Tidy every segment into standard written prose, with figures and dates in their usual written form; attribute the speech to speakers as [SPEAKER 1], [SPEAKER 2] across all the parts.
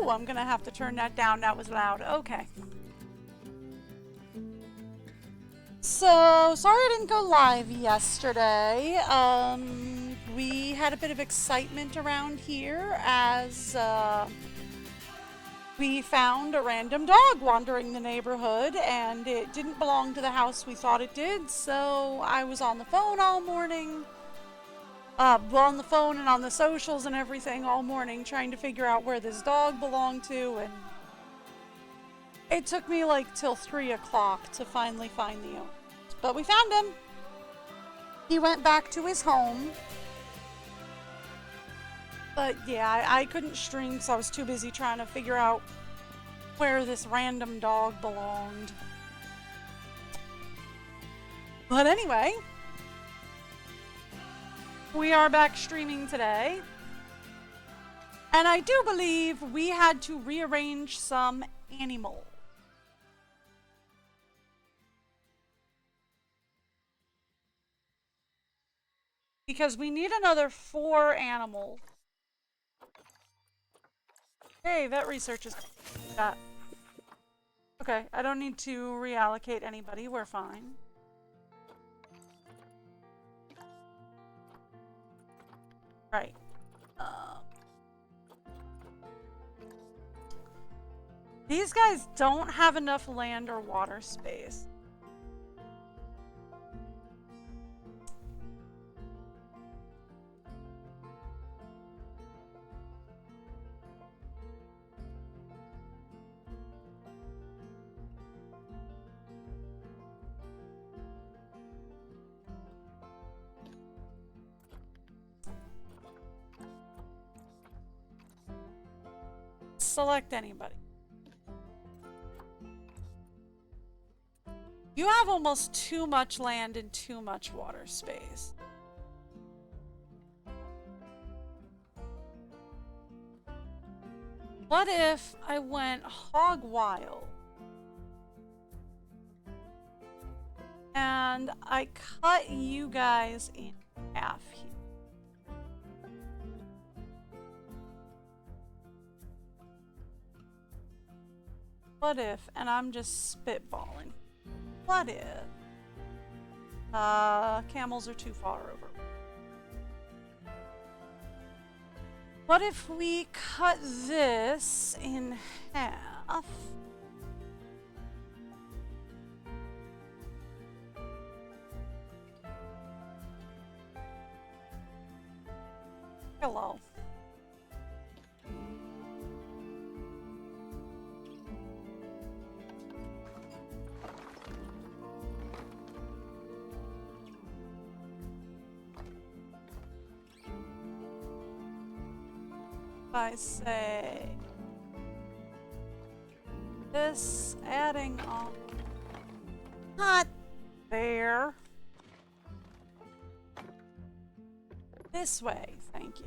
[SPEAKER 1] Oh, I'm gonna have to turn that down. That was loud. Okay. So, sorry I didn't go live yesterday. We had a bit of excitement around here as we found a random dog wandering the neighborhood, and it didn't belong to the house we thought it did, so I was on the phone all morning. On the phone and on the socials and everything all morning trying to figure out where this dog belonged to, and it took me like till 3 o'clock to finally find the owner. But we found him. He went back to his home. But yeah, I couldn't stream because I was too busy trying to figure out where this random dog belonged. But anyway, we are back streaming today. And I do believe we had to rearrange some animals. Because we need another 4 animals. Hey, vet research is that. Okay, I don't need to reallocate anybody. We're fine. Right. These guys don't have enough land or water space. Select anybody. You have almost too much land and too much water space. What if I went hog wild and I cut you guys in half here? What if, and I'm just spitballing, what if camels are too far over? What if we cut this in half? Hello. If I say this, adding on, not there, this way, thank you.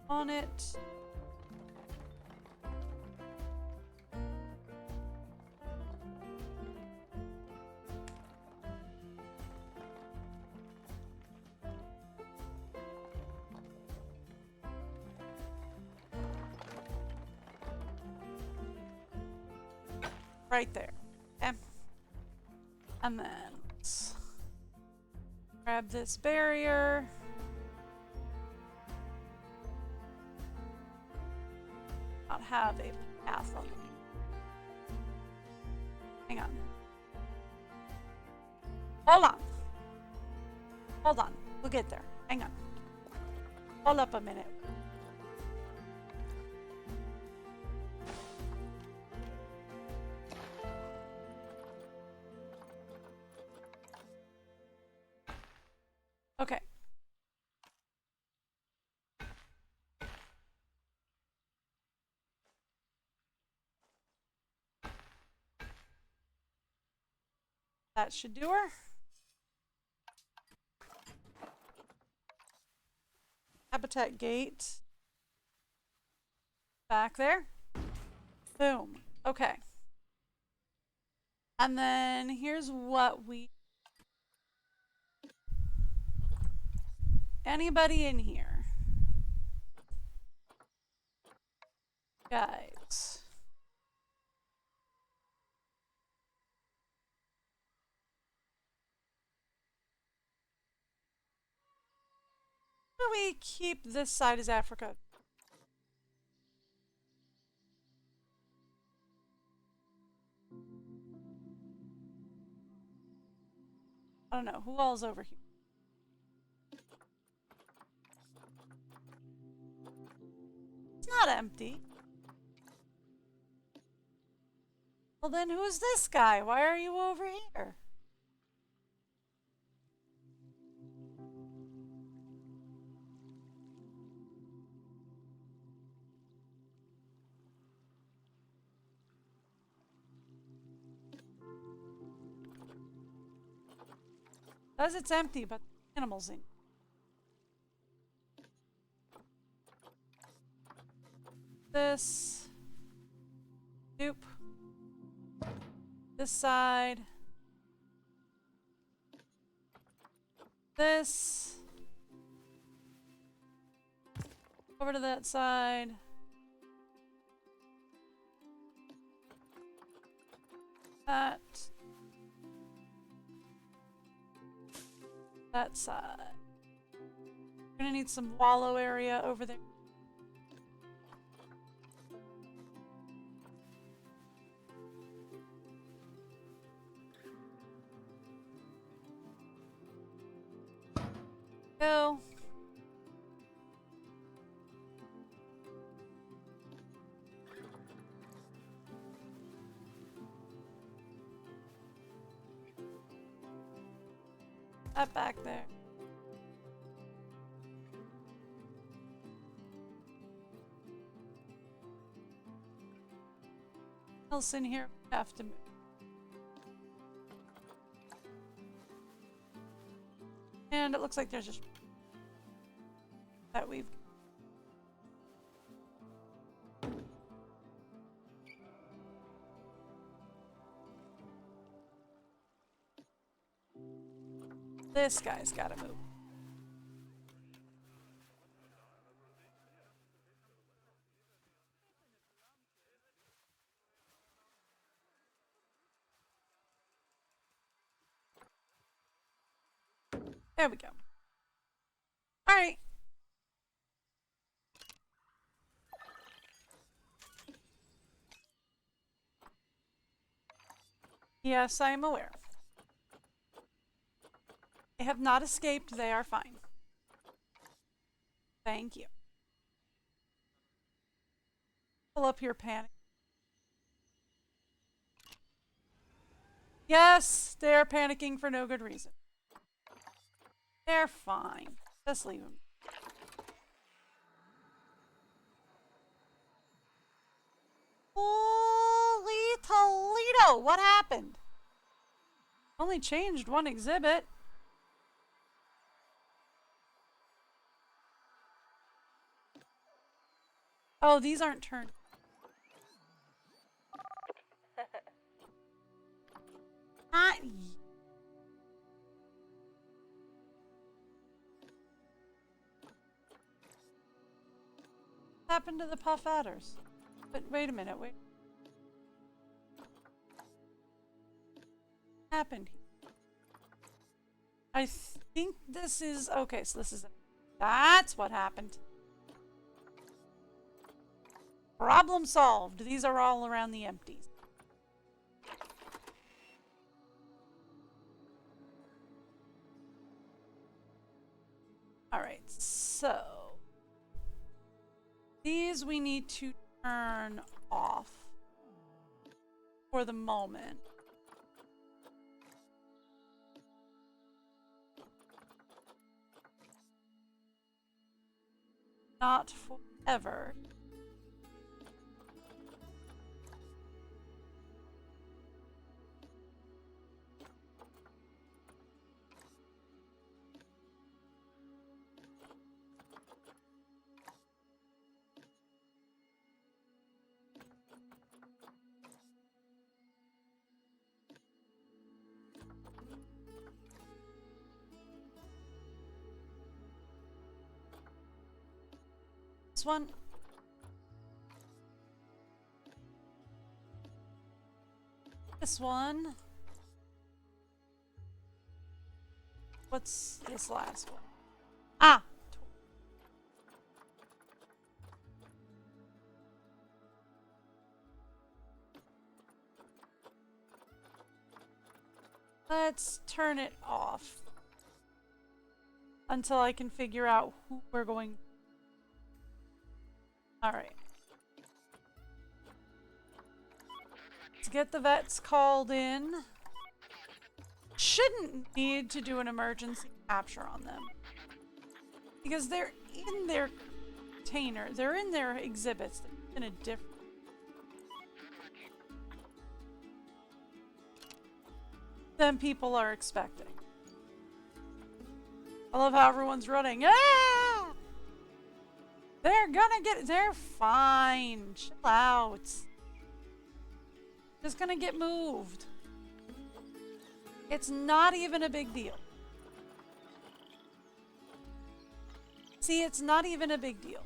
[SPEAKER 1] On it. Right there. Okay. And then let's grab this barrier. Not have a path on it. Hang on. Hold on. Hold on. We'll get there. Hang on. Hold up a minute. Okay. That should do her. Habitat gate. Back there. Boom. Okay. And then here's what we... Anybody in here? Guys. How do we keep this side as Africa? I don't know. Who all's over here? It's not empty. Well, then who's this guy? Why are you over here? Says it's empty, but the animals in. This. Nope. This side. This. Over to that side. That. That side. We're gonna need some wallow area over there. Go. That back there. Else in here we have to move. And it looks like there's just that we've... This guy's gotta move. There we go. Alright. Yes, I am aware. They have not escaped. They are fine. Thank you. Pull up your panic. Yes, they are panicking for no good reason. They're fine. Just leave them. Holy Toledo! What happened? Only changed one exhibit. Oh, these aren't turned. Not what happened to the puff adders? But wait a minute, wait. What happened? I think this is okay, so this is that's what happened. Problem solved. These are all around the empties. Alright, so these we need to turn off for the moment. Not forever. one? This one? What's this last one? Ah! Let's turn it off until I can figure out who we're going. Alright. Let's get the vets called in. Shouldn't need to do an emergency capture on them, because they're in their container. They're in their exhibits in a different. Than people are expecting. I love how everyone's running. Ah! They're gonna get. They're fine. Chill out. Just gonna get moved. It's not even a big deal. See, it's not even a big deal.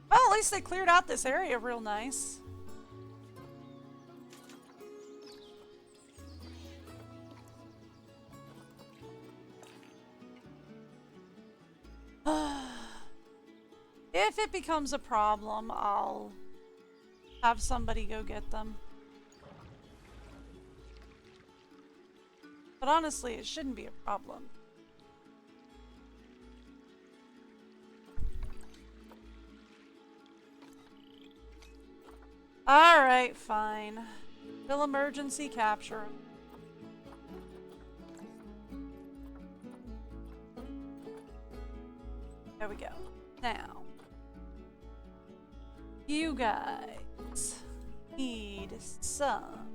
[SPEAKER 1] Well, at least they cleared out this area real nice. If it becomes a problem, I'll have somebody go get them. But honestly, it shouldn't be a problem. Alright, fine. We'll emergency capture him. There we go. Now, you guys need some.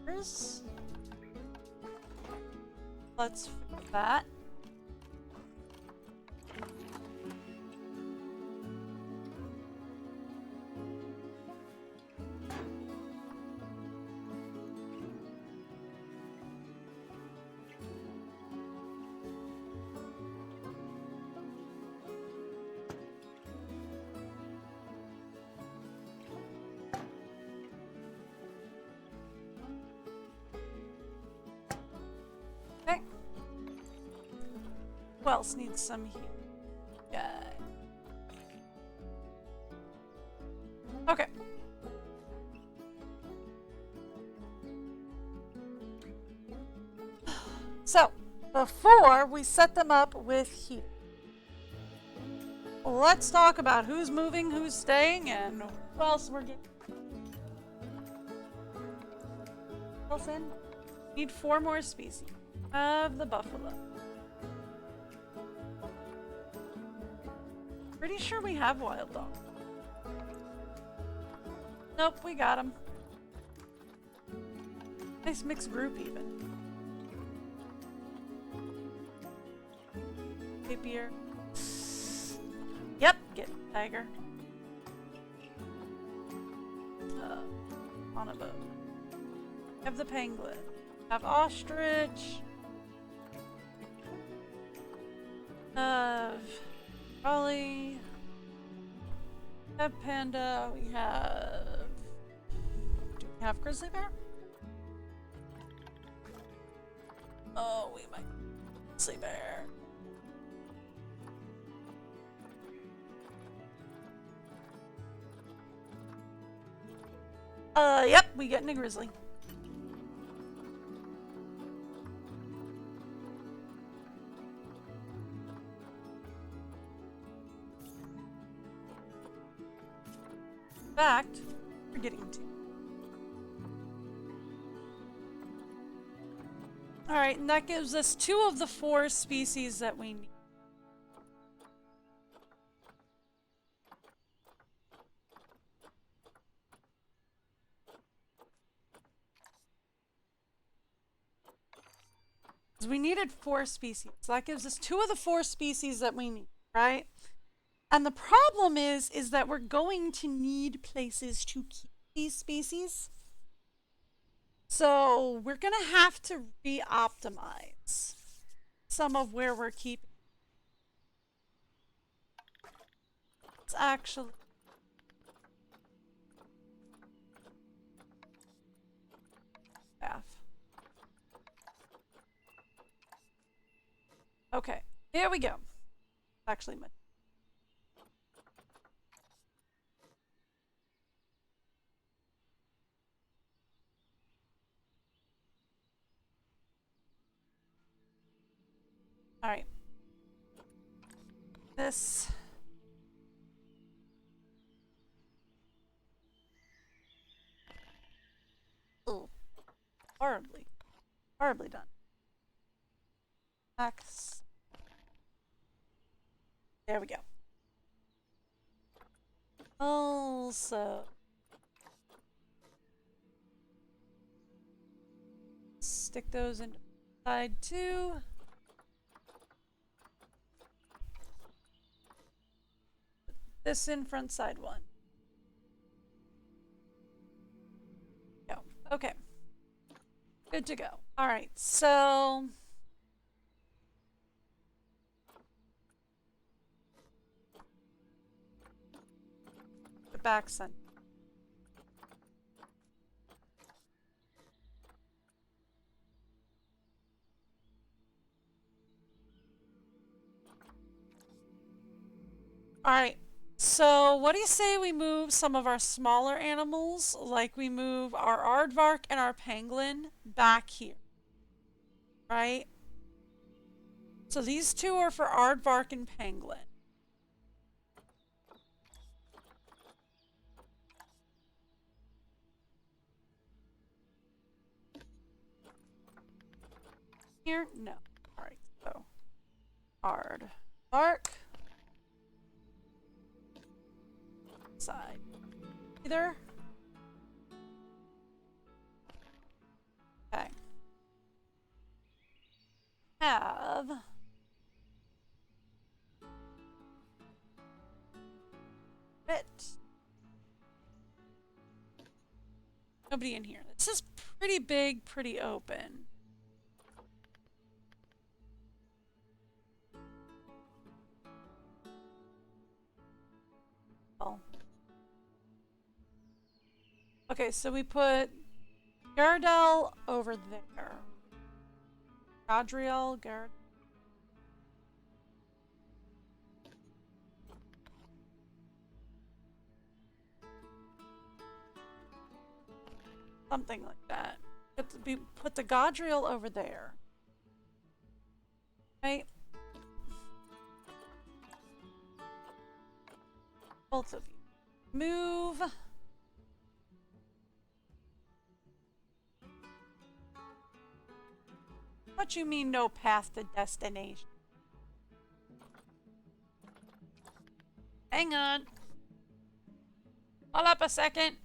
[SPEAKER 1] Let's fix that. Okay. Who else needs some heat? Yeah. Okay. So, before we set them up with heat, let's talk about who's moving, who's staying, and who else we're getting. Else in? Need 4 more species of the buffalo. Pretty sure we have wild dog. Nope, we got him. Nice mixed group even. Papier. Yep, get tiger. On a boat. Have the penguin. Have ostrich. Have Raleigh. Have panda. We have. Do we have grizzly bear? Oh, we might. Grizzly bear. Yep, we getting a grizzly. In fact, we're getting 2. Alright, and that gives us 2 of the 4 species that we need. We needed 4 species. So that gives us 2 of the 4 species that we need, right? And the problem is that we're going to need places to keep these species. So we're going to have to re-optimize some of where we're keeping. It's actually staff. Okay, here we go. Actually, much. All right. This. Oh, horribly, horribly done. X. There we go. Also, stick those into side two. This in front side one. Go. Okay. Good to go. All right. So the back center. All right. So what do you say we move some of our smaller animals, like we move our aardvark and our pangolin back here, right? So these two are for aardvark and pangolin. Here? No. All right. So aardvark side. Either. Okay. Have it. Nobody in here. This is pretty big, pretty open. Oh. Okay, so we put Gardel over there. Gadriel, Gard. Something like that. Put the Gadriel over there. Right? Both of you. Move. What you mean no path to destination? Hang on. Hold up a second.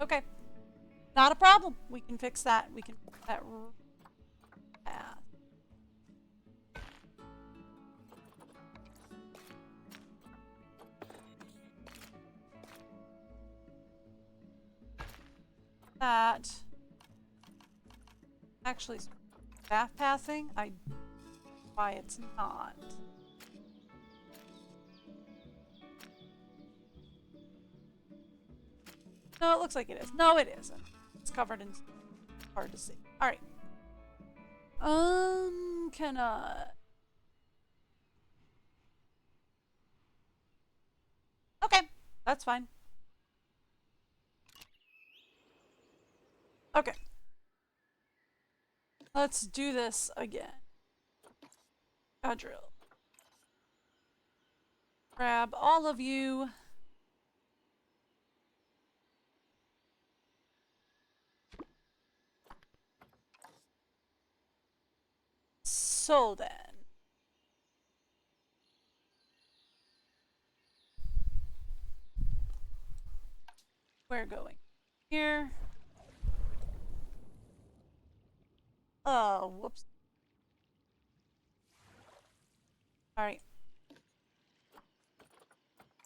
[SPEAKER 1] Okay. Not a problem. We can fix that. We can fix that path. That. Actually, staff pathing? Why it's not. No, it looks like it is. No, it isn't. It's covered in hard to see. Alright. Cannot. Okay, that's fine. Okay. Let's do this again. Gadriel. Grab all of you. So then. We're going here. Oh, whoops. Alright.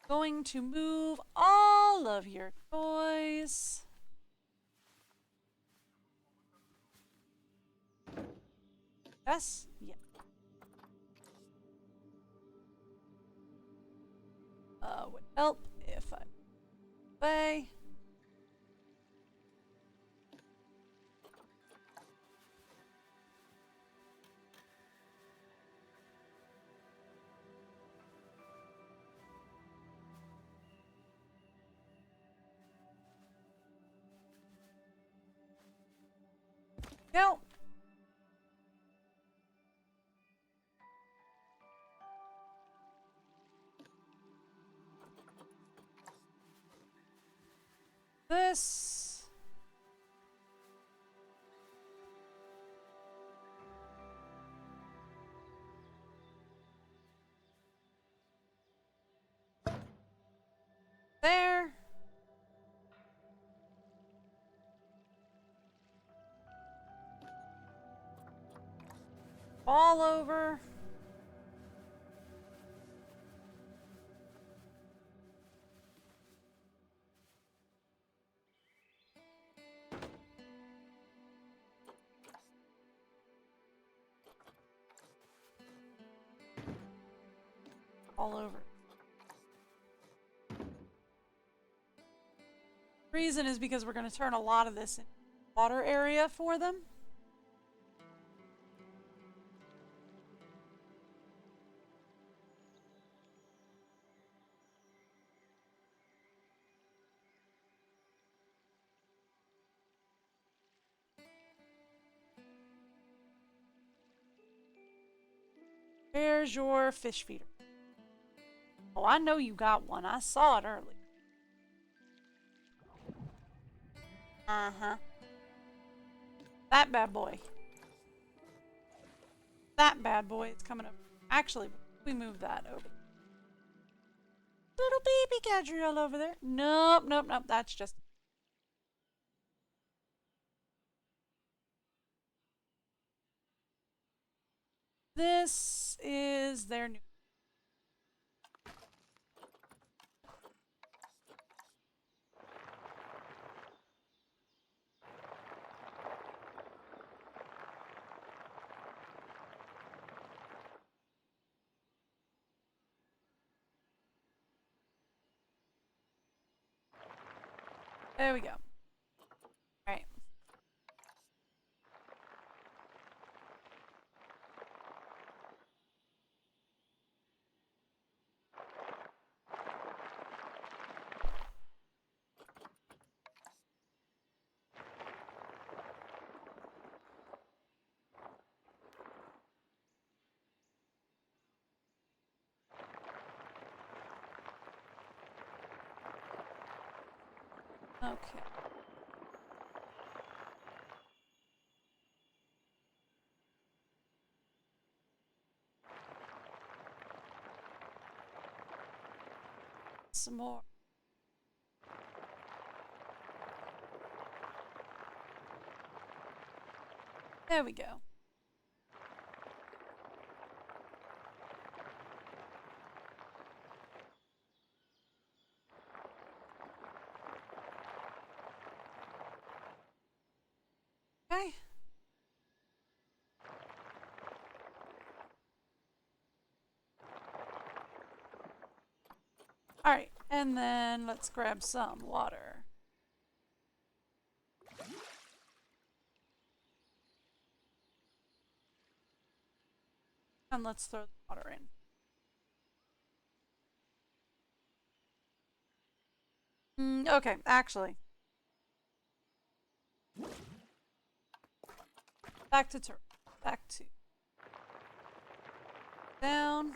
[SPEAKER 1] Going to move all of your toys. Yes? Yeah. Would help if I play. Go. This. There. All over. All over. Reason is because we're going to turn a lot of this into water area for them. There's your fish feeder. Oh, I know you got one. I saw it earlier. Uh-huh. That bad boy. That bad boy is coming up. Actually, we move that over. Little baby Gadriel over there. Nope, nope, nope. That's just... This is their new... There we go. Alright. Okay. Some more. There we go. Okay. Alright, and then let's grab some water. And let's throw the water in. Okay, actually. Back to turtle. Back to... Down.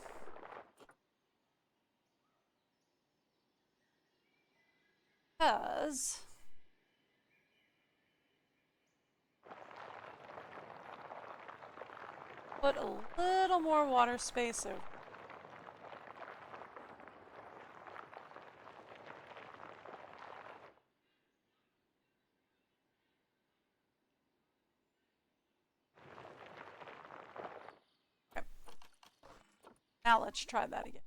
[SPEAKER 1] Because... Put a little more water space over. Okay. Now let's try that again.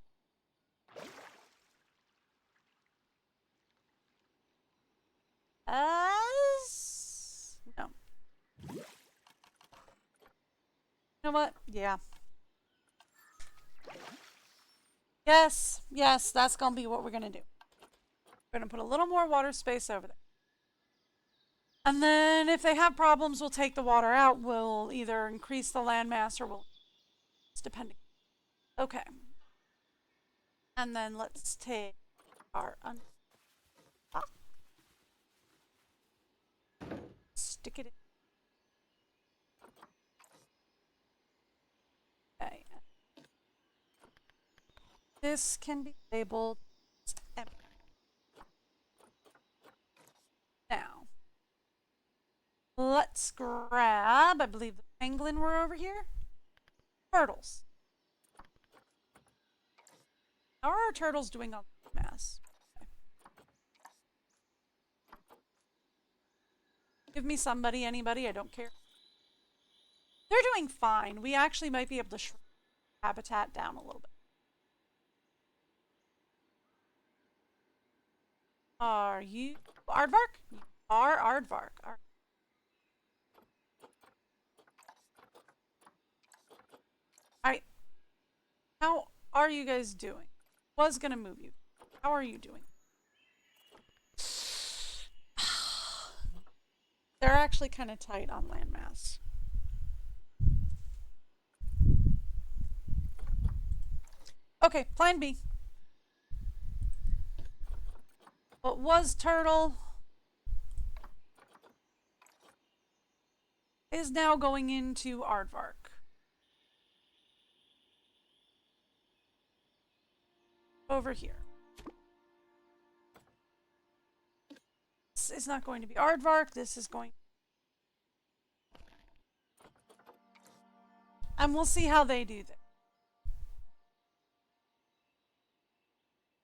[SPEAKER 1] No. You know what? Yeah. Yes, yes, that's gonna be what we're gonna do. We're gonna put a little more water space over there. And then if they have problems, we'll take the water out. We'll either increase the landmass or we'll... It's depending. Okay. And then let's take our... Stick it in. Okay. This can be labeled empty. Now, let's grab, I believe the pangolin were over here. Turtles. How are our turtles doing on the mass? Okay. Give me somebody, anybody, I don't care. They're doing fine. We actually might be able to shrink habitat down a little bit. Are you Aardvark? You are Aardvark. Alright. How are you guys doing? Was gonna move you. How are you doing? They're actually kind of tight on landmass. Okay, plan B. What was turtle is now going into Aardvark. Over here. This is not going to be Aardvark. This is going... And we'll see how they do this.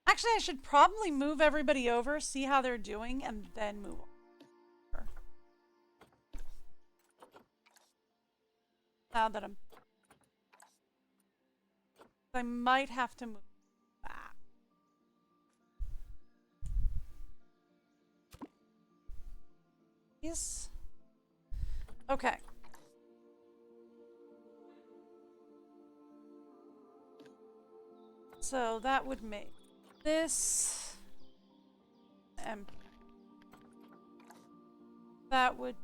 [SPEAKER 1] Actually, I should probably move everybody over, see how they're doing, and then move over. Now that I might have to move back. Yes. Okay. So that would make this empty. That would...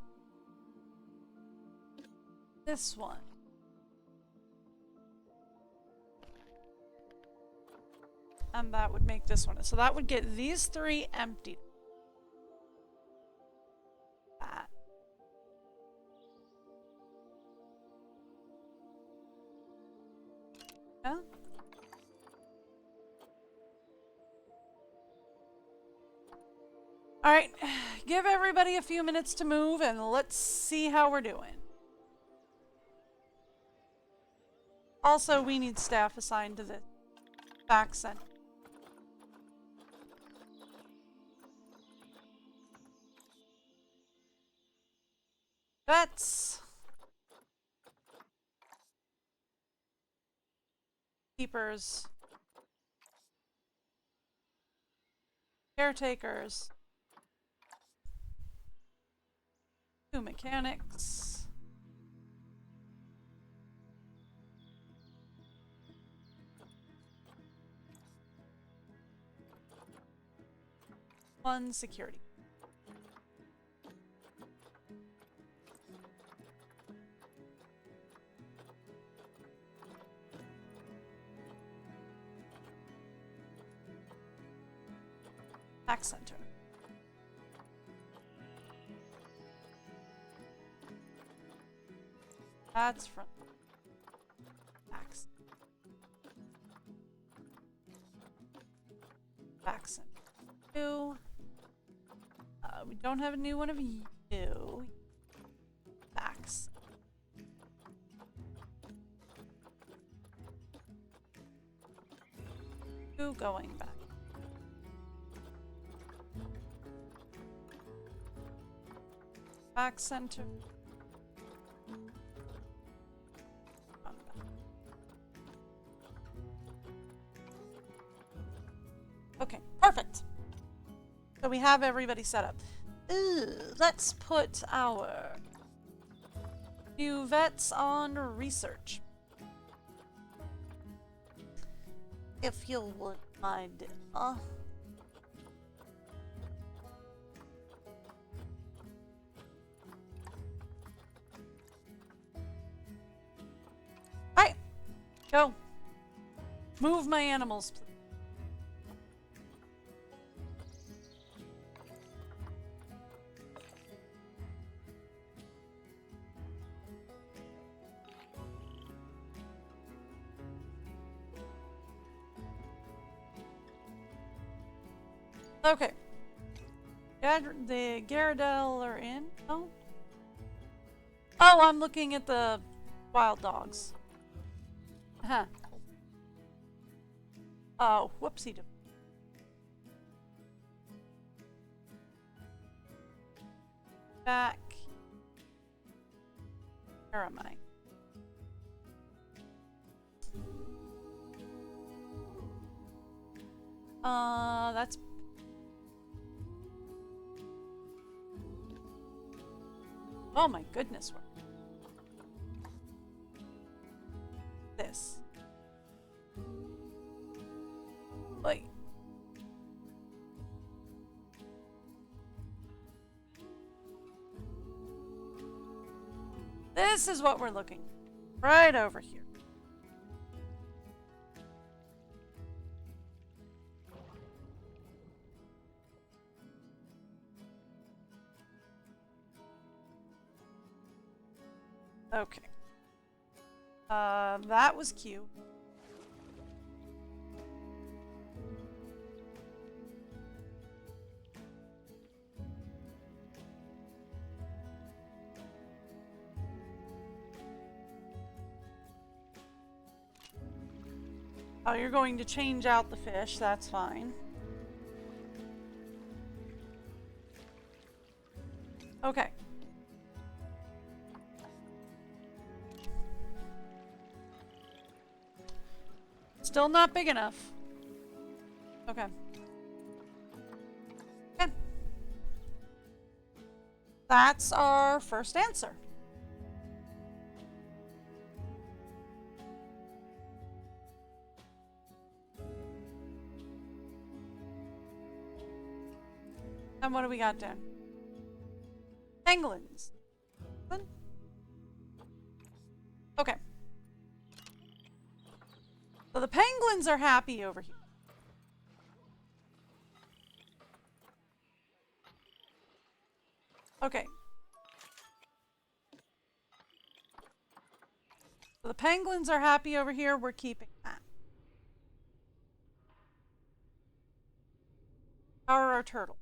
[SPEAKER 1] This one. And that would make this one. So that would get these three emptied. That. Yeah. Alright, give everybody a few minutes to move and let's see how we're doing. Also, we need staff assigned to the back center. Vets. Keepers. Caretakers. 2 mechanics. One security. Back center. That's front. Backs. Back center. 2. We don't have a new one of you. Backs. Two going back. Back center. Okay, perfect. So we have everybody set up. Ooh, let's put our new vets on research. If you would mind. Hi! Go. Move my animals, please. Okay. The Garradell are in? Oh. Oh, I'm looking at the wild dogs. Huh. Oh, whoopsie. Back. Where am I? That's... Oh my goodness. This. Wait. This is what we're looking for. Right over here. Okay. That was cute. Oh, you're going to change out the fish. That's fine. Okay. Still not big enough. Okay. Okay. That's our first answer. And what do we got down? Pangolins. Okay. So the penguins are happy over here. Okay. So the penguins are happy over here. We're keeping that. How are our turtles?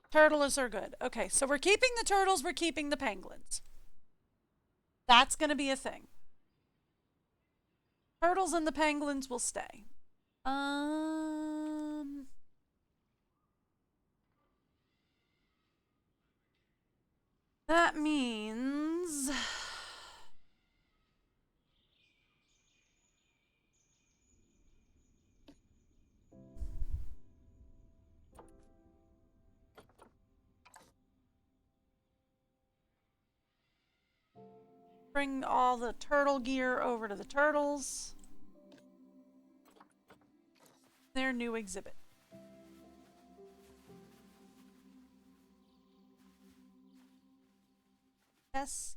[SPEAKER 1] Turtles are good. Okay, so we're keeping the turtles. We're keeping the penguins. That's going to be a thing. Turtles and the penguins will stay. That means... bring all the turtle gear over to the turtles. Their new exhibit. Yes.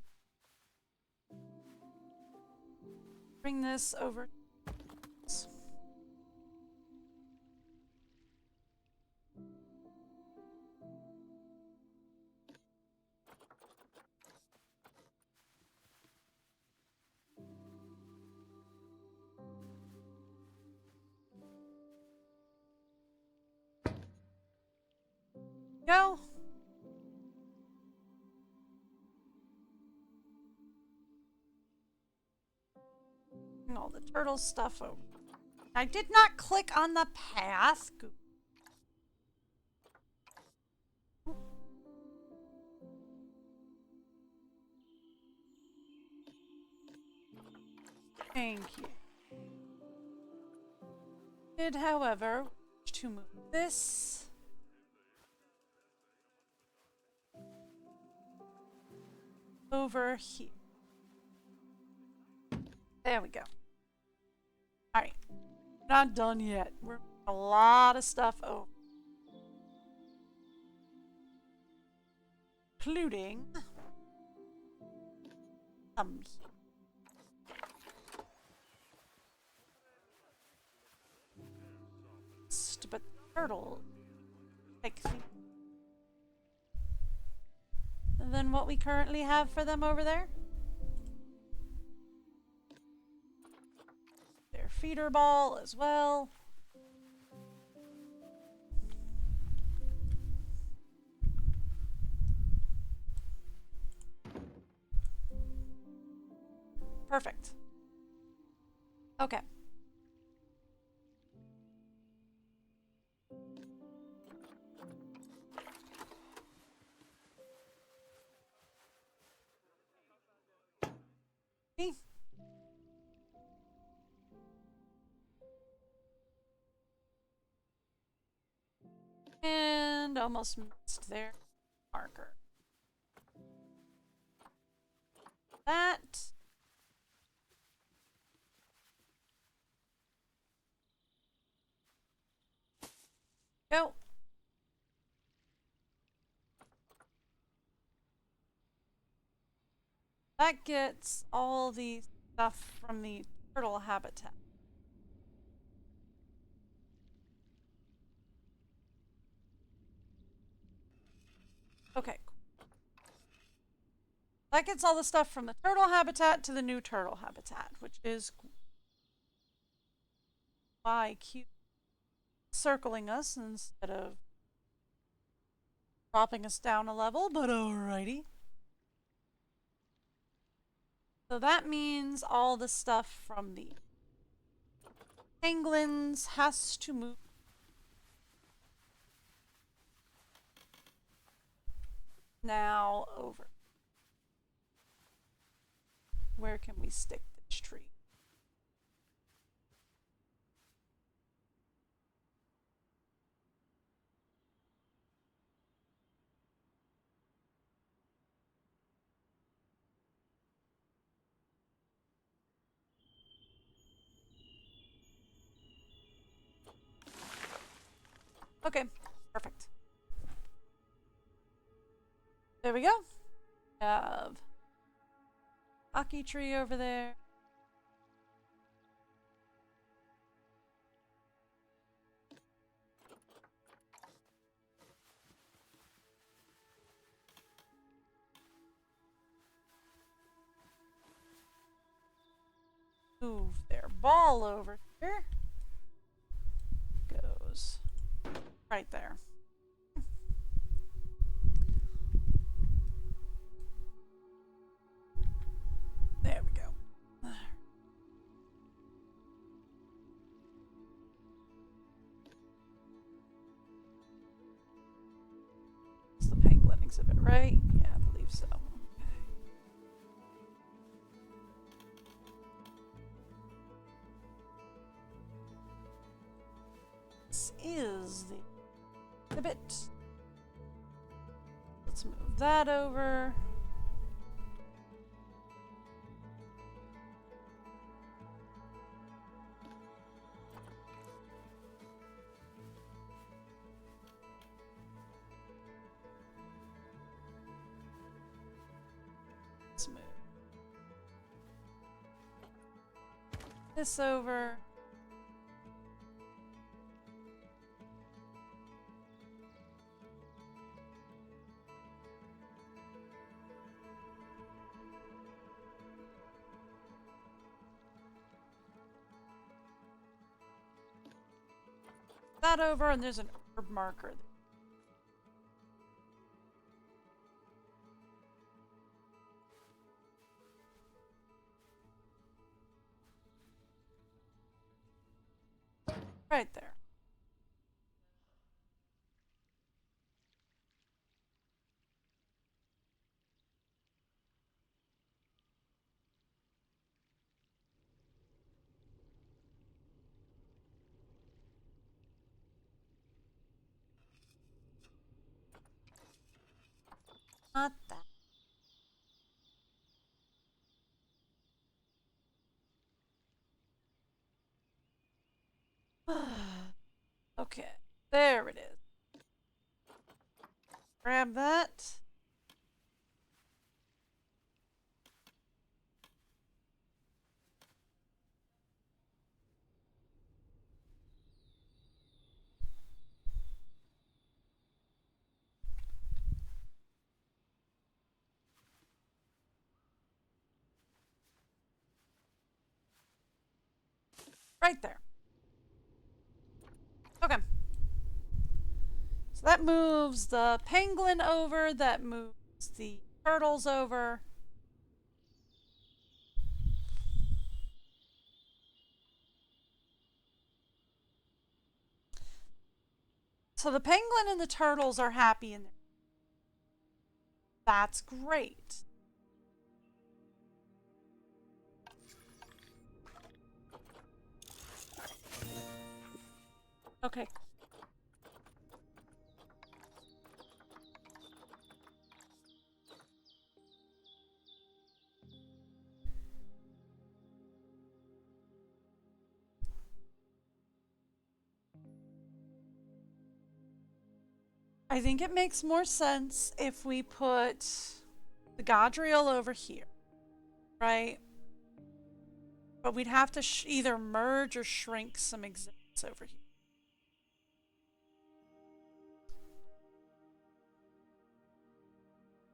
[SPEAKER 1] Bring this over. Go. Bring all the turtle stuff over. I did not click on the path. Thank you. did, however, wish to move this over here. There we go. Alright. Not done yet. We're a lot of stuff over. Including stupid turtle. And then what we currently have for them over there. Their feeder ball as well. Perfect. Okay. And almost missed their marker. That. Go. That gets all the stuff from the turtle habitat. Okay. That gets all the stuff from the turtle habitat to the new turtle habitat, which is why keep circling us instead of dropping us down a level, but alrighty. So that means all the stuff from the penguins has to move now over. Where can we stick this tree? Okay, perfect. There we go. We have Aki tree over there. Move their ball over here. Goes right there. There we go. It's the penguin exhibit, right? Yeah, I believe so. This is the exhibit. Let's move that over. Let's move this over. That over, and there's an herb marker. Right there. Not that. Okay, there it is. Grab that. Right there. Okay. So that moves the penguin over, that moves the turtles over. So the penguin and the turtles are happy in there. That's great. Okay. I think it makes more sense if we put the Godriel over here, right? But we'd have to either merge or shrink some exhibits over here.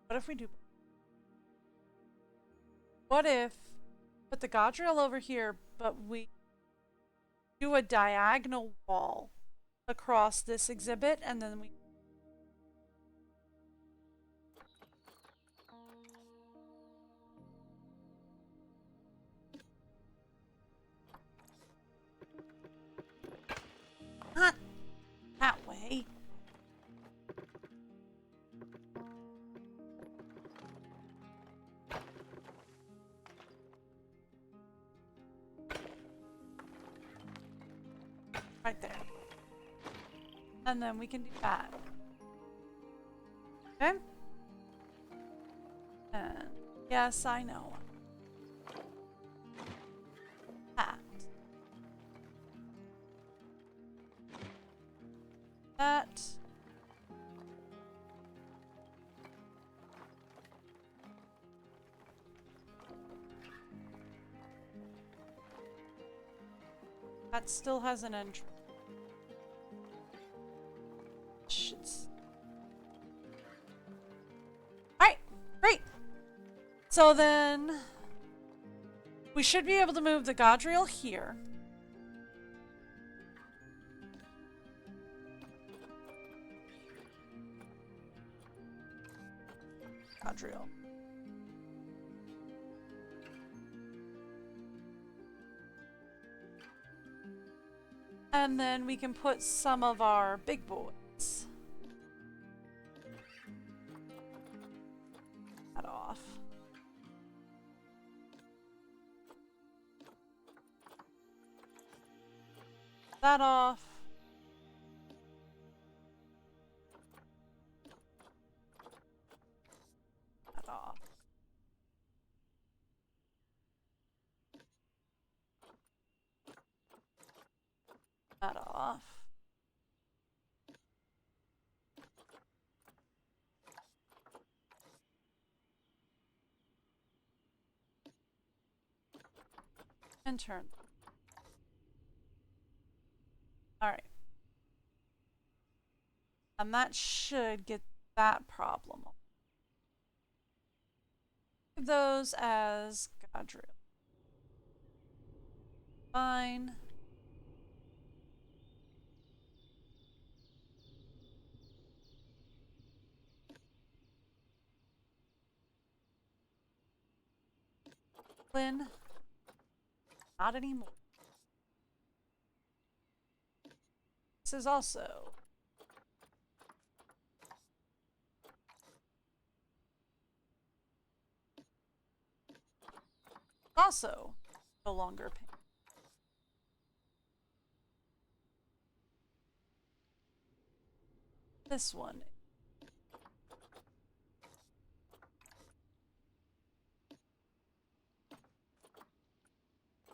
[SPEAKER 1] What if we do? What if put the Godriel over here, but we do a diagonal wall across this exhibit, and then we not that way. Right there. And then we can do that. Okay? And yes, I know. That. That. That still has an entrance. Alright, great. So then we should be able to move the Godriel here. Godriel. And then we can put some of our big boys. That off. That off. That off. That off. And turn. Alright. And that should get that problem. Leave those as Godriel. Fine. Lynn. Not anymore. This is also no longer pink. This one.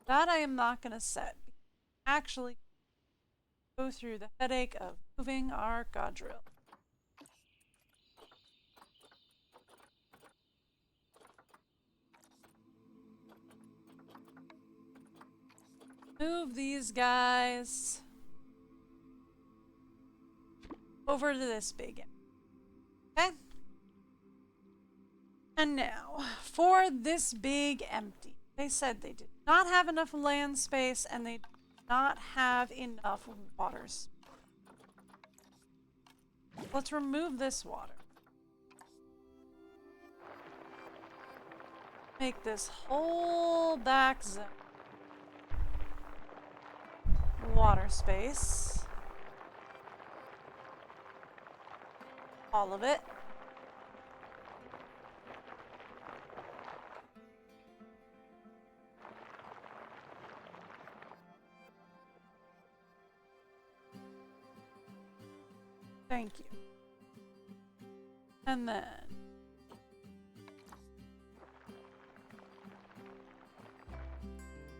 [SPEAKER 1] That I am not going to set. Actually, go through the headache of moving our Godrill. Move these guys over to this big. Okay? And now, for this big empty. They said they did not have enough land space and they did not have enough waters. Let's remove this water. Make this whole back zone water space. All of it. Thank you. And then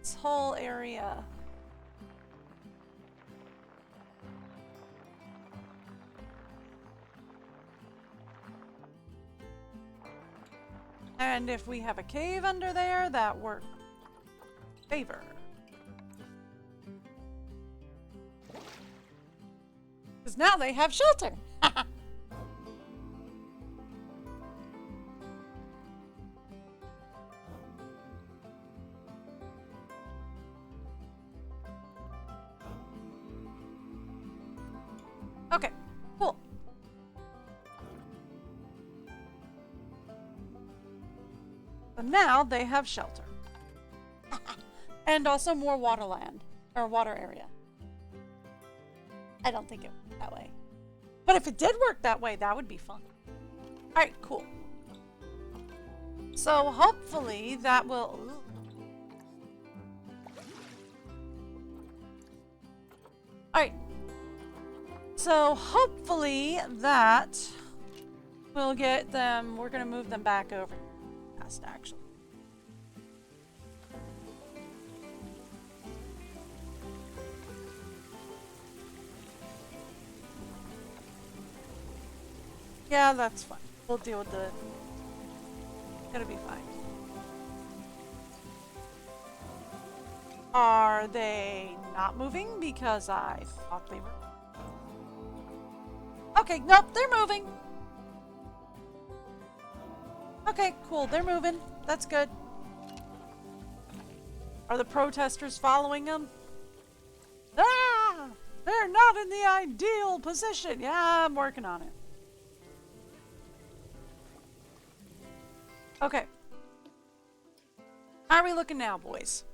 [SPEAKER 1] this whole area. And if we have a cave under there, that works. Favor. Because now they have shelter. Okay, cool. So now they have shelter. And also more water land, or water area. I don't think it worked that way. But if it did work that way, that would be fun. Alright, cool. So hopefully that will... Alright. So hopefully that will get them... We're going to move them back over fast, actually. Yeah, that's fine. We'll deal with the... Gonna be fine. Are they not moving? Because I thought they were... Okay, nope, they're moving. Okay, cool, they're moving. That's good. Are the protesters following them? Ah! They're not in the ideal position. Yeah, I'm working on it. Okay. How are we looking now, boys?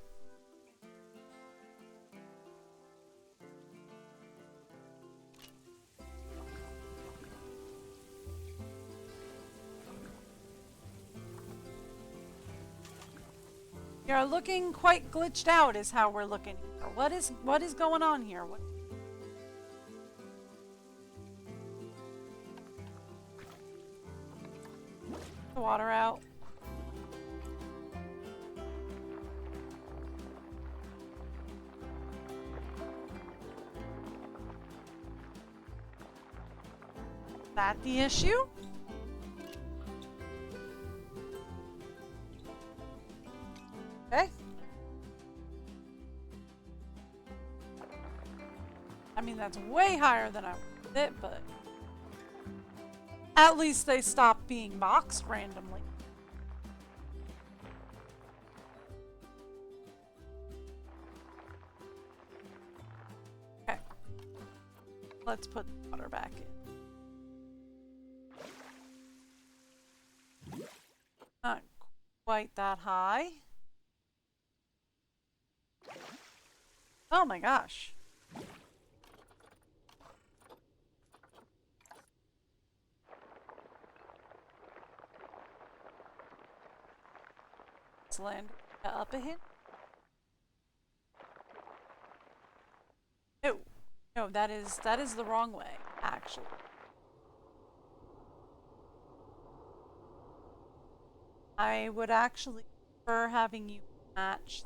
[SPEAKER 1] You're looking quite glitched out is how we're looking here. What is going on here? What? The water out. Is that the issue? Okay. I mean, that's way higher than I wanted it, but at least they stopped being boxed randomly. Okay. Let's put the water back in. Not quite that high. Oh my gosh. Let's land up ahead. No. No, that is the wrong way, actually. I would actually prefer having you match.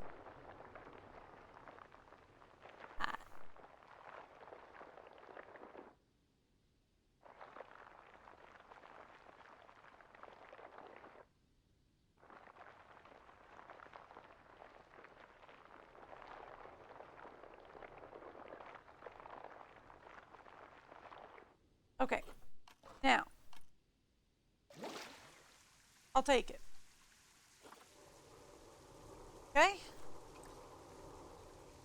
[SPEAKER 1] Okay. Now, I'll take it. Okay?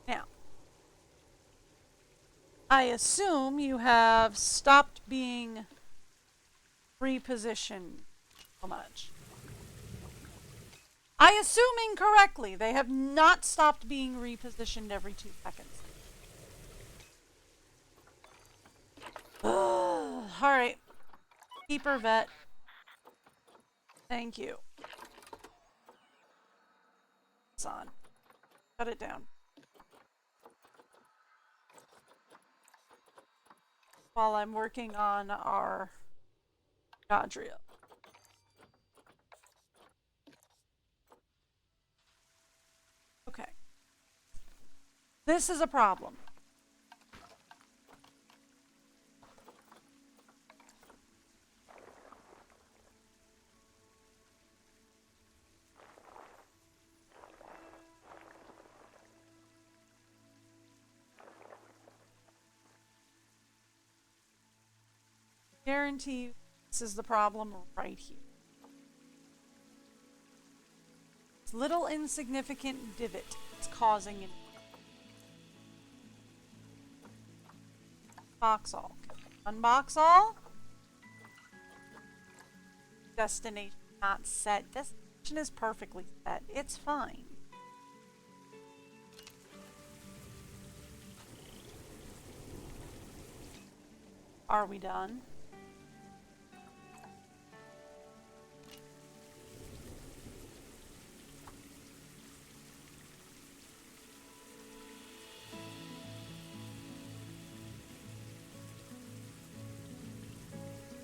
[SPEAKER 1] Now, I assume you have stopped being repositioned so much. I assume incorrectly. They have not stopped being repositioned every 2 seconds. Alright. Keeper vet. Thank you. It's on. Shut it down. While I'm working on our Godria. Okay. This is a problem. Guarantee this is the problem right here. This little insignificant divot is causing it. Box all. Unbox all. Destination not set. Destination is perfectly set. It's fine. Are we done?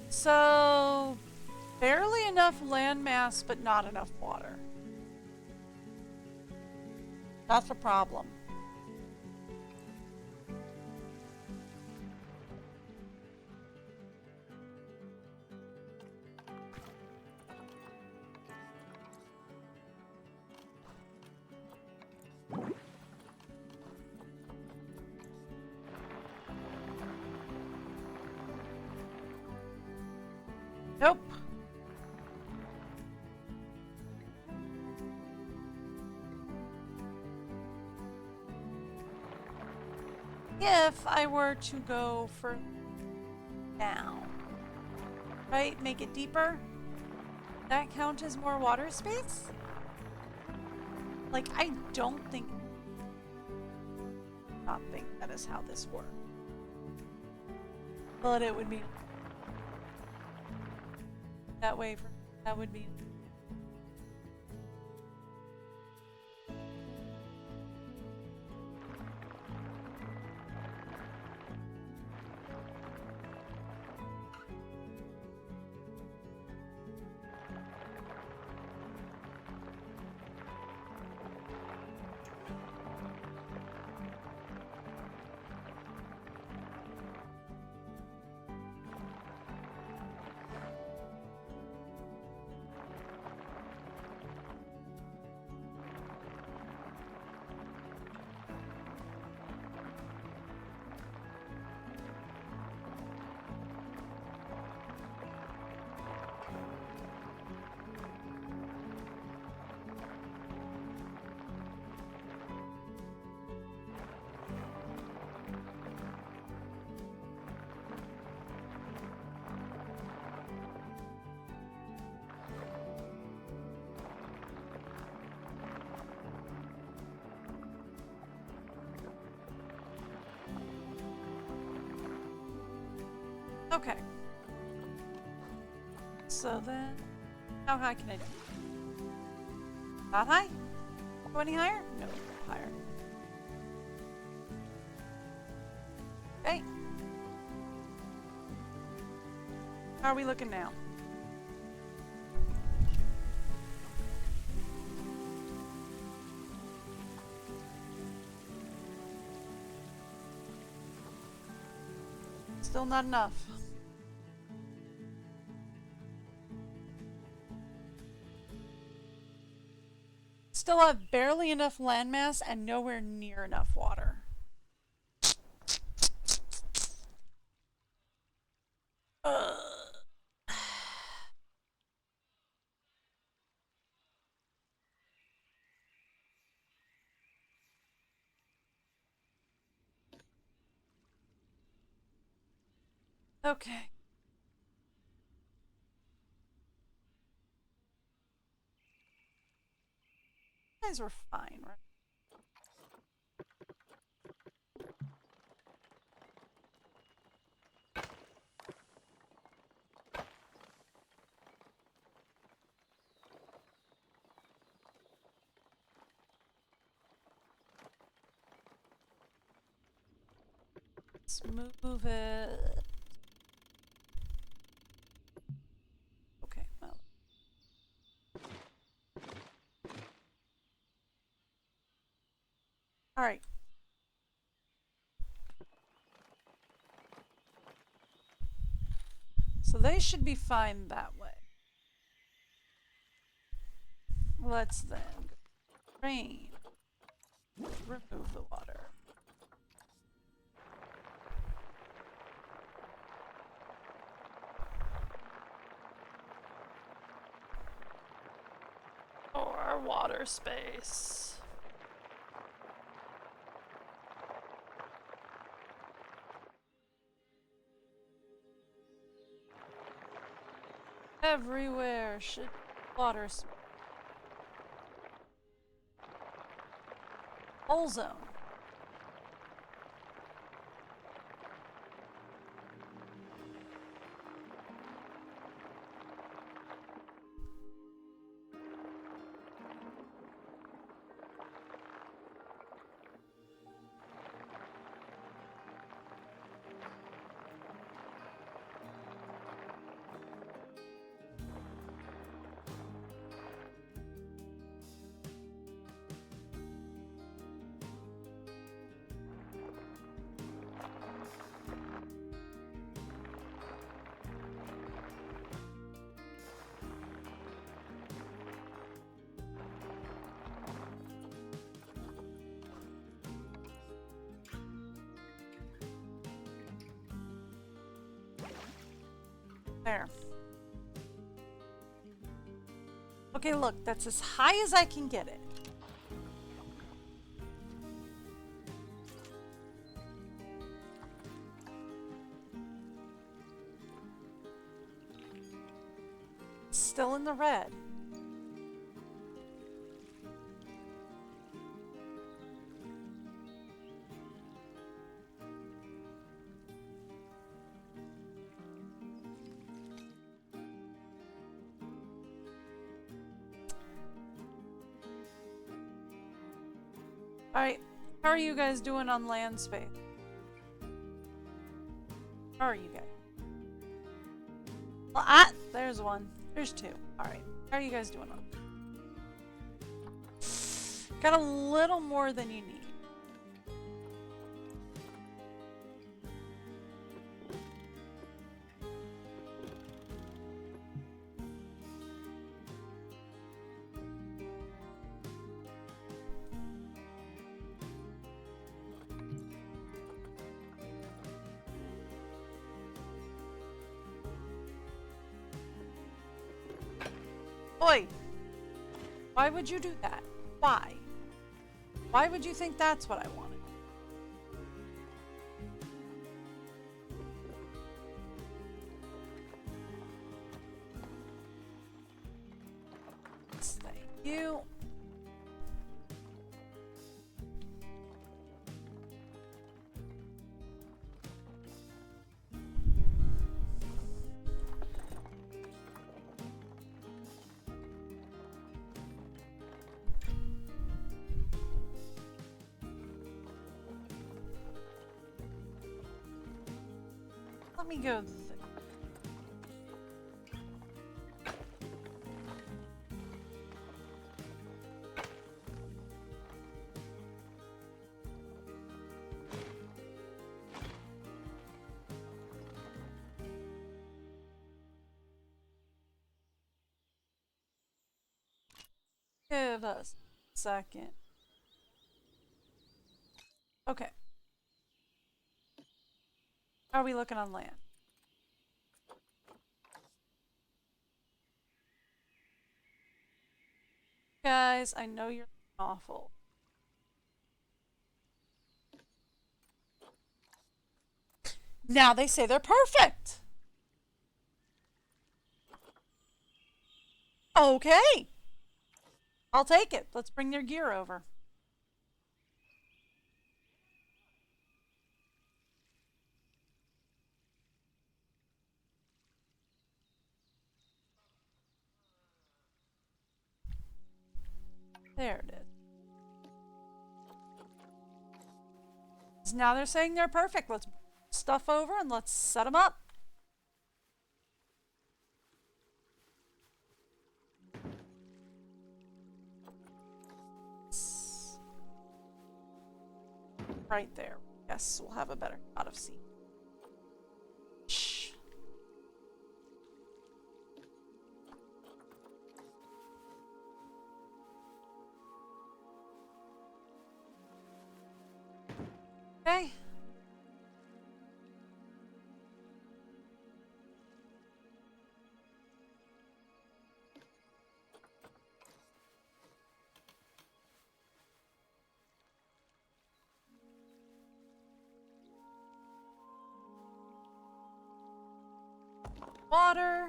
[SPEAKER 1] So, barely enough landmass, but not enough water. That's a problem. Nope. If I were to go for down, right? Make it deeper. That count as more water space? Like, I don't think that is how this works. But it would be that way. That would be. Okay. So then, how high can I do? Not high? Go any higher? No, higher. Okay. How are we looking now? Still not enough. Still have barely enough landmass and nowhere near enough water. Okay. You guys were fine, right? Let's move it. Okay, well. Alright. So they should be fine that way. Let's then drain. Remove the water. Or water space. Everywhere should be water space. Whole zone. There. Okay, look, that's as high as I can get it. Still in the red. Alright, how are you guys doing on land space? How are you guys? Well, there's one. There's two. Alright, how are you guys doing on? Got a little more than you need. Oi! Why would you do that? Why? Why would you think that's what I wanted? Thank you. Let me go. Give us a second. Okay. How are we looking on land? Guys, I know you're awful. Now they say they're perfect. Okay. I'll take it. Let's bring their gear over. There it is. Now they're saying they're perfect. Let's stuff over and let's set them up. Right there. Yes, we'll have a better shot of seeing. Shh. Okay. Water.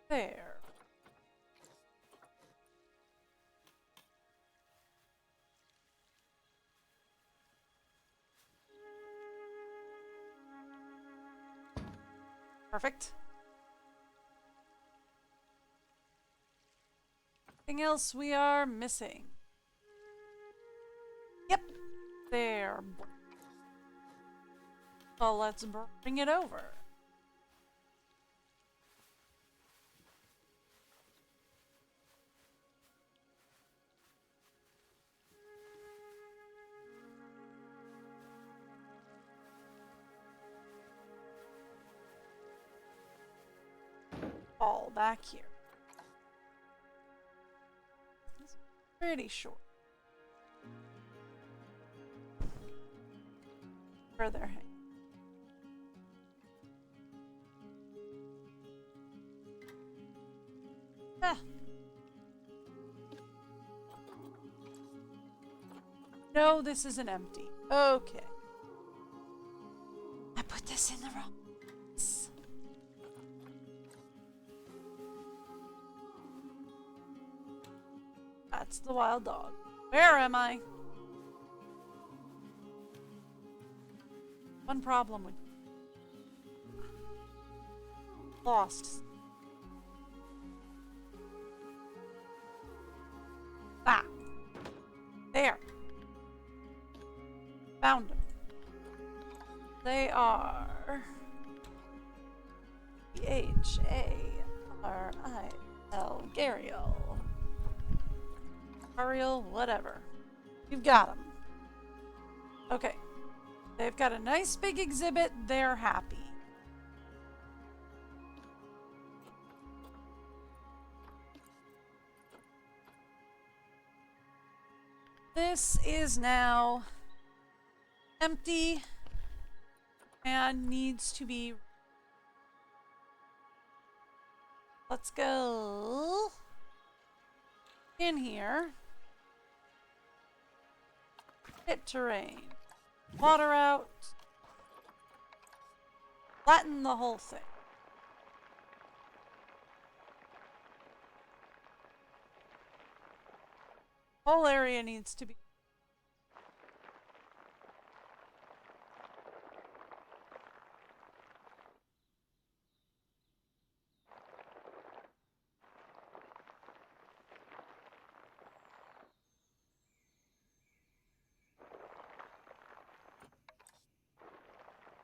[SPEAKER 1] There. Perfect. Anything else we are missing? Yep. There. Well, let's bring it over. All back here. It's pretty short. Further hang. Ah. No, this isn't empty. Okay. I put this in the wrong place. That's the wild dog. Where am I? One problem with lost. Ah. There. Found them. They are H-A-R-I-L. Gariel. Ariel, whatever. You've got them. Okay. They've got a nice big exhibit. They're happy. This is now empty and needs to be. Let's go in here. Hit terrain. Water out. Flatten the whole thing. Whole area needs to be.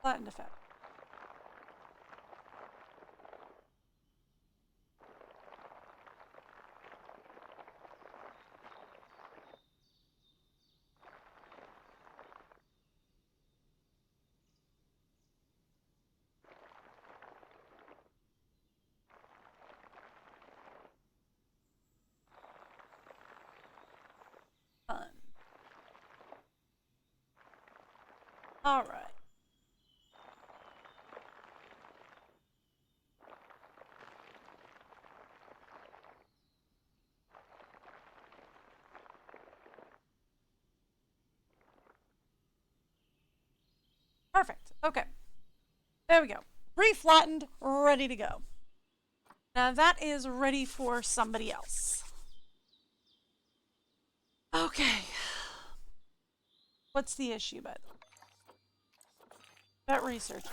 [SPEAKER 1] Flattened effect. Fun. All right. Perfect. Okay. There we go. Reflattened, ready to go. Now that is ready for somebody else. Okay. What's the issue, by the way? Vet research.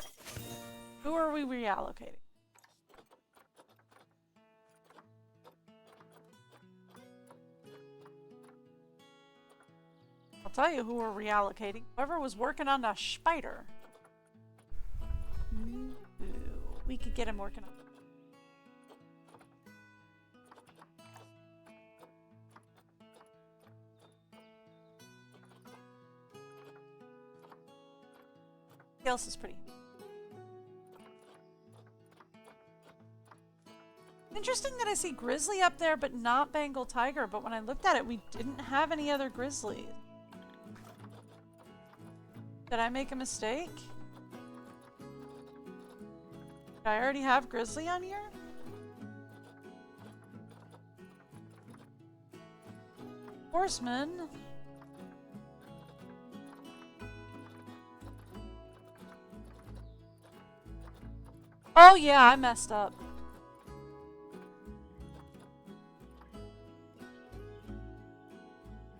[SPEAKER 1] Who are we reallocating? I'll tell you who we're reallocating. Whoever was working on the spider. Ooh, we could get him working on. Else is pretty. Interesting that I see grizzly up there, but not Bengal tiger. But when I looked at it, we didn't have any other grizzlies. Did I make a mistake? Did I already have grizzly on here? Horseman. Oh yeah, I messed up.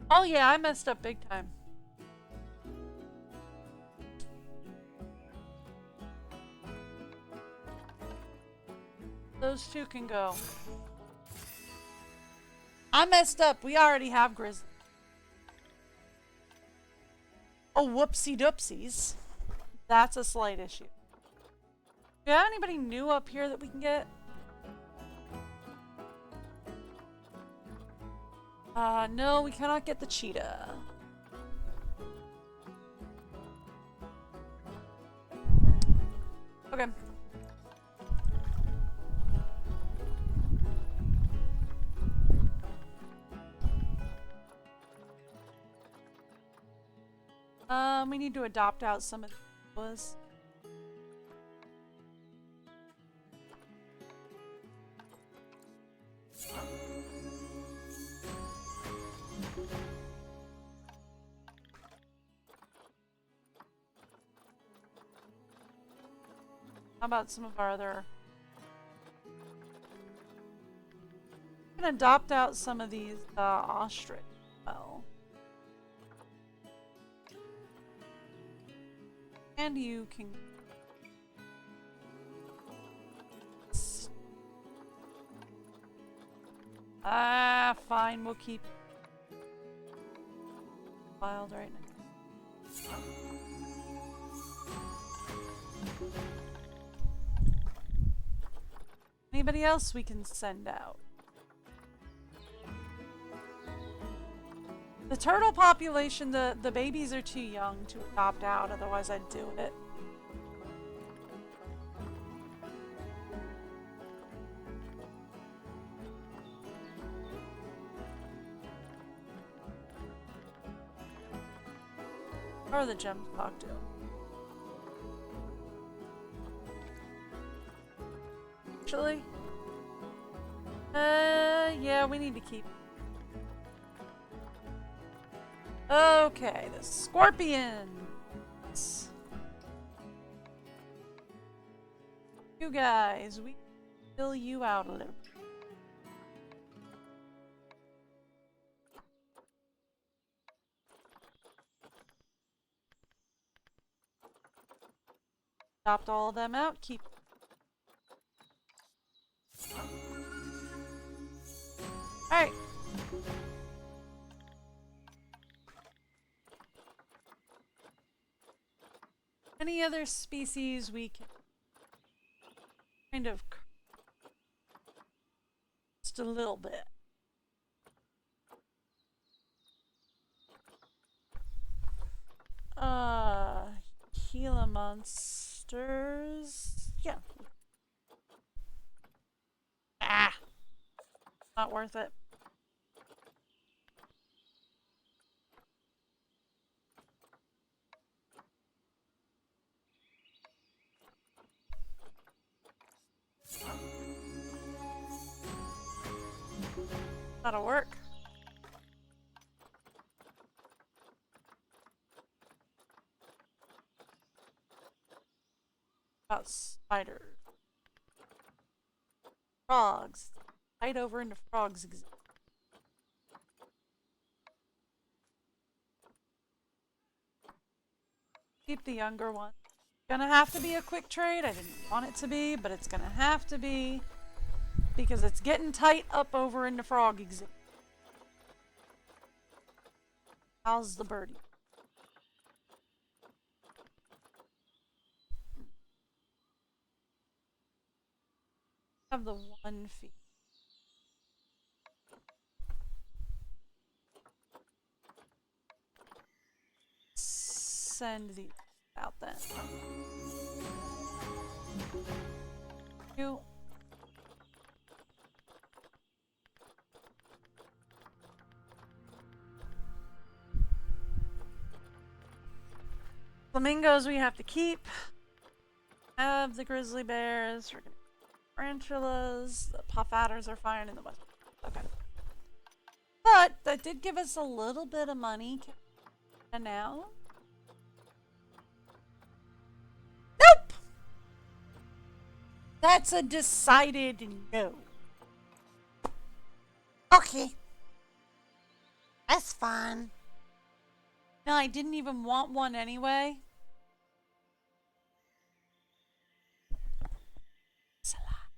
[SPEAKER 1] Oh yeah, I messed up big time. Those two can go. I messed up. We already have grizzly. Oh, whoopsie doopsies. That's a slight issue. Do you have anybody new up here that we can get? No, we cannot get the cheetah. Okay. We need to adopt out some of those. How about some of our other... I'm gonna adopt out some of these ostrich. Well. And you can... Ah, fine, we'll keep wild right now. Anybody else we can send out? The turtle population, the babies are too young to adopt out, otherwise I'd do it. Or the gem cocktail. Actually, yeah, we need to keep. Okay, the scorpions. You guys, we fill you out a little. Adopt all of them out, keep. Alright. Any other species we can kind of just a little bit. Gila monsters. Yeah. Ah. Not worth it. That'll work. About spiders. Frogs. Hide over into frogs. Keep the younger one. Gonna have to be a quick trade. I didn't want it to be, but it's gonna have to be. Because it's getting tight up over into frog exhibit. How's the birdie? Have the 1 feet. Send these out then. You. Flamingos we have to keep. Have the grizzly bears. We're gonna tarantulas. The puff adders are fine in the west. Okay. But that did give us a little bit of money. And now? Nope! That's a decided no.
[SPEAKER 2] Okay. That's fine.
[SPEAKER 1] No, I didn't even want one anyway. It's a lot.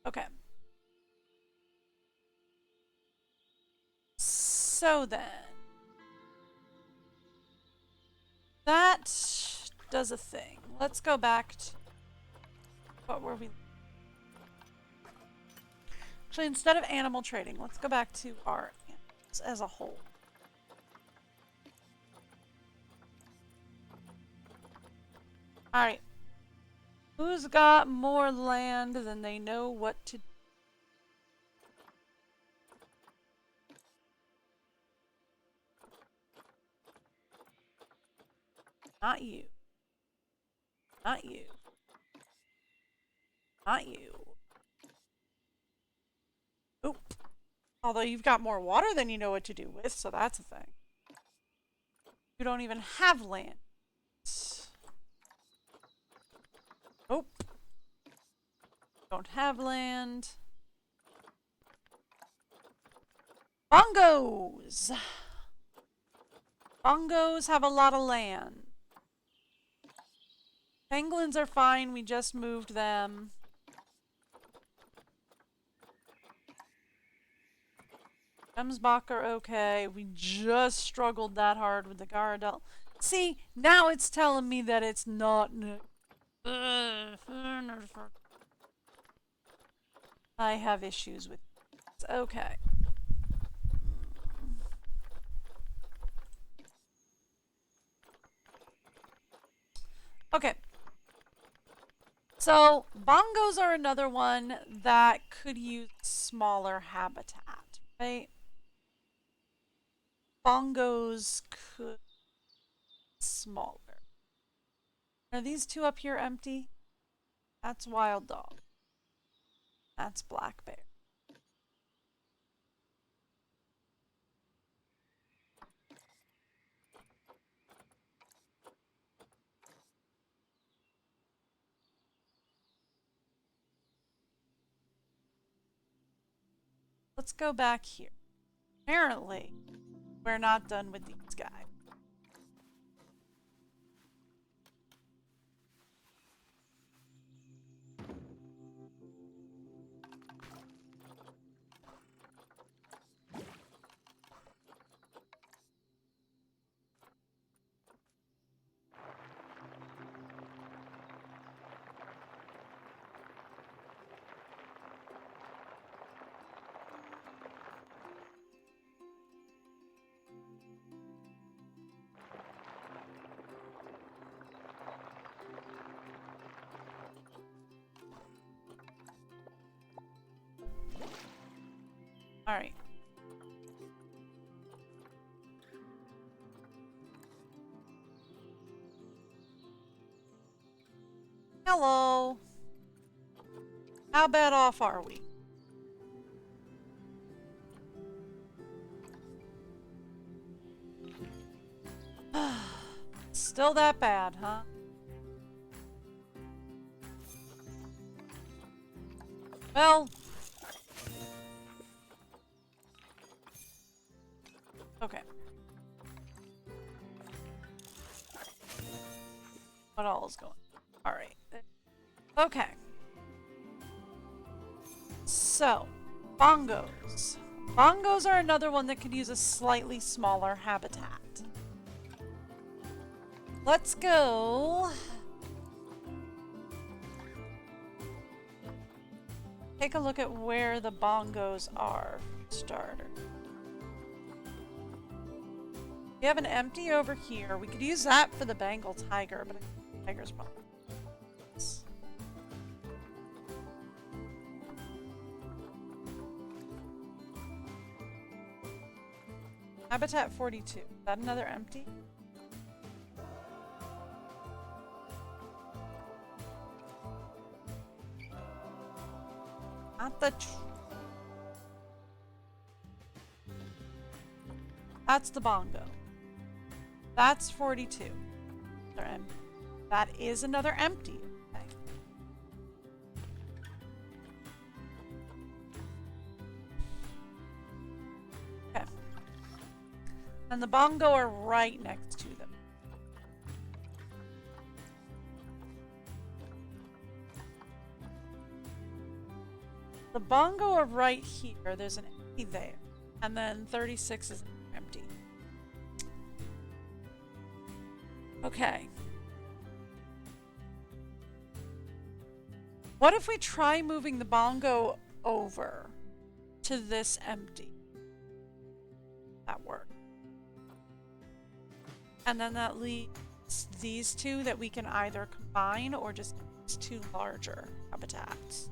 [SPEAKER 1] Okay. So then. That does a thing. Let's go back to... What were we... Actually, instead of animal trading, let's go back to our animals as a whole. Alright. Who's got more land than they know what to do? Not you. Not you. Not you. Oop. Although you've got more water than you know what to do with, so that's a thing. You don't even have land. Nope. Don't have land. Bongos! Bongos have a lot of land. Penguins are fine, we just moved them. Gemsbach are okay. We just struggled that hard with the Garadel. See, now it's telling me that it's not. I have issues with it. Okay. Okay. So, bongos are another one that could use smaller habitat, right? Bongos could be smaller. Are these two up here empty? That's wild dog. That's black bear. Let's go back here. Apparently, we're not done with these guys. All right. Hello. How bad off are we? Still that bad, huh? Well. Okay. What all is going on? Alright. Okay. So, bongos. Bongos are another one that could use a slightly smaller habitat. Let's go. Take a look at where the bongos are, for starter. We have an empty over here. We could use that for the Bengal tiger, but the tiger's probably. Habitat 42. Is that another empty? Not the. That's the bongo. That's 42. That is another empty. Okay. Okay. And the bongo are right next to them. The bongo are right here. There's an empty there. And then 36 is empty. Okay. What if we try moving the bongo over to this empty? That work. And then that leaves these two that we can either combine or just use two larger habitats.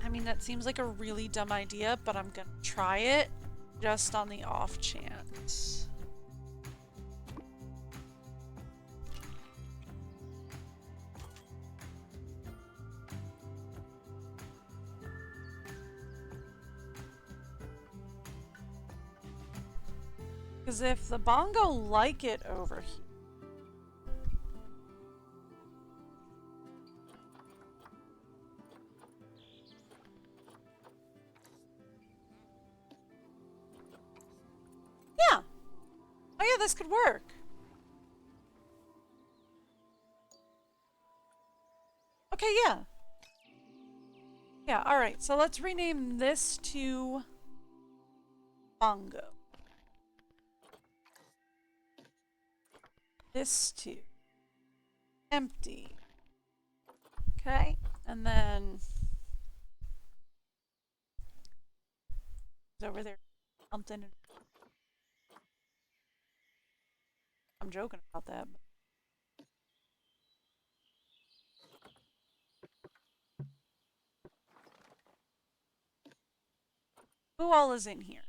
[SPEAKER 1] I mean, that seems like a really dumb idea, but I'm gonna try it just on the off chance. Because if the bongo like it over here, yeah. Oh yeah, this could work. Okay, yeah. Yeah, alright, so let's rename this to bongo. This to empty. Okay, and then over there something. I'm joking about that. Who all is in here?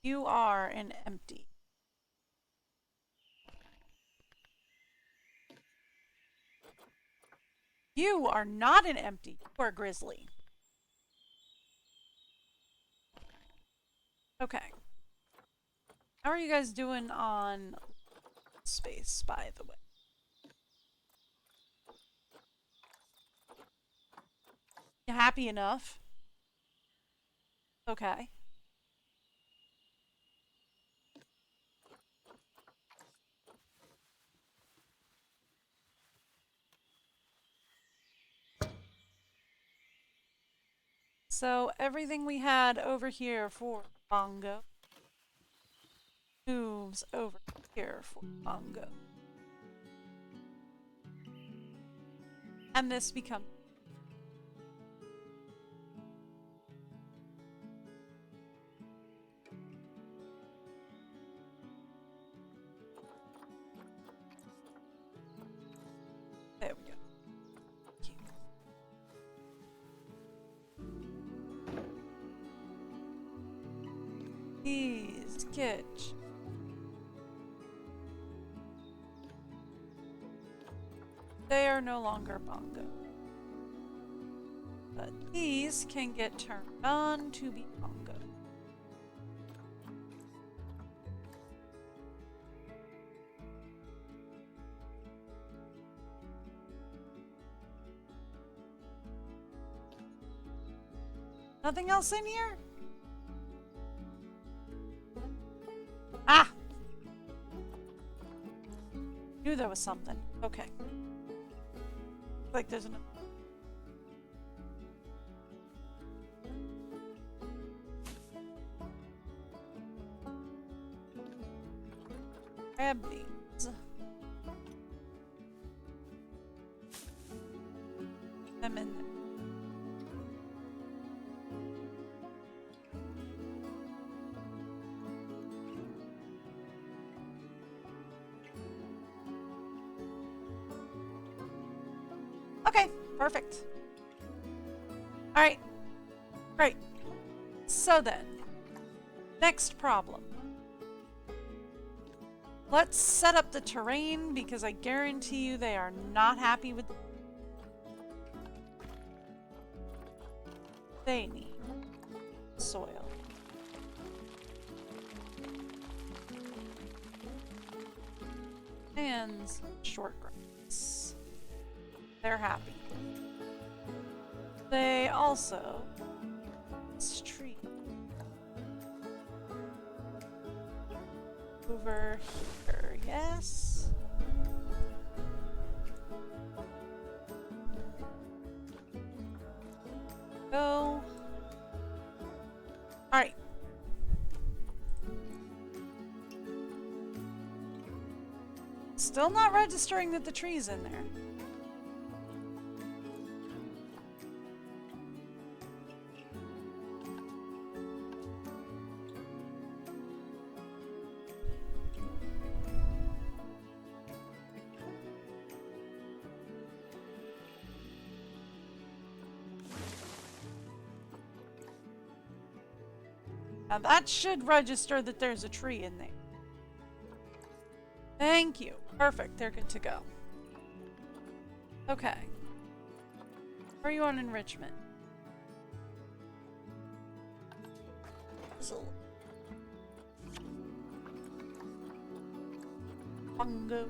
[SPEAKER 1] You are an empty. You are not an empty. You are a grizzly. Okay. How are you guys doing on space, by the way? You happy enough? Okay. So everything we had over here for bongo moves over here for bongo. And this becomes there we go. These catch. They are no longer bongo. But these can get turned on to be bongo. Nothing else in here? Ah! Knew there was something. Okay. Like there's an. Grab these. Them in there. Okay, perfect. All right, great. So then, next problem. Let's set up the terrain because I guarantee you they are not happy with. They need soil. And short grass. They're happy. They also tree over here, yes. Go. All right. Still not registering that the tree's in there. Now that should register that there's a tree in there. Thank you. Perfect. They're good to go. Okay. Where are you on enrichment? Bongo.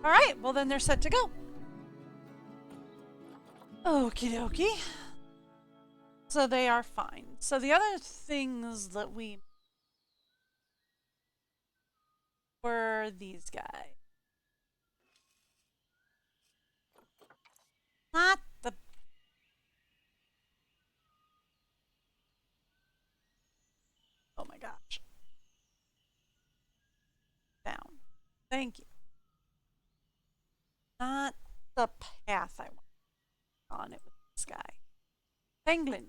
[SPEAKER 1] All right, well then they're set to go. Okie dokie. So they are fine. So the other things that we were these guys. Not the. Oh my gosh. Down. Thank you. Not the path I want on it with this guy. Penguin.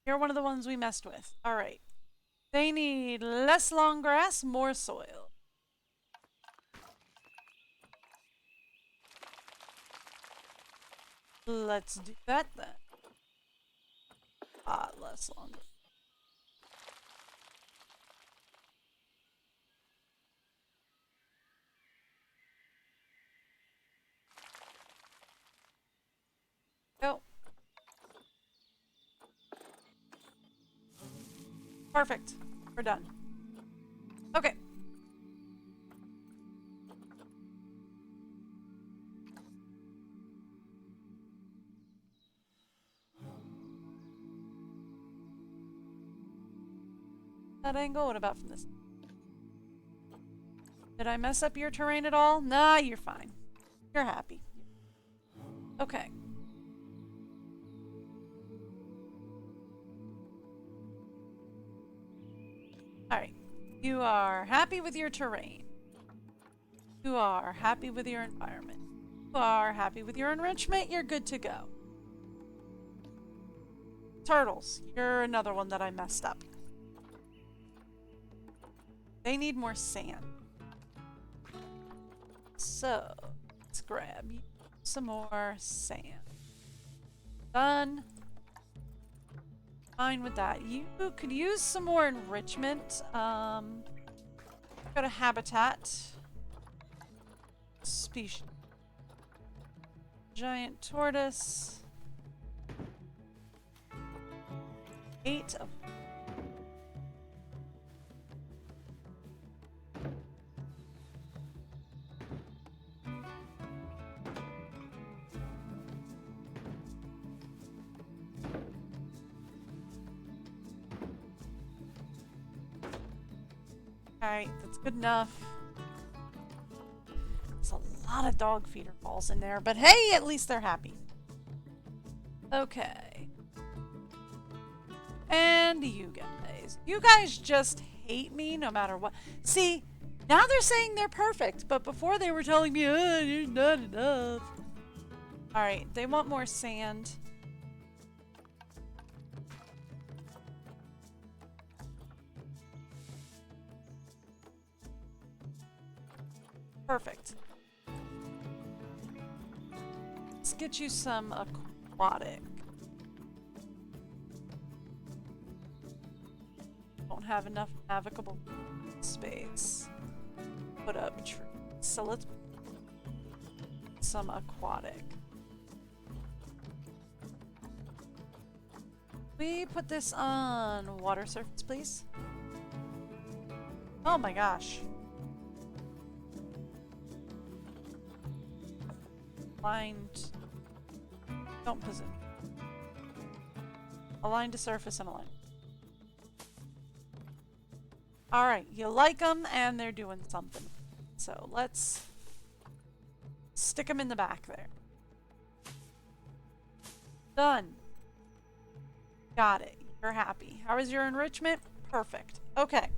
[SPEAKER 1] You're one of the ones we messed with. Alright. They need less long grass, more soil. Let's do that then. Less long. Go. Perfect. We're done. Okay. That angle, what about from this? Did I mess up your terrain at all? Nah, you're fine. You're happy. Okay. Alright. You are happy with your terrain. You are happy with your environment. You are happy with your enrichment. You're good to go. Turtles. You're another one that I messed up. They need more sand. So, let's grab some more sand. Done. Fine with that. You could use some more enrichment. Go to habitat. Species. Giant tortoise. 8 of Alright, that's good enough. There's a lot of dog feeder balls in there, but hey, at least they're happy. Okay. And you guys. You guys just hate me no matter what. See, now they're saying they're perfect, but before they were telling me, oh, you're not enough. Alright, they want more sand. Perfect. Let's get you some aquatic. Don't have enough navigable space. Put up trees. So let's put some aquatic. We put this on water surface, please. Oh my gosh. Aligned. Don't position. Align to surface and align. Alright, you like them and they're doing something. So let's stick them in the back there. Done. Got it. You're happy. How is your enrichment? Perfect. Okay.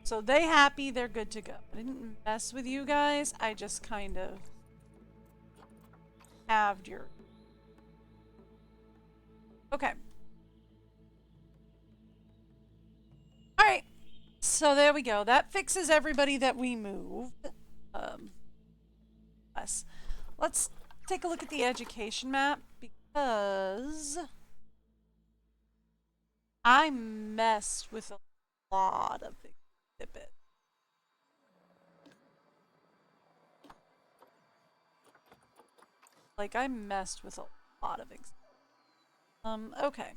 [SPEAKER 1] So they happy, they're good to go. I didn't mess with you guys. I just kind of halved your... Okay. Alright. So there we go. That fixes everybody that we moved. Let's take a look at the education map because I messed with a lot of exhibits. Like, I messed with a lot of exhibits. Okay.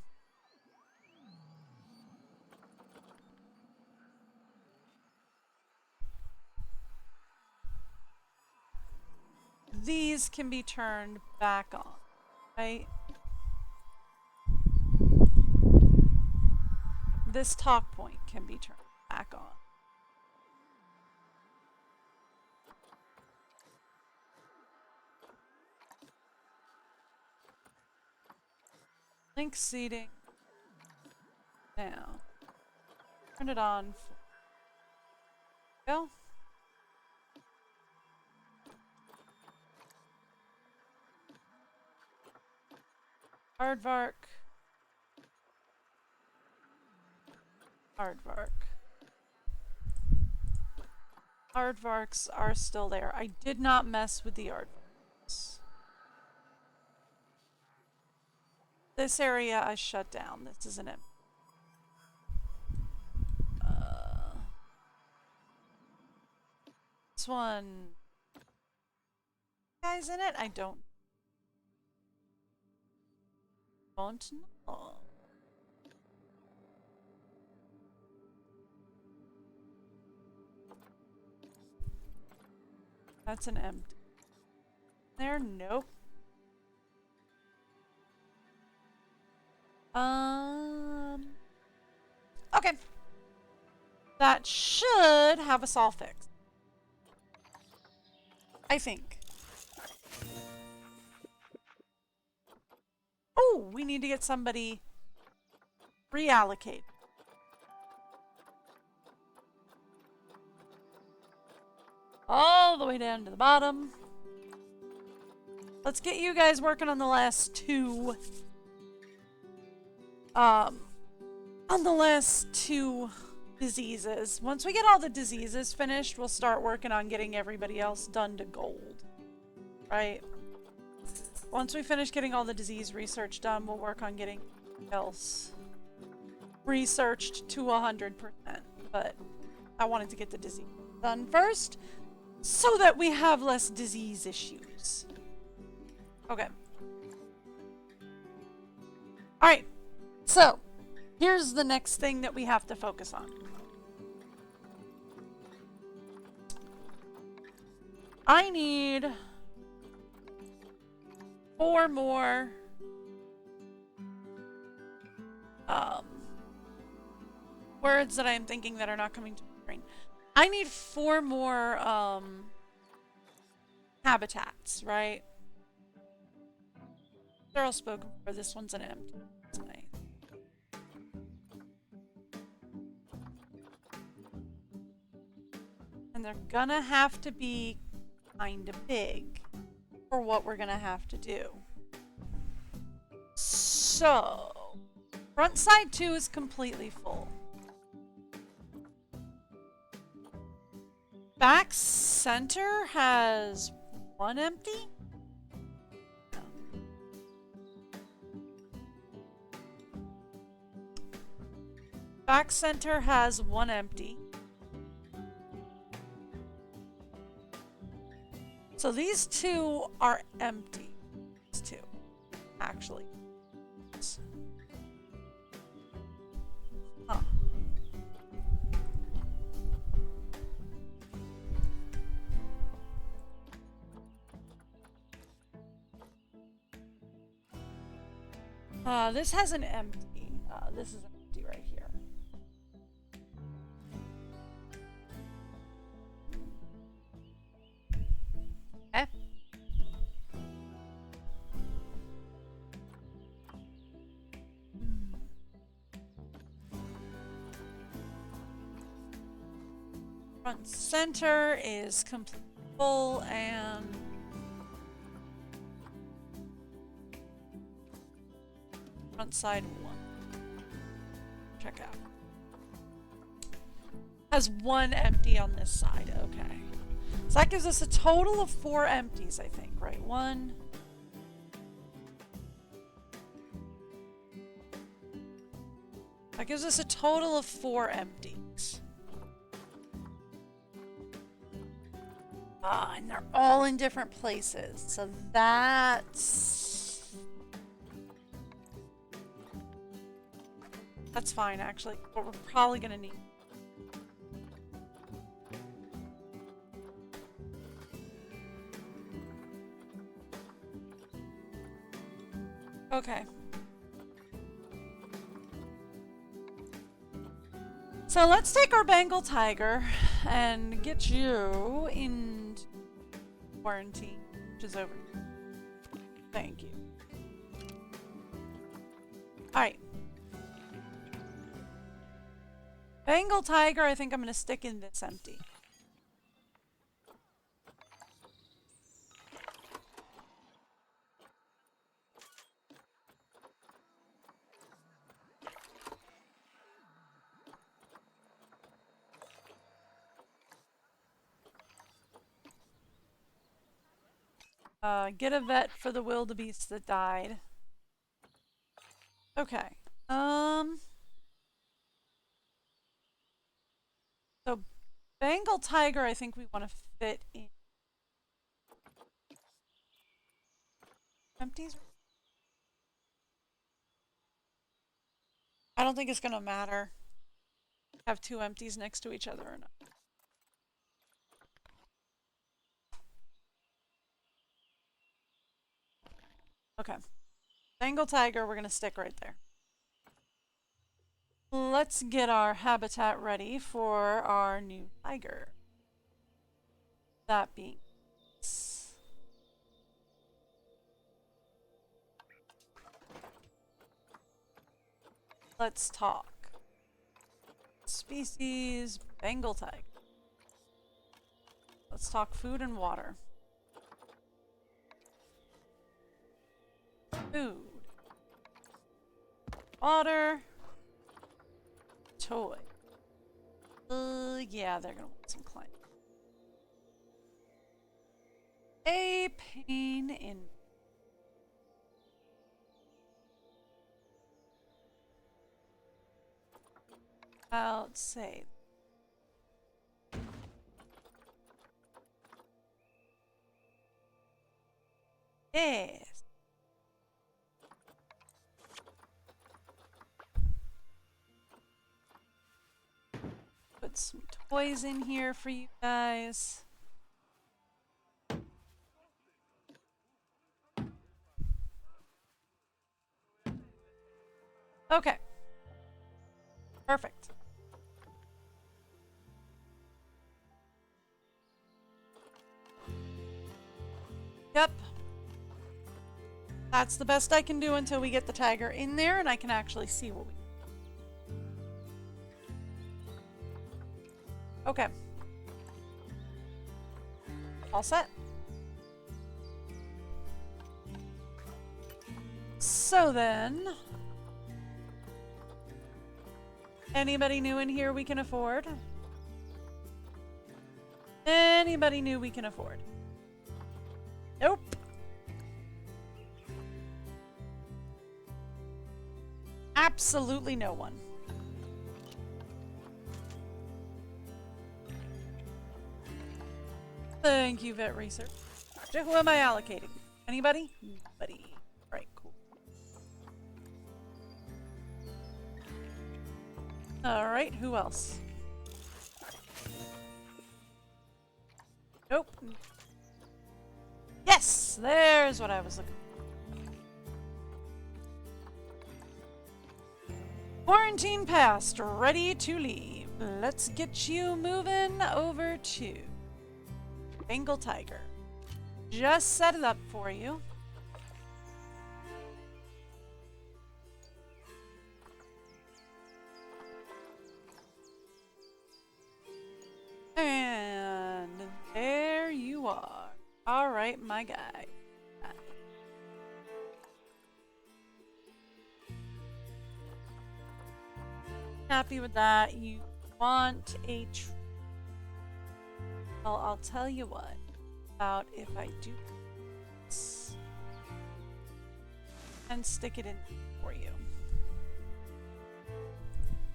[SPEAKER 1] These can be turned back on, right? This talk point can be turned back on. Link seating. Now. Turn it on. Go. Aardvark. Aardvark. Aardvarks are still there. I did not mess with the aardvarks. This area I shut down. This isn't it. This one. Guys in it? I don't know. That's an empty. There? Nope. Okay. That should have us all fixed. I think. Oh, we need to get somebody reallocate. All the way down to the bottom. Let's get you guys working on the last two. On the last two diseases. Once we get all the diseases finished, we'll start working on getting everybody else done to gold. Right? Once we finish getting all the disease research done, we'll work on getting else researched to 100%. But I wanted to get the disease done first so that we have less disease issues. Okay. Alright. So, here's the next thing that we have to focus on. I need 4 more words that I am thinking that are not coming to my brain. I need 4 more habitats, right? They're all spoken for. This one's an empty. That's nice. And they're gonna have to be kind of big for what we're gonna have to do. So, front side 2 is completely full. Back center has 1 empty? No. Back center has 1 empty. So these 2 are empty. These 2, actually. Huh. This has an empty. This is empty right here. Okay. Front center is completely full and front side 1. Check out. Has 1 empty on this side. Okay. So that gives us a total of 4 empties, I think, right? 1. That gives us a total of 4 empties. And they're all in different places. So that's fine, actually. But we're probably gonna need. Okay. So let's take our Bengal tiger and get you in quarantine, which is over here. Thank you. Alright. Bengal tiger, I think I'm going to stick in this empty. Get a vet for the wildebeest that died. Okay. So Bengal tiger, I think we want to fit in. Empties? I don't think it's gonna matter. Have 2 empties next to each other or not. Okay. Bengal tiger, we're gonna stick right there. Let's get our habitat ready for our new tiger. That being this. Let's talk. Species, Bengal tiger. Let's talk food and water. Food. Water. Toy. Yeah, they're gonna want some climbing. A pain in. I'll say. Yes. Put some toys in here for you guys. Okay. Perfect. Yep. That's the best I can do until we get the tiger in there and I can actually see what we... Okay. All set. So then... Anybody new in here we can afford? Anybody new we can afford? Nope. Absolutely no one. Thank you, Vet Research. So who am I allocating? Anybody? Nobody. Right, cool. Alright, who else? Nope. Yes! There's what I was looking for. Quarantine passed. Ready to leave. Let's get you moving over to Bengal Tiger. Just set it up for you. And there you are. Alright, my guy. Happy with that. You want a well, I'll tell you what. About if I do this and stick it in for you.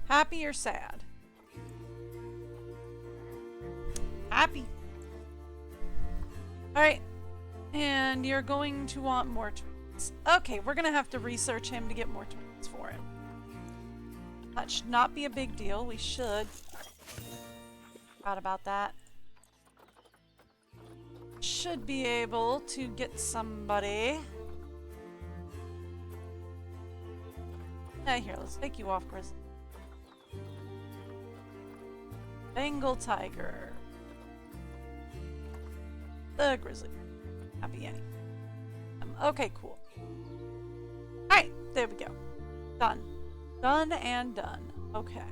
[SPEAKER 1] Happy or sad? Happy. Alright. And you're going to want more tweets. Okay, we're going to have to research him to get more tweets for him. That should not be a big deal. We should. Forgot about that. Should be able to get somebody. Here, let's take you off, Grizzly. Bengal Tiger. The Grizzly. Happy Annie. Okay, cool. Alright, there we go. Done. Done and done. Okay.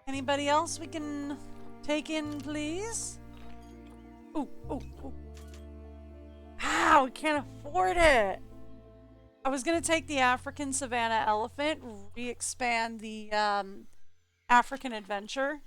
[SPEAKER 1] Anybody else we can take in, please? Ooh, ooh, ooh. Wow, we can't afford it. I was gonna take the African Savannah Elephant, re-expand the African Adventure.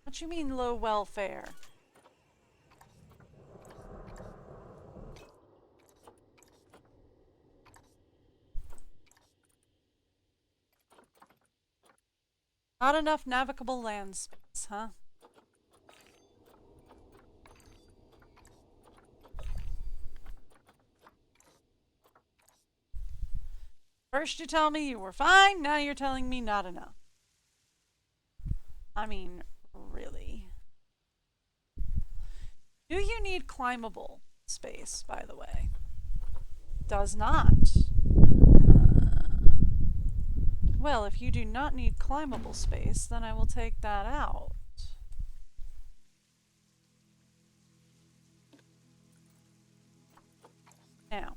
[SPEAKER 1] What you mean low welfare? Not enough navigable land space, huh? First you tell me you were fine, now you're telling me not enough. I mean, really. Do you need climbable space, by the way? Does not. Well, if you do not need climbable space, then I will take that out. Now,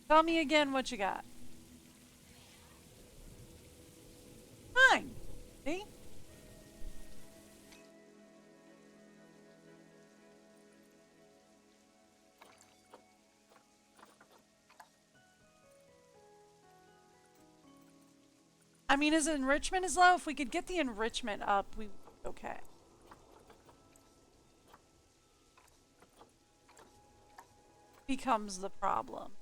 [SPEAKER 1] tell me again what you got. Fine. See? I mean, his enrichment is low. If we could get the enrichment up, we okay. Becomes the problem.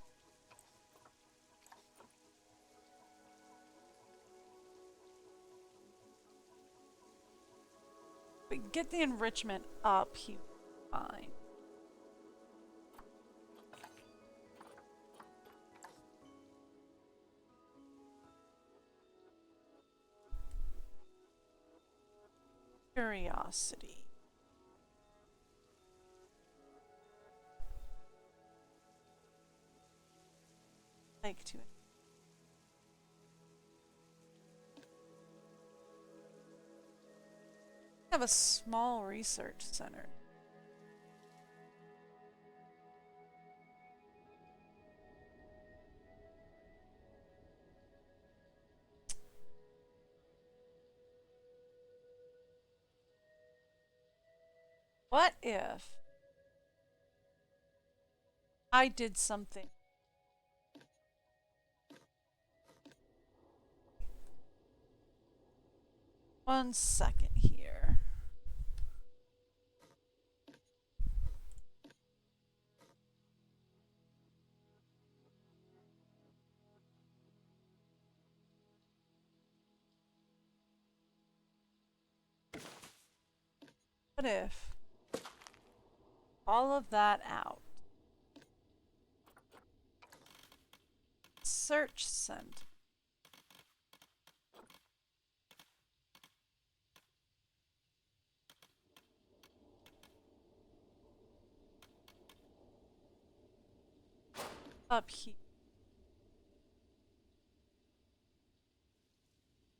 [SPEAKER 1] If we get the enrichment up, he'll be fine. Curiosity. Like to have a small research center. What if I did something? One second here. What if all of that out? Search center. Up here.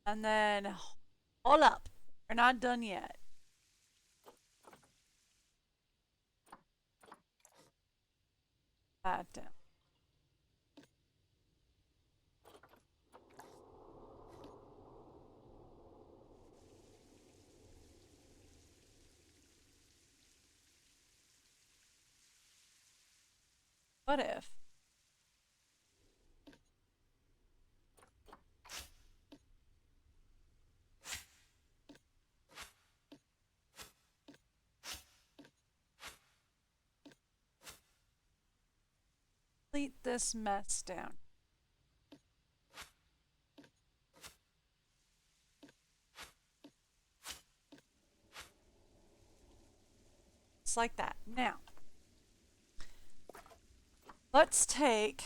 [SPEAKER 1] And then, hold up. We're not done yet. That down. What if complete this mess down? It's like that. Now, let's take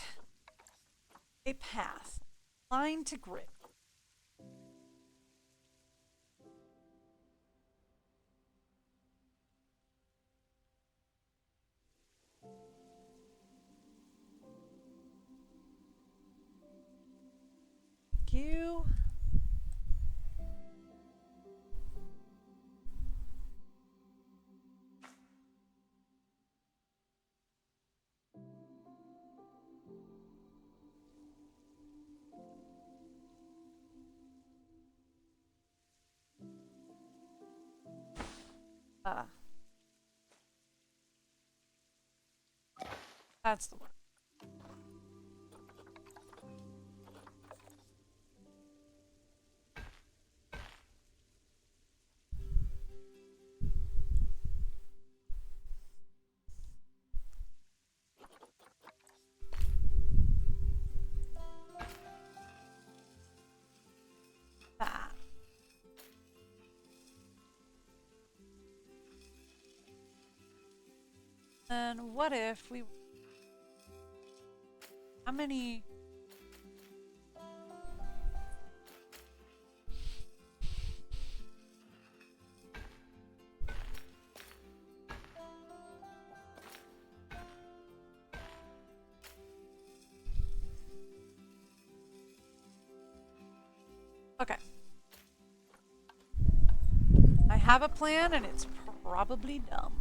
[SPEAKER 1] a path, line to grid. You. That's the one. That. And what if we... How many... Okay. I have a plan and it's probably dumb.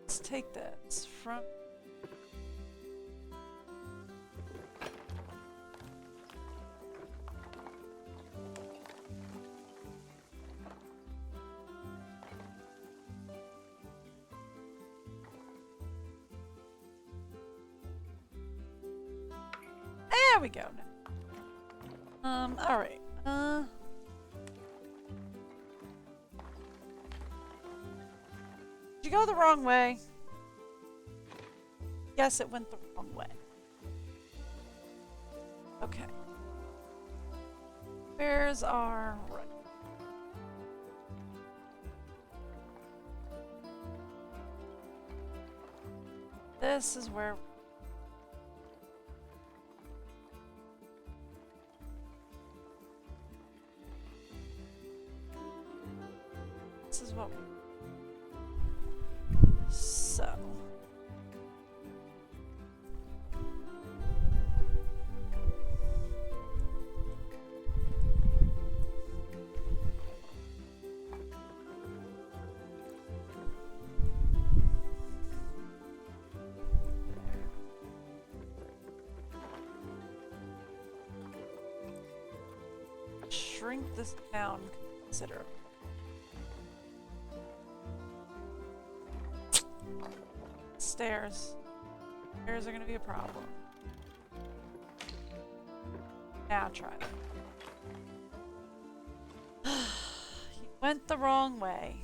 [SPEAKER 1] Let's take this from... There we go. Alright. Did you go the wrong way? Yes, it went the wrong way. Okay. Where's our... Right. This is where This is what. So. Shrink this down considerably. Stairs. Stairs are gonna be a problem. Now try it. You went the wrong way.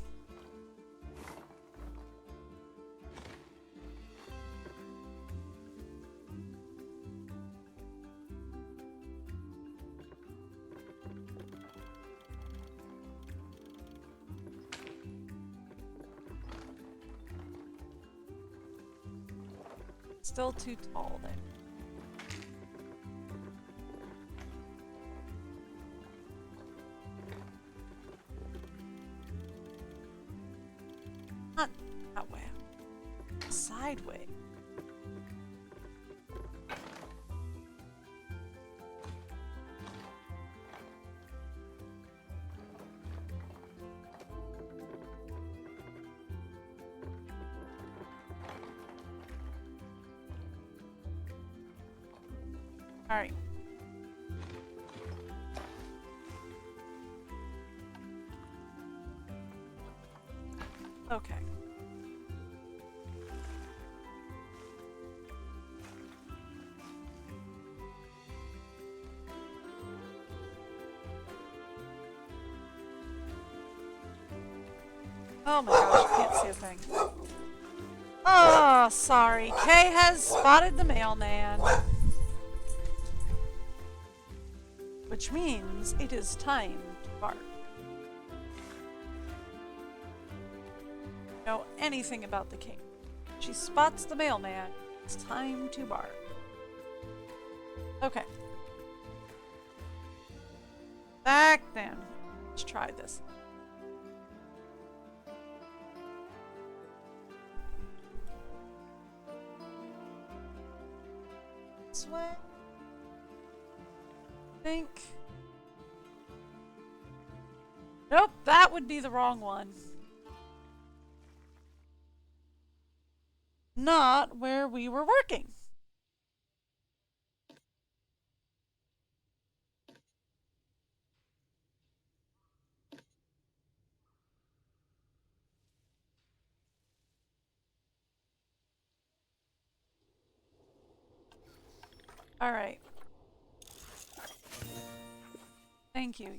[SPEAKER 1] Still too tall there. Not that way. Sideways. All right. Okay. Oh my gosh, I can't see a thing. Oh, sorry. Kay has spotted the mailman. Which means it is time to bark. Know anything about the king? She spots the mailman. It's time to bark. Okay. Back then. Let's try this. This way. Think. Nope, that would be the wrong one. Not where we were working. All right. Thank you.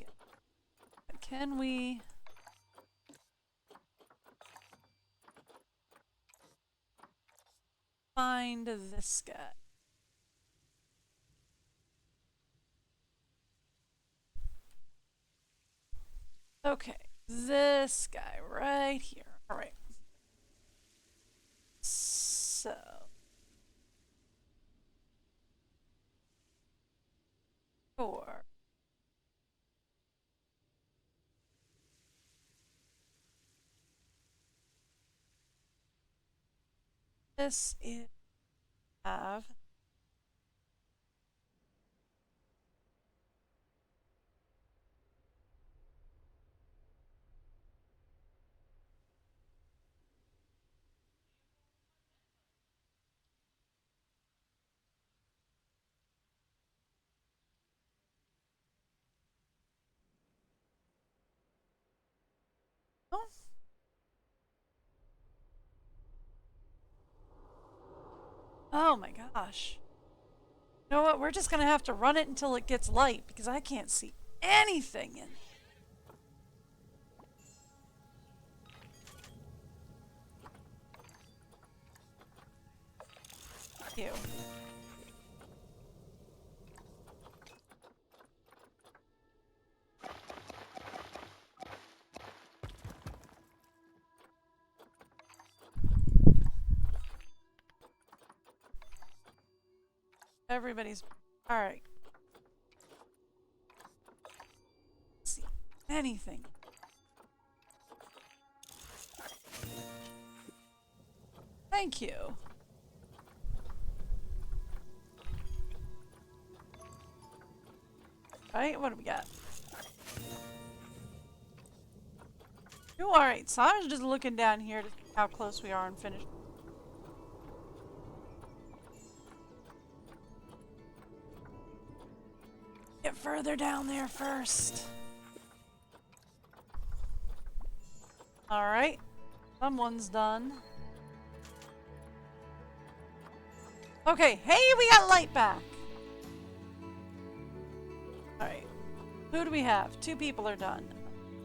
[SPEAKER 1] Can we... find this guy? Okay, this guy right here. All right. So... four. This is have oh. Oh my gosh. You know what? We're just gonna have to run it until it gets light because I can't see anything in it. Ew. Everybody's all right. Let's see anything. Thank you. Right, what do we got? Alright, so I was just looking down here to see how close we are on finish. Get further down there first. Alright, someone's done. Okay, hey, we got light back. Alright, who do we have? 2 people are done.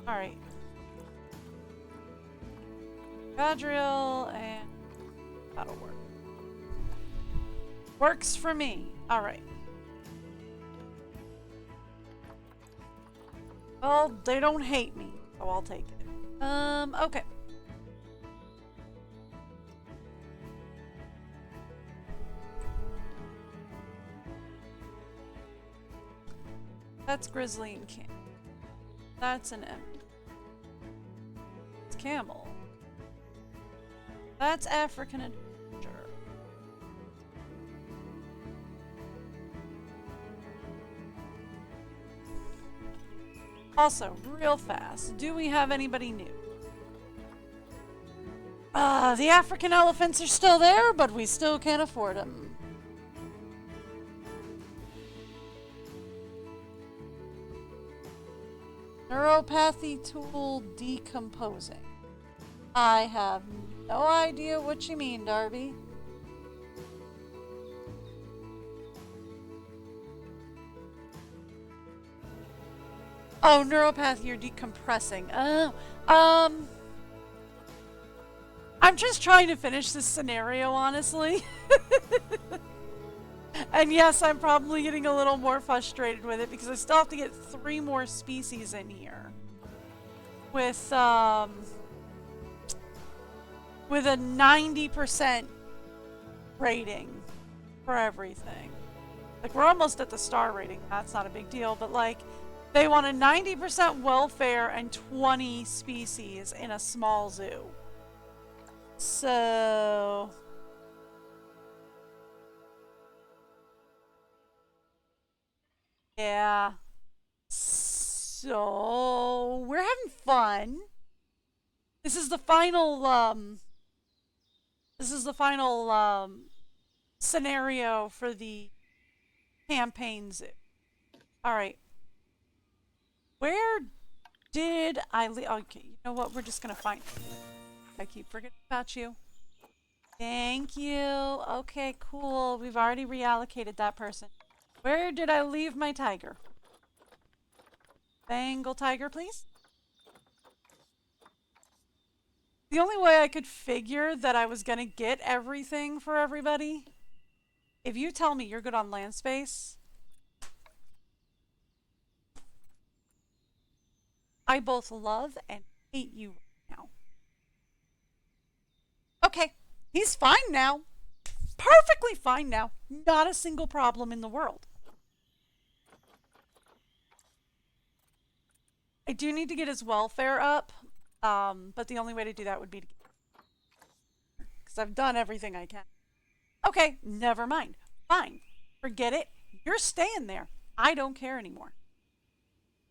[SPEAKER 1] Alright. Gadriel and that'll work. Works for me. Alright. Well, they don't hate me, so I'll take it. Okay. That's Grizzly and Camel. That's an M. It's Camel. That's African Adventure. Also, real fast, do we have anybody new? The African elephants are still there, but we still can't afford them. Neuropathy tool decomposing. I have no idea what you mean, Darby. Oh, neuropathy, you're decompressing. I'm just trying to finish this scenario, honestly. And yes, I'm probably getting a little more frustrated with it because I still have to get 3 more species in here. With a 90% rating for everything. Like, we're almost at the star rating. That's not a big deal, but like, they want a 90% welfare and 20 species in a small zoo. So... yeah. So... we're having fun. This is the final, scenario for the campaign zoo. Alright. Where did I leave? Okay, you know what? We're just gonna find it. I keep forgetting about you. Thank you. Okay, cool. We've already reallocated that person. Where did I leave my tiger? Bengal tiger, please. The only way I could figure that I was gonna get everything for everybody, if you tell me you're good on land space, I both love and hate you right now. Okay, he's fine now. Perfectly fine now. Not a single problem in the world. I do need to get his welfare up, but the only way to do that would be to... because I've done everything I can. Okay, never mind. Fine. Forget it. You're staying there. I don't care anymore.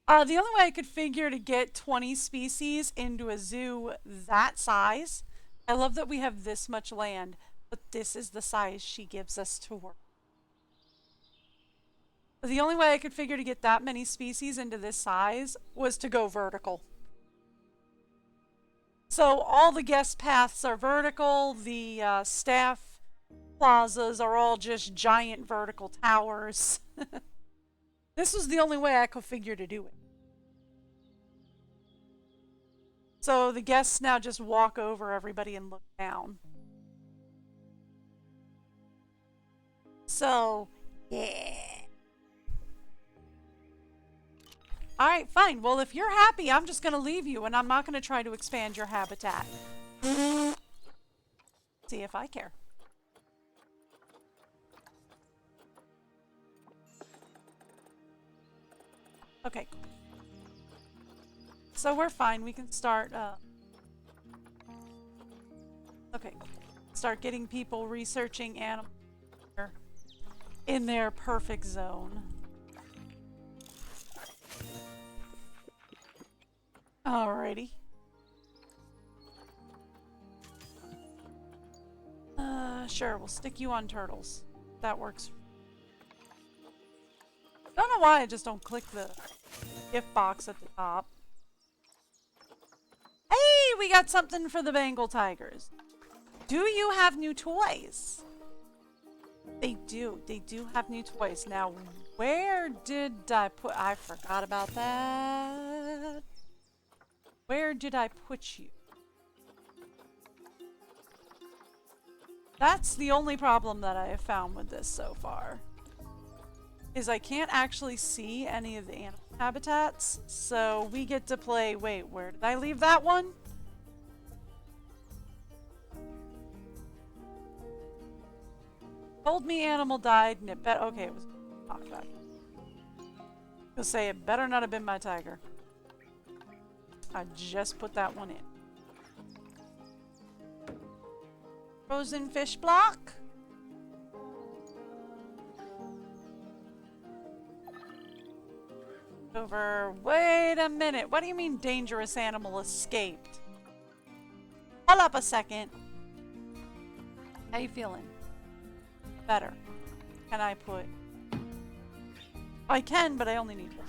[SPEAKER 1] The only way I could figure to get 20 species into a zoo that size... I love that we have this much land, but this is the size she gives us to work. The only way I could figure to get that many species into this size was to go vertical. So all the guest paths are vertical, the staff plazas are all just giant vertical towers. This was the only way I could figure to do it. So the guests now just walk over everybody and look down. So, yeah. Alright, fine. Well, if you're happy, I'm just going to leave you, and I'm not going to try to expand your habitat. See if I care. Okay, cool. So we're fine. We can start, okay. start getting people researching animals in their perfect zone. Alrighty. Sure, we'll stick you on turtles. That works. Don't know why I just don't click the gift box at the top. Hey, we got something for the Bengal Tigers. Do you have new toys? They do. They do have new toys. Now, where did I put... I forgot about that. Where did I put you? That's the only problem that I have found with this so far. Is I can't actually see any of the animal habitats. So we get to play... Wait, where did I leave that one? Told me animal died and it bet... Okay, it was... Talk about it. I'll say it better not have been my tiger. I just put that one in. Frozen fish block. Over. Wait a minute. What do you mean dangerous animal escaped? Hold up a second. How you feeling? Better. Can I put... I can, but I only need one.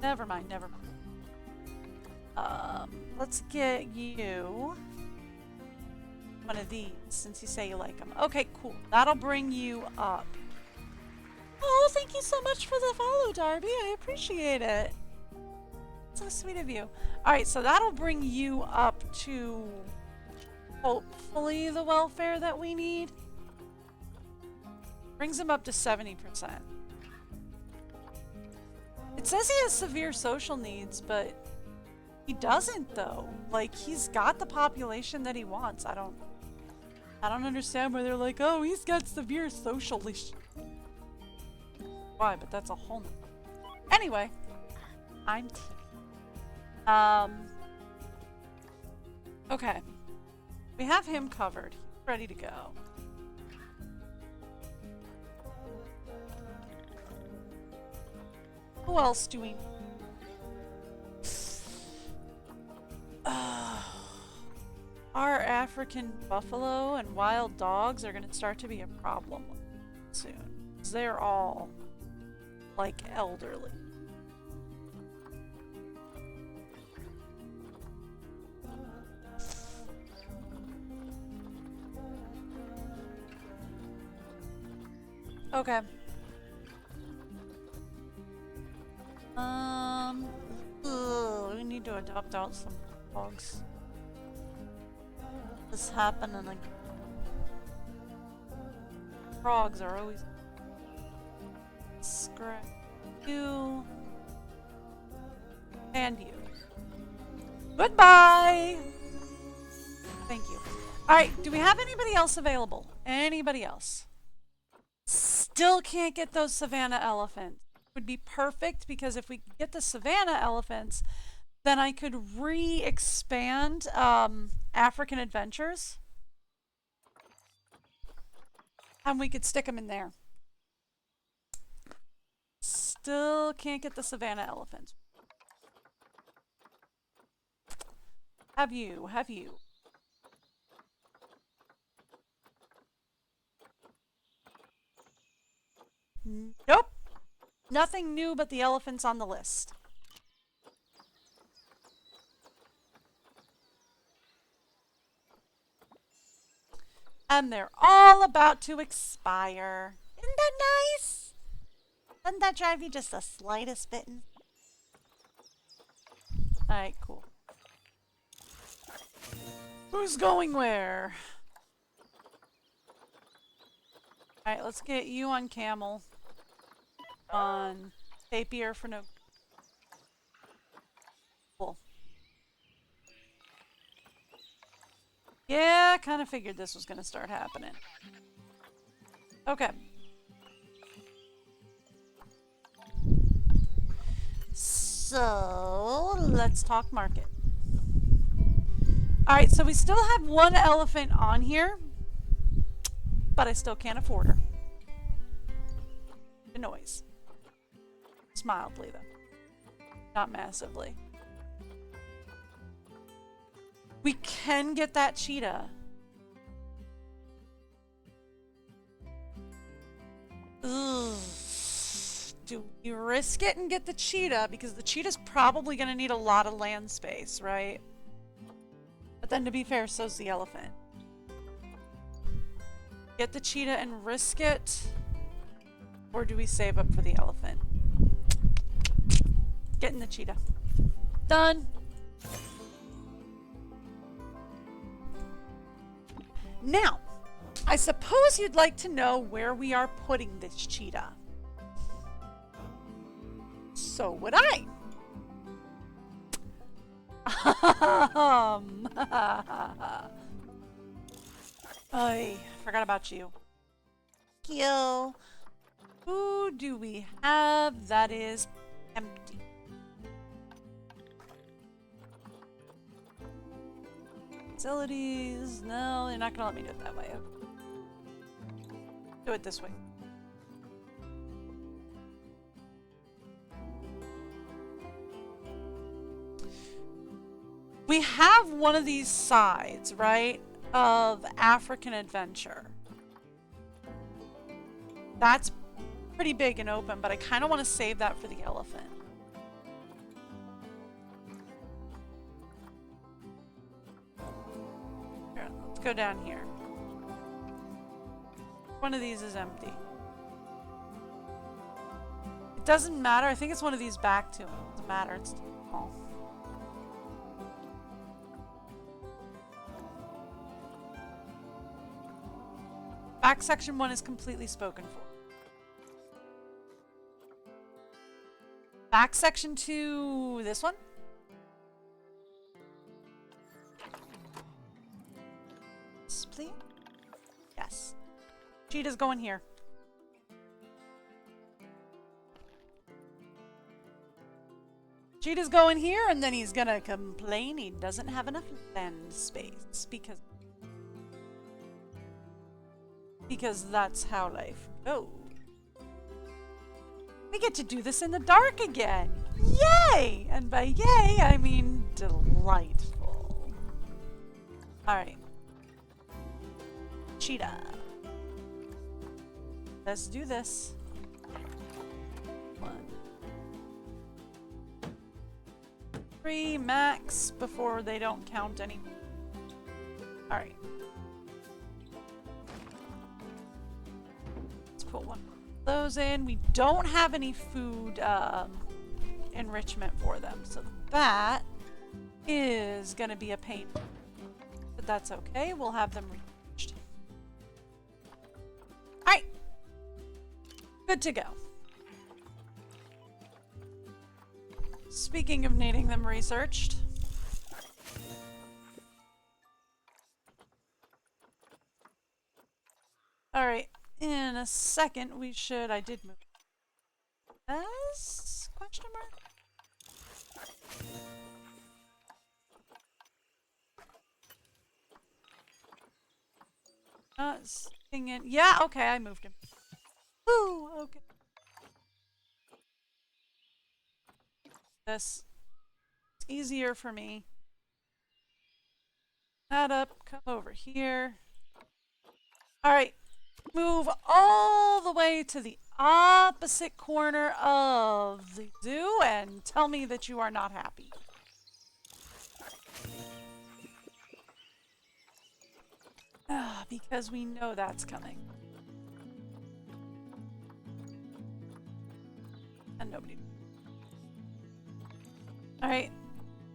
[SPEAKER 1] Never mind, never mind. Let's get you one of these, since you say you like them. Okay, cool. That'll bring you up. Oh, thank you so much for the follow, Darby. I appreciate it. So sweet of you. Alright, so that'll bring you up to hopefully the welfare that we need. Brings him up to 70%. It says he has severe social needs, but he doesn't though. Like, he's got the population that he wants. I don't understand why they're like, oh, he's got severe social issues. Why? But that's a whole nother. Anyway, I'm okay. We have him covered. He's ready to go. Who else do we... Our African buffalo and wild dogs are going to start to be a problem soon. 'Cause they're all, like, elderly. Okay. We need to adopt out some dogs. This happening again. Frogs are always... Scratch you. And you. Goodbye! Thank you. Alright, do we have anybody else available? Anybody else? Still can't get those Savannah elephants. Would be perfect, because if we get the Savannah elephants, then I could re-expand African Adventures. And we could stick them in there. Still can't get the Savannah elephants. Have you? Nope. Nothing new but the elephants on the list. And they're all about to expire. Isn't that nice? Doesn't that drive you just the slightest bit? Alright, cool. Who's going where? Alright, let's get you on camel. On Tapir for no... Cool. Yeah, kind of figured this was going to start happening. Okay. So, let's talk market. Alright, so we still have one elephant on here. but I still can't afford her. The noise. Just mildly, though. Not massively. We can get that cheetah. Ugh. Do we risk it and get the cheetah? Because the cheetah's probably going to need a lot of land space, right? But then to be fair, so's the elephant. Get the cheetah and risk it? Or do we save up for the elephant? Getting the cheetah. Done. Now, I suppose you'd like to know where we are putting this cheetah. So would I. I forgot about you.
[SPEAKER 2] Thank you.
[SPEAKER 1] Who do we have that is empty? Facilities. No, they're not gonna let me do it that way. Do it this way. We have one of these sides, right, of African Adventure. That's pretty big and open, but I kind of want to save that for the elephant. Here, let's go down here. One of these is empty. It doesn't matter. I think it's one of these back to him. It doesn't matter. It's too small. Back section 1 is completely spoken for. Back section 2, this one? Split? Yes. Cheetah's going here. Cheetah's going here, and then he's gonna complain he doesn't have enough land space because that's how life goes. We get to do this in the dark again. Yay! And by yay, I mean delightful. Alright. Cheetah. Let's do this. 1, 3 max before they don't count anymore. Alright. Let's put one of those in. We don't have any food enrichment for them, so that is going to be a pain. But that's okay. We'll have them reached. Alright. Good to go. Speaking of needing them researched. Alright. In a second, we should... I did move. As? Question mark? Sitting in... Yeah, okay, I moved him. Ooh, okay. This. It's easier for me. That up, come over here. Alright. Move all the way to the opposite corner of the zoo and tell me that you are not happy. Because we know that's coming. And nobody. Alright.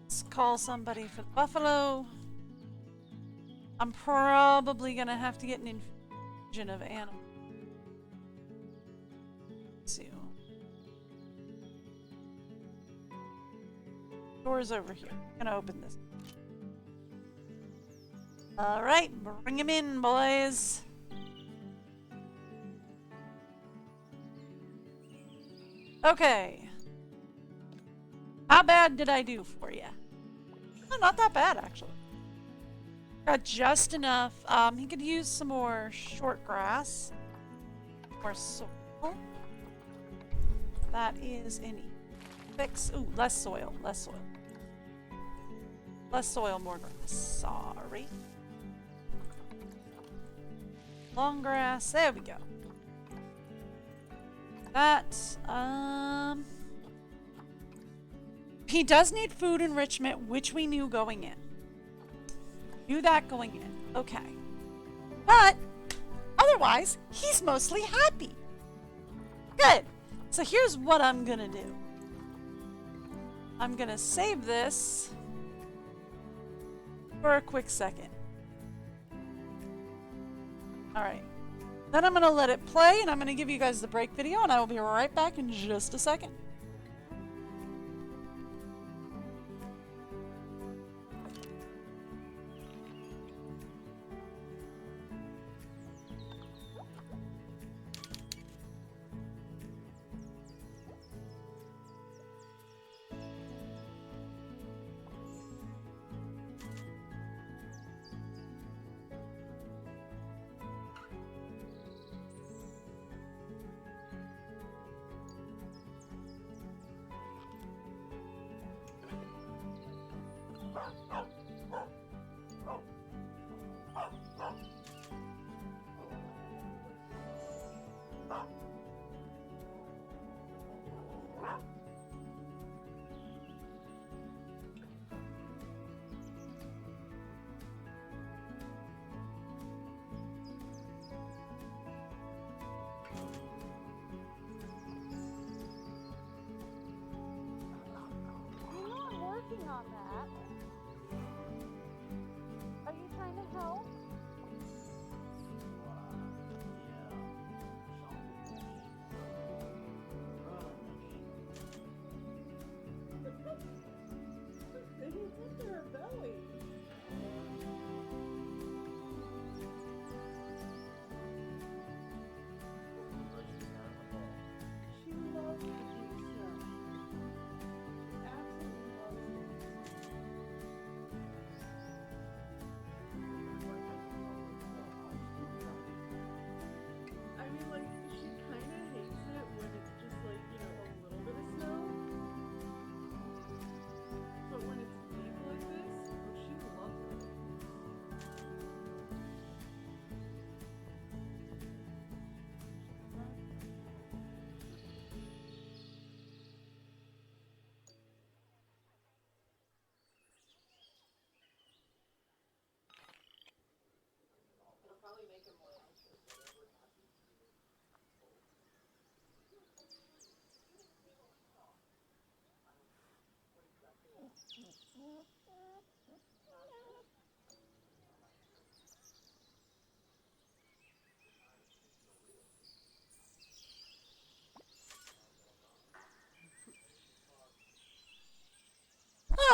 [SPEAKER 1] Let's call somebody for the buffalo. I'm probably gonna have to get an infusion of animals. Let's see. Door's over here. I'm gonna open this. Alright, bring him in, boys. Okay. How bad did I do for you? Oh, not that bad, actually. Got just enough. He could use some more short grass. More soil. That is an fix. Ooh, less soil. Less soil. Less soil, more grass. Sorry. Long grass. There we go. That, he does need food enrichment, which we knew going in. Knew that going in. Okay. But, otherwise, he's mostly happy. Good. So here's what I'm gonna do. I'm gonna save this for a quick second. Alright. Then I'm gonna let it play and I'm gonna give you guys the break video and I will be right back in just a second. On that. Are you trying to help? It's in her belly. She loves to do so. Absolutely loves it. I mean, like, she kind of hates it when it's just like, you know, a little bit of snow. But when it's deep like this, oh, she loves it.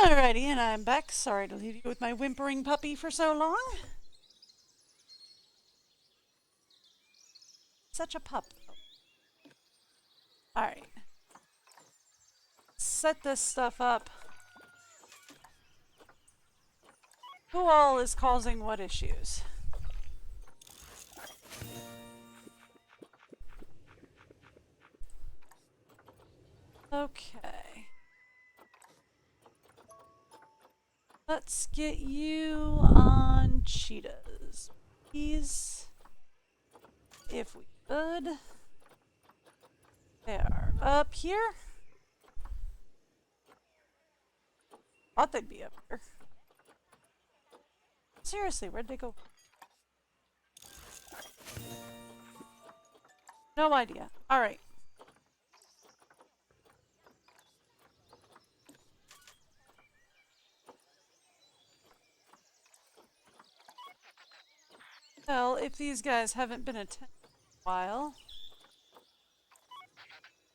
[SPEAKER 1] Alrighty, and I'm back. Sorry to leave you with my whimpering puppy for so long. Such a pup. Alright. Set this stuff up. Who all is causing what issues? Okay. Let's get you on cheetahs. Please. If we could. They are up here. Thought they'd be up here. Seriously, where'd they go? No idea. Alright. Well, if these guys haven't been attended in a while,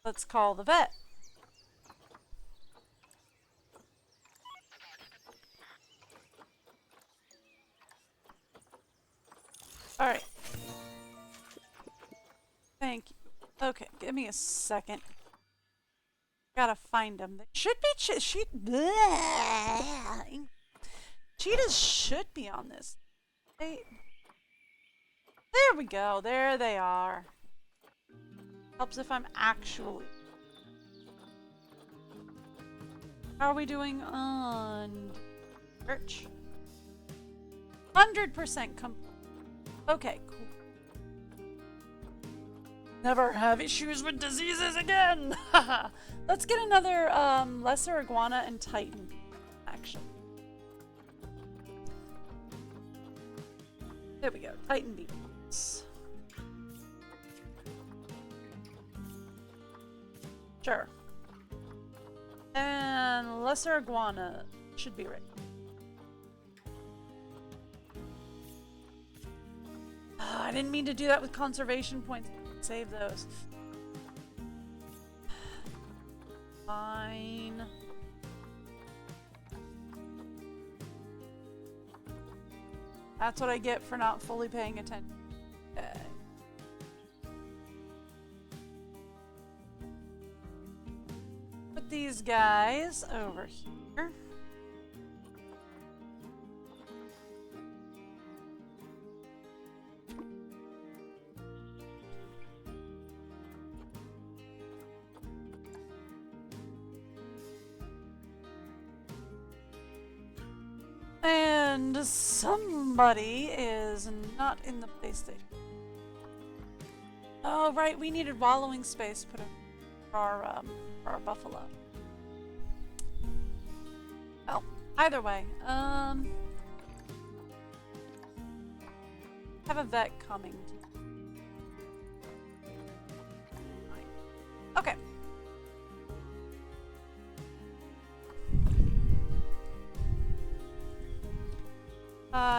[SPEAKER 1] let's call the vet. Alright. Thank you. Okay, give me a second. Gotta find them. They should be cheetahs should be on this Wait. There we go. There they are. Helps if I'm actually. How are we doing on search? 100% complete. Okay, cool. Never have issues with diseases again. Let's get another lesser iguana and titan action. There we go. Titan beetles. Sure. And lesser iguana should be right. I didn't mean to do that with conservation points. Save those. Fine. That's what I get for not fully paying attention. Okay. Put these guys over here. And somebody is not in the PlayStation. Oh, right, we needed wallowing space put in for our buffalo. Well, either way, have a vet coming. Okay.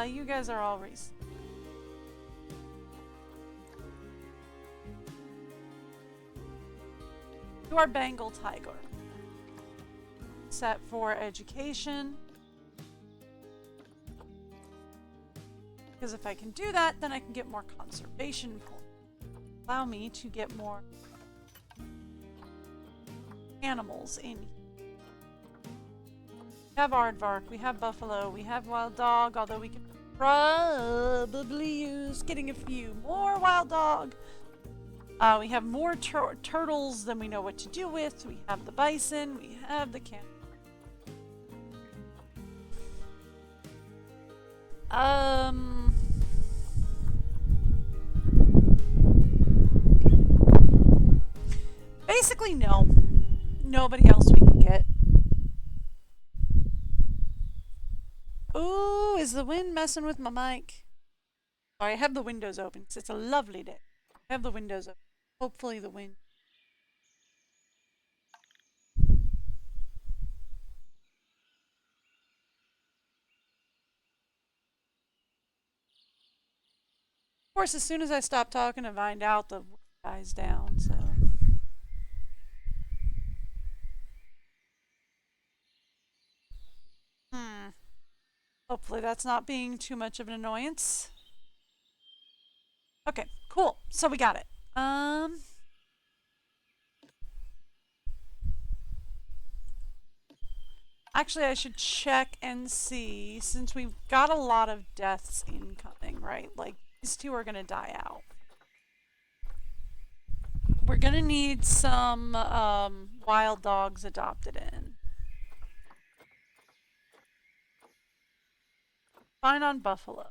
[SPEAKER 1] You guys are all recent. You are Bengal Tiger. Set for education. Because if I can do that, then I can get more conservation points. Allow me to get more animals in here. We have aardvark, we have buffalo, we have wild dog, although we can probably use getting a few more wild dog. We have more turtles than we know what to do with. We have the bison, we have the can. Basically, no. Nobody else we can get. Ooh, is the wind messing with my mic? Sorry, I have the windows open because it's a lovely day. I have the windows open. Hopefully the wind. Of course, as soon as I stop talking and find out, the guy's down, so. Hopefully that's not being too much of an annoyance. Okay, cool. So we got it. Actually, I should check and see, since we've got a lot of deaths incoming, right? Like, these two are gonna die out. We're gonna need some wild dogs adopted in. Fine on buffalo.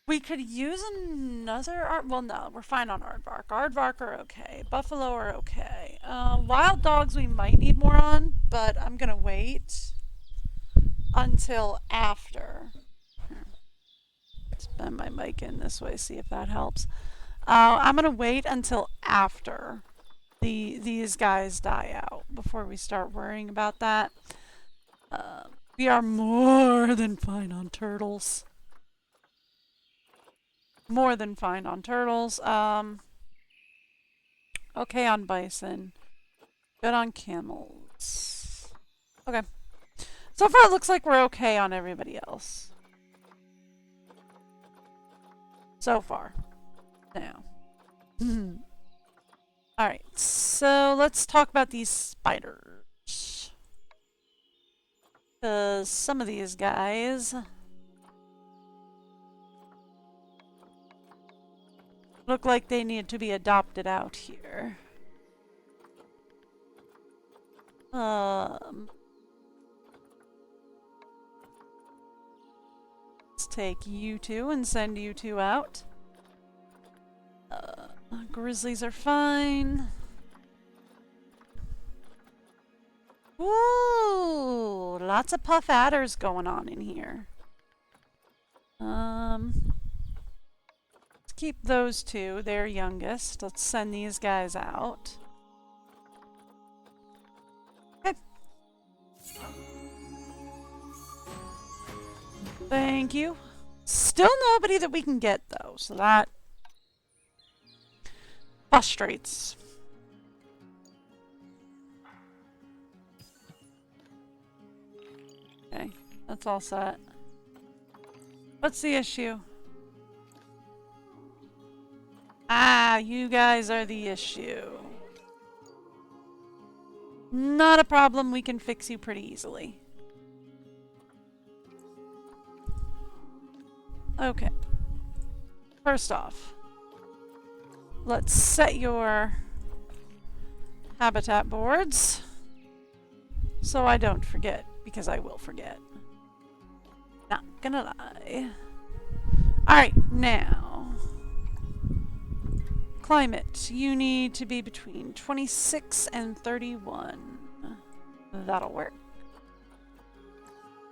[SPEAKER 1] We could use another well, no, we're fine on aardvark. Aardvark are okay. Buffalo are okay. Wild dogs we might need more on, but I'm gonna wait until after. Let's bend my mic in this way, see if that helps. I'm gonna wait until after these guys die out before we start worrying about that. We are more than fine on turtles. More than fine on turtles. Okay on bison. Good on camels. Okay. So far it looks like we're okay on everybody else. So far. Now. Alright, so let's talk about these spiders. Because some of these guys look like they need to be adopted out here. Let's take you two and send you two out. Grizzlies are fine. Ooh, lots of puff adders going on in here. Let's keep those two. They're youngest. Let's send these guys out. Okay. Thank you. Still nobody that we can get, though, so that frustrates. Okay, that's all set. What's the issue? Ah, you guys are the issue. Not a problem, we can fix you pretty easily. Okay. First off, let's set your habitat boards so I don't forget, because I will forget. Not gonna lie. Alright, now. Climate. You need to be between 26 and 31. That'll work.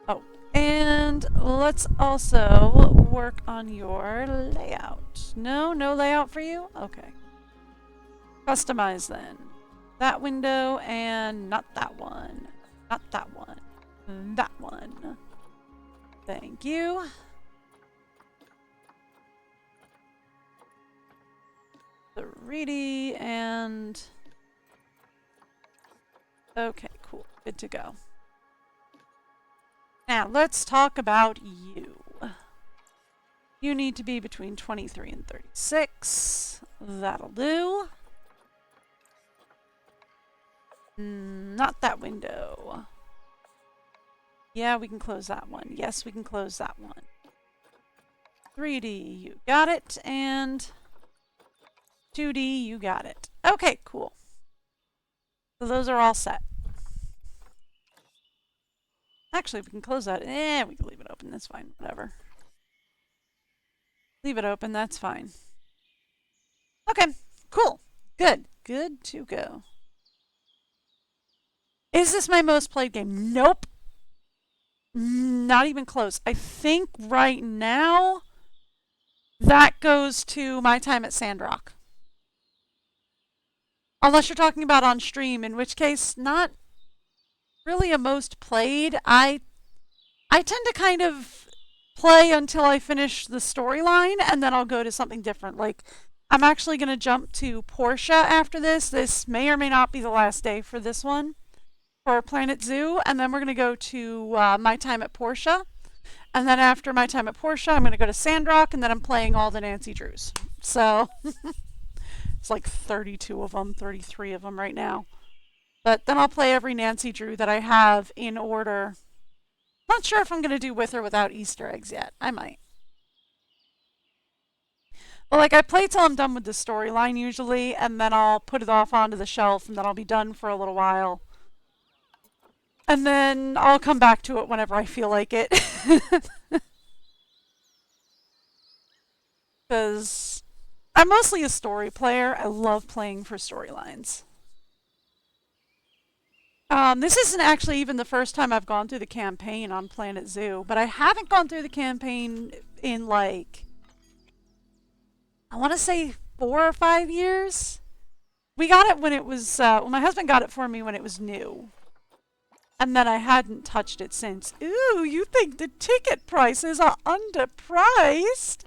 [SPEAKER 1] Oh, and let's also work on your layout. No layout for you? Okay. Customize then. That window and not that one. Not that one. That one. Thank you. The reedy and... Okay, cool. Good to go. Now, let's talk about you. You need to be between 23 and 36. That'll do. Not that window. Yeah, we can close that one. Yes, we can close that one. 3D, you got it. And 2D, you got it. Okay, cool. So those are all set. Actually, we can close that. We can leave it open. That's fine. Whatever. Leave it open. That's fine. Okay, cool. Good. Good to go. Is this my most played game? Nope. Not even close. I think right now that goes to my time at Sandrock. Unless you're talking about on stream, in which case, not really a most played. I tend to kind of play until I finish the storyline, and then I'll go to something different. Like, I'm actually going to jump to Portia after this. This may or may not be the last day for this one, for Planet Zoo, and then we're going to go to my time at Portia. And then after my time at Portia, I'm going to go to Sandrock, and then I'm playing all the Nancy Drews. So, it's like 32 of them, 33 of them right now. But then I'll play every Nancy Drew that I have in order. Not sure if I'm going to do with or without Easter eggs yet. I might. But like, I play till I'm done with the storyline usually, and then I'll put it off onto the shelf, and then I'll be done for a little while. And then I'll come back to it whenever I feel like it. Because I'm mostly a story player. I love playing for storylines. This isn't actually even the first time I've gone through the campaign on Planet Zoo, but I haven't gone through the campaign in like, I want to say 4 or 5 years. We got it when it was, well, my husband got it for me when it was new. And then I hadn't touched it since. Ooh, you think the ticket prices are underpriced?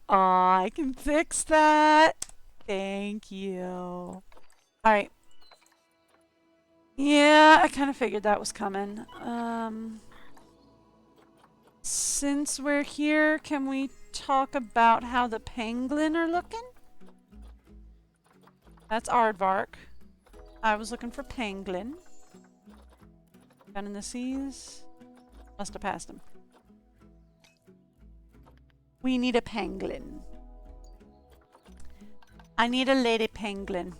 [SPEAKER 1] Aw, I can fix that. Thank you. Alright. Yeah, I kind of figured that was coming. Since we're here, can we talk about how the penguin are looking? That's Aardvark. I was looking for Penguin. Down in the seas. Must have passed him. We need a penguin. I need a lady penguin.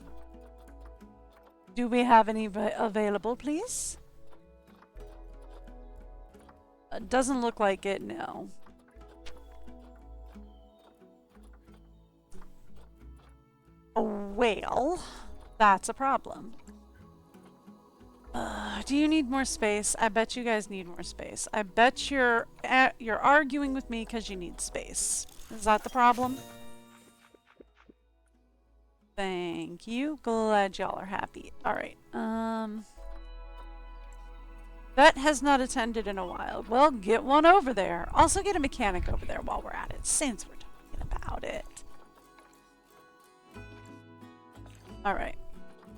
[SPEAKER 1] Do we have any available, please? Doesn't look like it, no. Well, that's a problem. Do you need more space? I bet you guys need more space. I bet you're arguing with me because you need space. Is that the problem? Thank you. Glad y'all are happy. Alright, Vet has not attended in a while. Well, get one over there. Also get a mechanic over there while we're at it, since we're talking about it. Alright.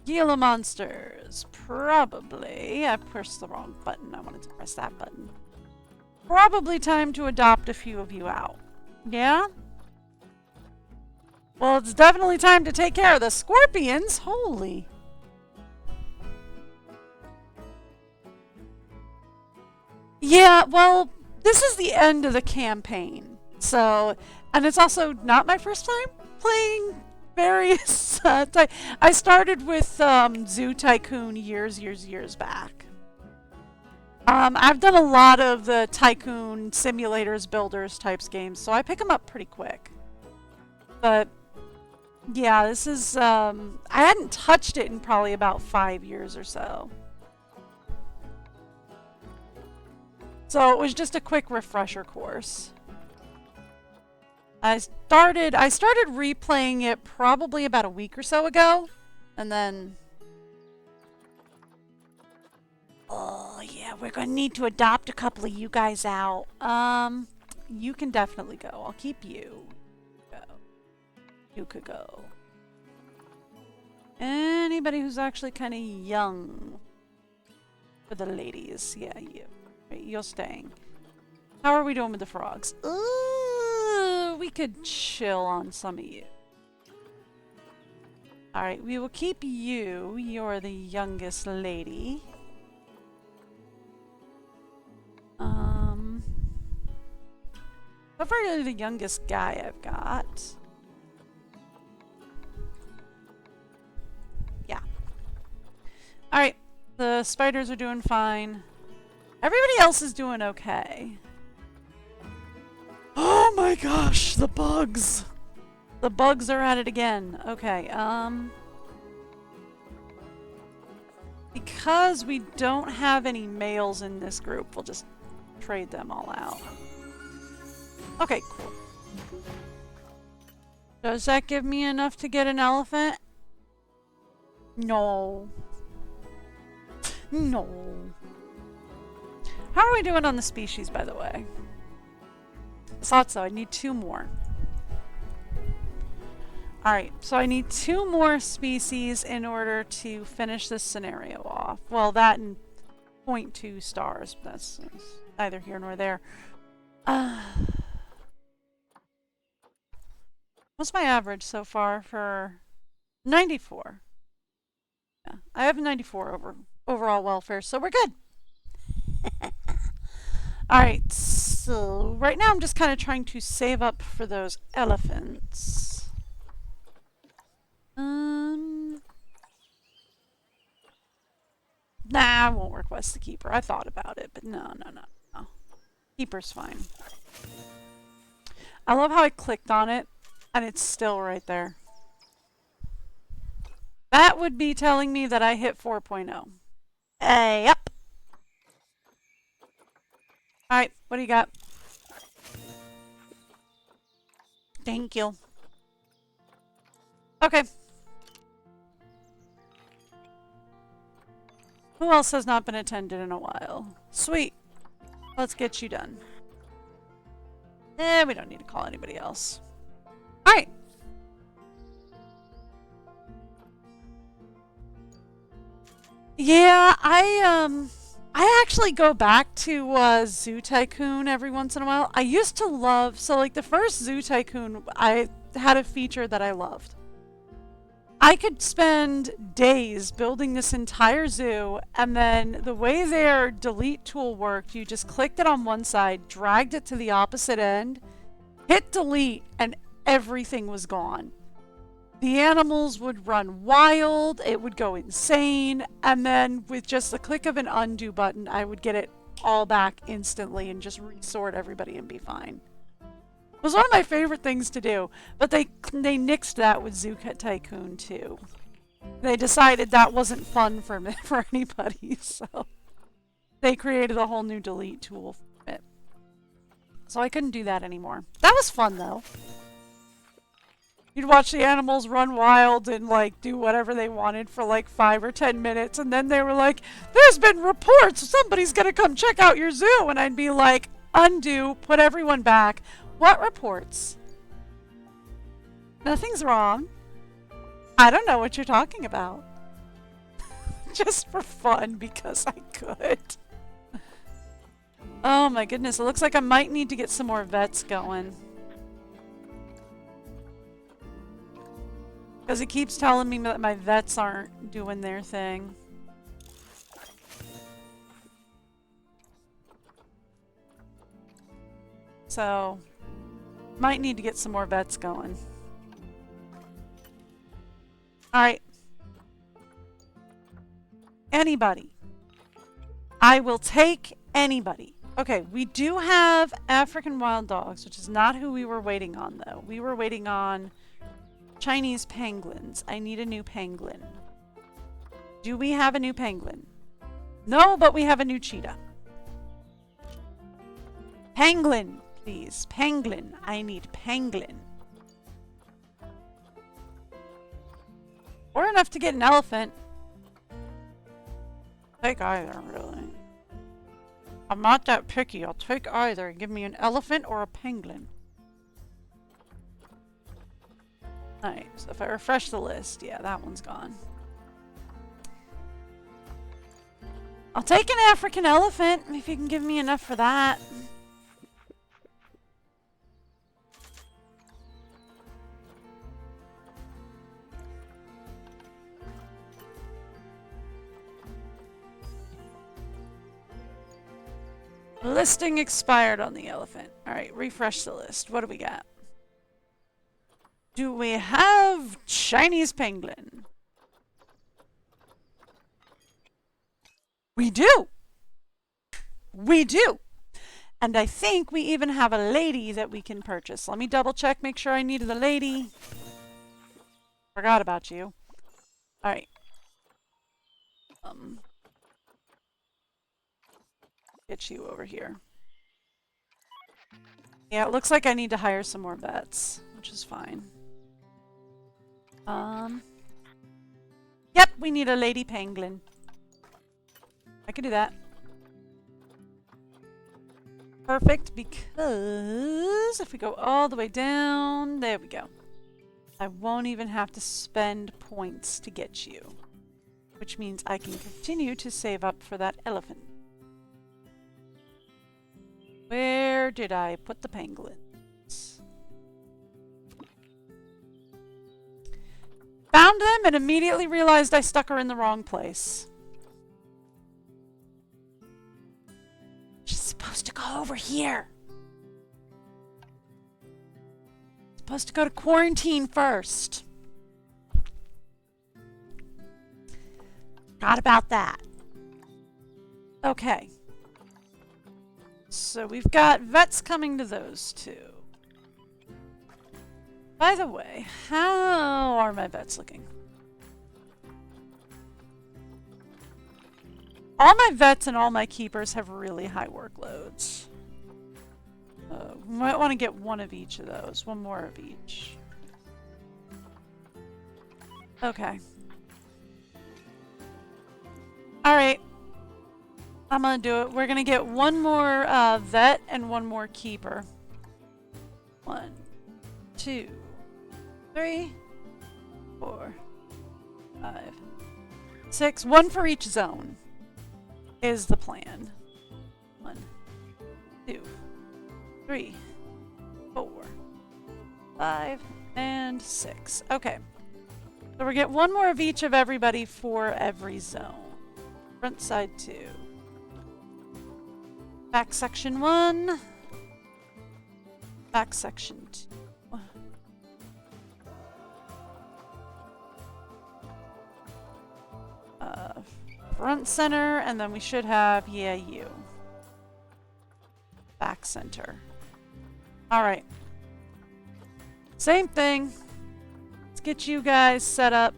[SPEAKER 1] Gila monsters. Probably. I pressed the wrong button. I wanted to press that button. Probably time to adopt a few of you out. Yeah? Well, it's definitely time to take care of the scorpions. Holy. Yeah, well, this is the end of the campaign. So, and it's also not my first time playing various I started with Zoo Tycoon years back. I've done a lot of the Tycoon simulators, builders types games, so I pick them up pretty quick. But yeah, this is I hadn't touched it in probably about 5 years or so. So it was just a quick refresher course. I started replaying it probably about a week or so ago, and then oh yeah, we're gonna need to adopt a couple of you guys out. You can definitely go. I'll keep you. Go. You could go. Anybody who's actually kind of young for the ladies, yeah, you. Right, you're staying. How are we doing with the frogs? We could chill on some of you. Alright, we will keep you. You're the youngest lady. So far you're the youngest guy I've got. Yeah. Alright, the spiders are doing fine. Everybody else is doing okay. Oh my gosh, the bugs! The bugs are at it again. Okay, because we don't have any males in this group, we'll just trade them all out. Okay, cool. Does that give me enough to get an elephant? No. No. How are we doing on the species, by the way? I thought so. I need 2 more. Alright, so I need 2 more species in order to finish this scenario off. Well, that and 0.2 stars. That's neither here nor there. What's my average so far for 94? Yeah, I have 94 overall welfare, so we're good. Alright, so right now I'm just kind of trying to save up for those elephants. Nah, I won't request the keeper. I thought about it, but no. Keeper's fine. I love how I clicked on it, and it's still right there. That would be telling me that I hit 4.0. Yep. Alright, what do you got? Thank you. Okay. Who else has not been attended in a while? Sweet. Let's get you done. We don't need to call anybody else. Alright. Yeah, I actually go back to Zoo Tycoon every once in a while. I used to love, so like the first Zoo Tycoon, I had a feature that I loved. I could spend days building this entire zoo, and then the way their delete tool worked, you just clicked it on one side, dragged it to the opposite end, hit delete, and everything was gone. The animals would run wild, it would go insane, and then with just the click of an undo button, I would get it all back instantly and just resort everybody and be fine. It was one of my favorite things to do, but they nixed that with Zoo Tycoon 2. They decided that wasn't fun for anybody, so they created a whole new delete tool for it. So I couldn't do that anymore. That was fun though. You'd watch the animals run wild and like do whatever they wanted for like 5 or 10 minutes, and then they were like, "There's been reports, somebody's gonna come check out your zoo," and I'd be like, undo, put everyone back. What reports? Nothing's wrong. I don't know what you're talking about. Just for fun, because I could. Oh my goodness, it looks like I might need to get some more vets going. Because it keeps telling me that my vets aren't doing their thing. So, might need to get some more vets going. Alright. Anybody. I will take anybody. Okay, we do have African wild dogs, which is not who we were waiting on, though. We were waiting on Chinese pangolins. I need a new pangolin. Do we have a new pangolin? No, but we have a new cheetah. Pangolin, please. Pangolin. I need pangolin. Or enough to get an elephant. Take either, really. I'm not that picky. I'll take either. Give me an elephant or a pangolin. Alright, so if I refresh the list, yeah, that one's gone. I'll take an African elephant if you can give me enough for that. Listing expired on the elephant. Alright, refresh the list. What do we got? Do we have Chinese pangolin? We do! We do! And I think we even have a lady that we can purchase. Let me double check, make sure I needed the lady. Forgot about you. Alright. Get you over here. Yeah, it looks like I need to hire some more vets, which is fine. Yep, we need a lady pangolin. I can do that. Perfect, because if we go all the way down, there we go. I won't even have to spend points to get you, which means I can continue to save up for that elephant. Where did I put the pangolins? Found them and immediately realized I stuck her in the wrong place. She's supposed to go over here. Supposed to go to quarantine first. Forgot about that. Okay. So we've got vets coming to those two. By the way, how are my vets looking? All my vets and all my keepers have really high workloads. We might want to get one of each of those. One more of each. Okay. Alright. I'm gonna do it. We're gonna get one more vet and one more keeper. 1, 2, 3, 4, 5, 6. One for each zone is the plan. 1, 2, 3, 4, 5, and 6. Okay. So we get one more of each of everybody for every zone. Front side 2. Back section 1. Back section 2. Front center, and then we should have, yeah, you. Back center. Alright. Same thing. Let's get you guys set up.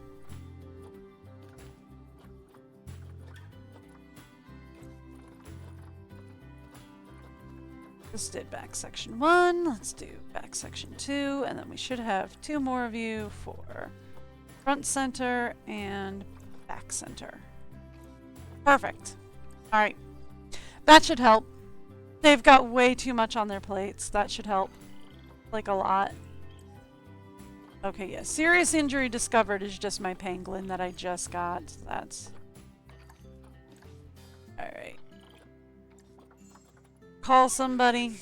[SPEAKER 1] Just did back section 1. Let's do back section 2, and then we should have 2 more of you for front center and back center. Perfect. Alright. That should help. They've got way too much on their plates. That should help. Like a lot. Okay, yeah. Serious injury discovered is just my pangolin that I just got. That's... Alright. Call somebody.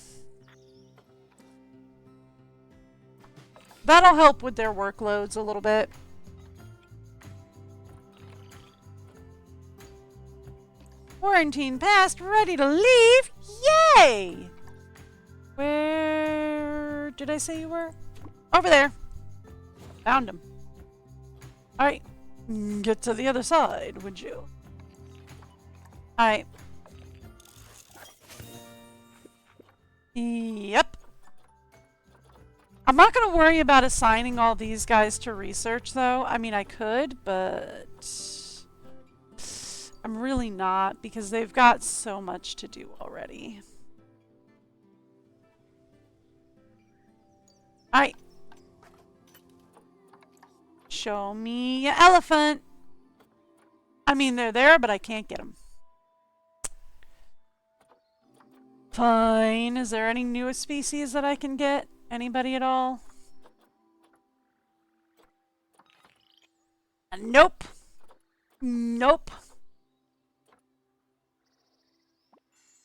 [SPEAKER 1] That'll help with their workloads a little bit. Quarantine passed, ready to leave? Yay! Where did I say you were? Over there. Found him. Alright. Get to the other side, would you? Alright. Yep. I'm not going to worry about assigning all these guys to research, though. I mean, I could, but... I'm really not, because they've got so much to do already. Alright. Show me your elephant. I mean, they're there, but I can't get them. Fine. Is there any new species that I can get? Anybody at all? Nope. Nope.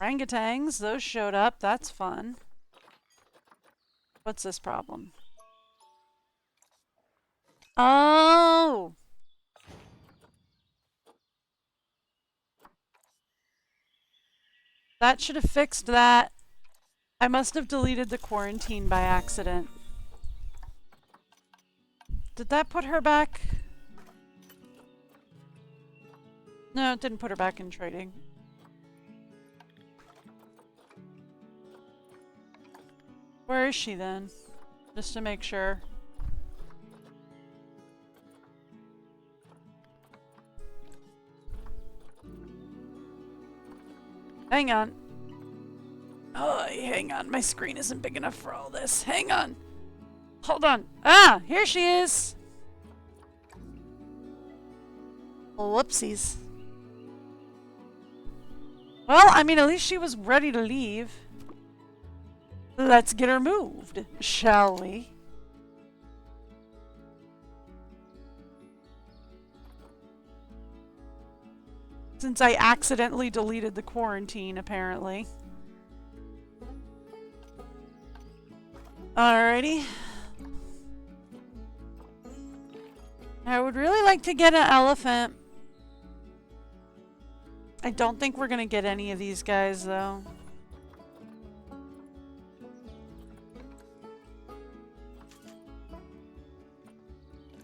[SPEAKER 1] Orangutans, those showed up. That's fun. What's this problem? Oh! That should have fixed that. I must have deleted the quarantine by accident. Did that put her back? No, it didn't put her back in trading. Where is she then? Just to make sure. Hang on. Oh, hang on. My screen isn't big enough for all this. Hang on. Hold on. Ah, here she is. Whoopsies. Well, I mean, at least she was ready to leave. Let's get her moved, shall we? Since I accidentally deleted the quarantine, apparently. Alrighty. I would really like to get an elephant. I don't think we're gonna get any of these guys, though.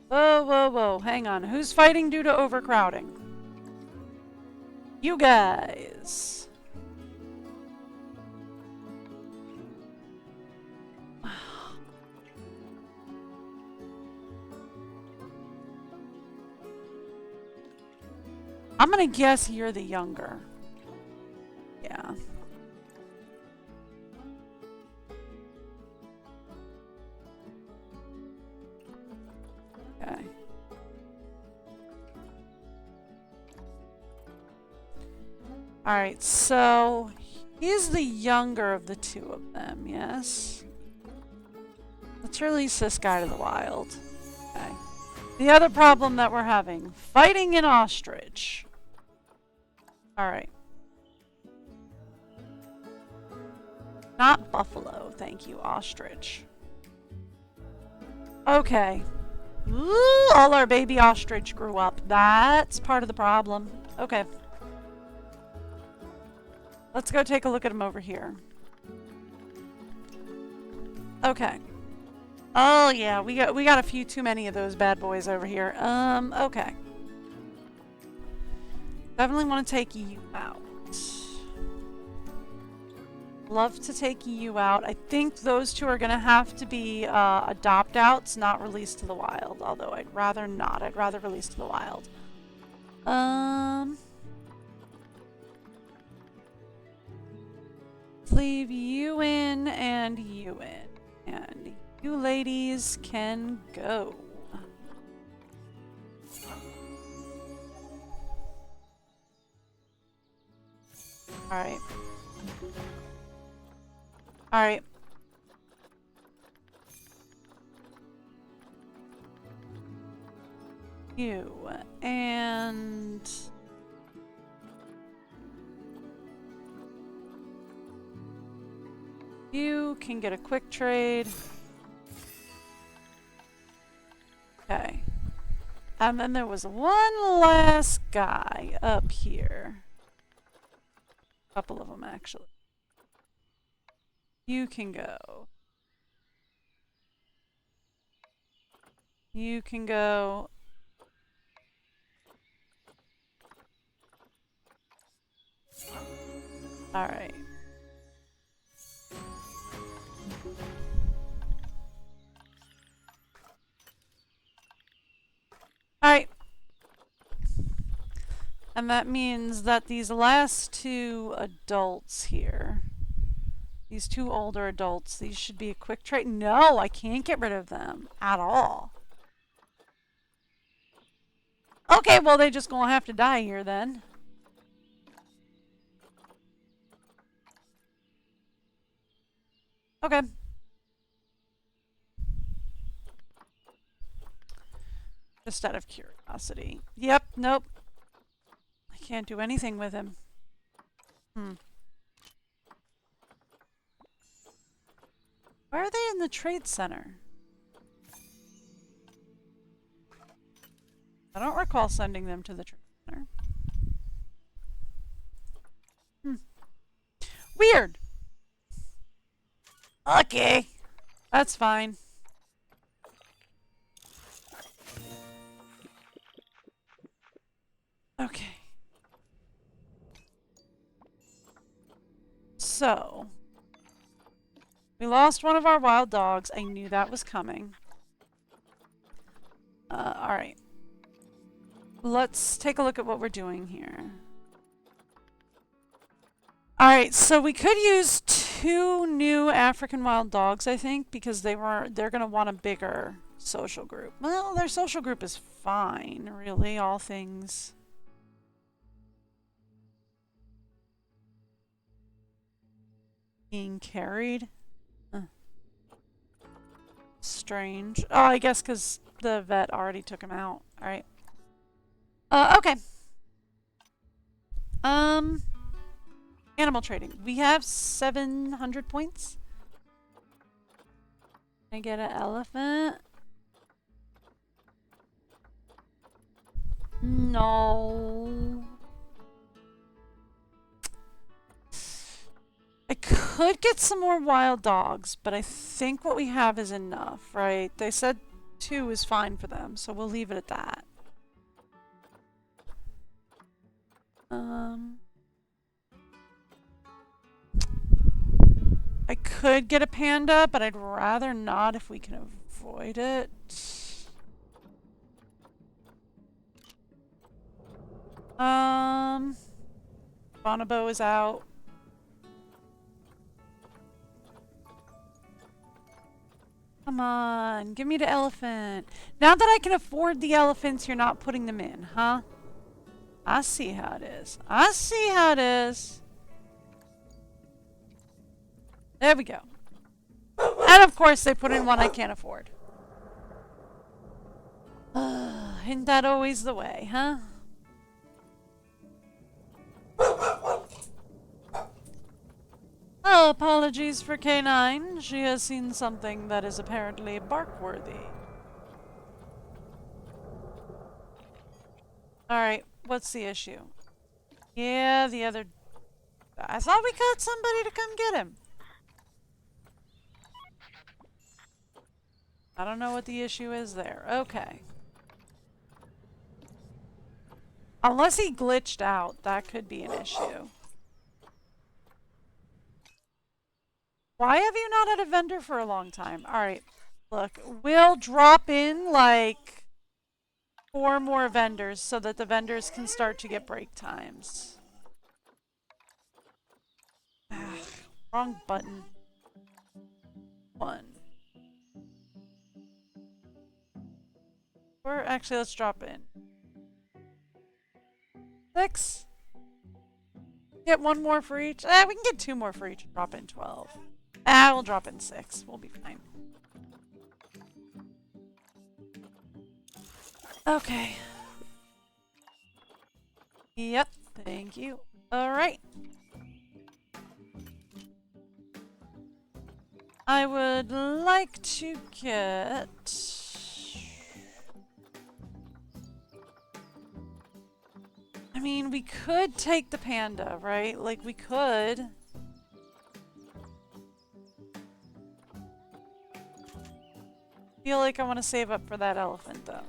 [SPEAKER 1] Whoa, whoa, whoa. Hang on. Who's fighting due to overcrowding? You guys. I'm gonna guess you're the younger. Yeah. Okay. Alright, so he's the younger of the two of them, yes? Let's release this guy to the wild. Okay. The other problem that we're having, fighting an ostrich. Alright. Not buffalo, thank you, ostrich. Okay. Ooh, all our baby ostrich grew up. That's part of the problem. Okay. Let's go take a look at them over here. Okay. Oh yeah, we got a few too many of those bad boys over here. Okay. Definitely want to take you out. Love to take you out. I think those two are going to have to be adopt-outs, not released to the wild. Although I'd rather not. I'd rather release to the wild. Leave you in and you in. And you ladies can go. Alright. Alright. You and you can get a quick trade. Okay. And then there was one last guy up here. A couple of them, actually. You can go. You can go. Alright. Alright. And that means that these last two adults here, these two older adults, these should be a quick trade. No, I can't get rid of them at all. Okay, well, they just gonna have to die here then. Okay. Just out of curiosity. Yep, nope. I can't do anything with him. Why are they in the trade center? I don't recall sending them to the trade center. Weird. Okay. That's fine. Okay. So, we lost one of our wild dogs. I knew that was coming. Alright. Let's take a look at what we're doing here. Alright, so we could use 2 new African wild dogs, I think, because they're gonna want a bigger social group. Well, their social group is fine, really, all things. Being carried? Strange. Oh, I guess because the vet already took him out. Alright. Okay. Animal trading. We have 700 points. Can I get an elephant? No. I could get some more wild dogs, but I think what we have is enough, right? They said 2 is fine for them, so we'll leave it at that. I could get a panda, but I'd rather not if we can avoid it. Bonobo is out. Come on, give me the elephant. Now that I can afford the elephants, you're not putting them in, huh? I see how it is. I see how it is. There we go. And of course they put in one I can't afford. Isn't that always the way, huh? Oh, apologies for K9. She has seen something that is apparently bark-worthy. Alright, what's the issue? Yeah, the other... I thought we got somebody to come get him. I don't know what the issue is there. Okay. Unless he glitched out, that could be an issue. Why have you not had a vendor for a long time? Alright, look, we'll drop in like 4 more vendors so that the vendors can start to get break times. Wrong button. 1. Or actually, let's drop in. 6. Get 1 more for each. We can get 2 more for each. Drop in 12. We'll drop in 6. We'll be fine. Okay. Yep. Thank you. Alright. I would like to get... I mean, we could take the panda, right? Like, we could. Feel like I want to save up for that elephant, though.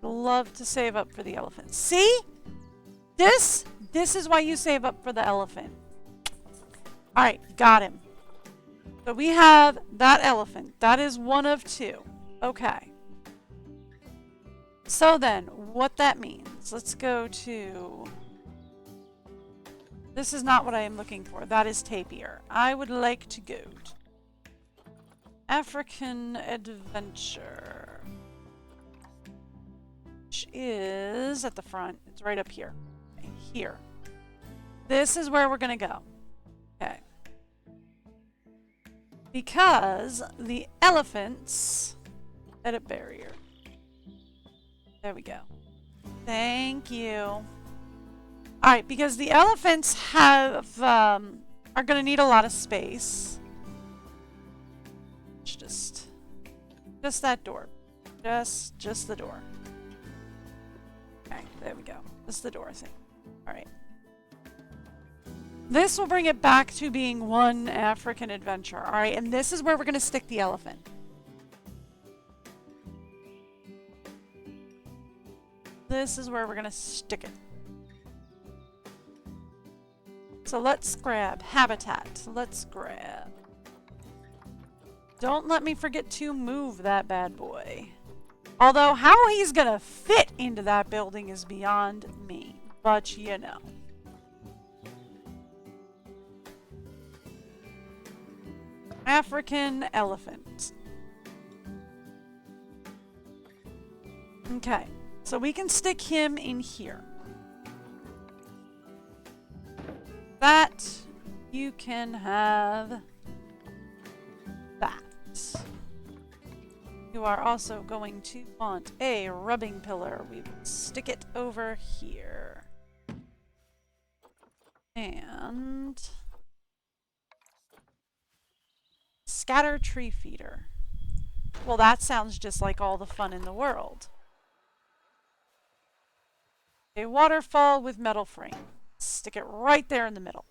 [SPEAKER 1] Love to save up for the elephant. See? This is why you save up for the elephant. Alright, got him. So we have that elephant. That is 1 of 2. Okay. So then, what that means, let's go to... This is not what I am looking for. That is Tapir. I would like to go to African Adventure, which is at the front. It's right up here. Okay, here. This is where we're going to go. Okay. Because the elephants... Edit barrier. There we go. Thank you. Alright, because the elephants have, are going to need a lot of space. Just that door. Just the door. Okay, there we go. Just the door thing. Alright. This will bring it back to being 1 African Adventure. Alright, and this is where we're going to stick the elephant. This is where we're going to stick it. So let's grab habitat. Let's grab. Don't let me forget to move that bad boy. Although how he's going to fit into that building is beyond me. But you know. African elephant. Okay. So we can stick him in here. That. You can have that. You are also going to want a rubbing pillar. We will stick it over here. And scatter tree feeder. Well, that sounds just like all the fun in the world. A waterfall with metal frame. Stick it right there in the middle.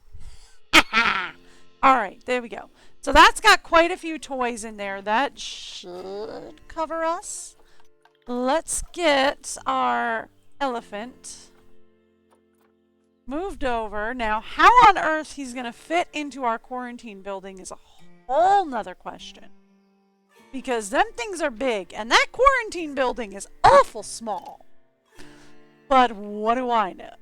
[SPEAKER 1] Alright, there we go. So that's got quite a few toys in there. That should cover us. Let's get our elephant moved over. Now, how on earth he's going to fit into our quarantine building is a whole nother question. Because them things are big, and that quarantine building is awful small. But what do I know?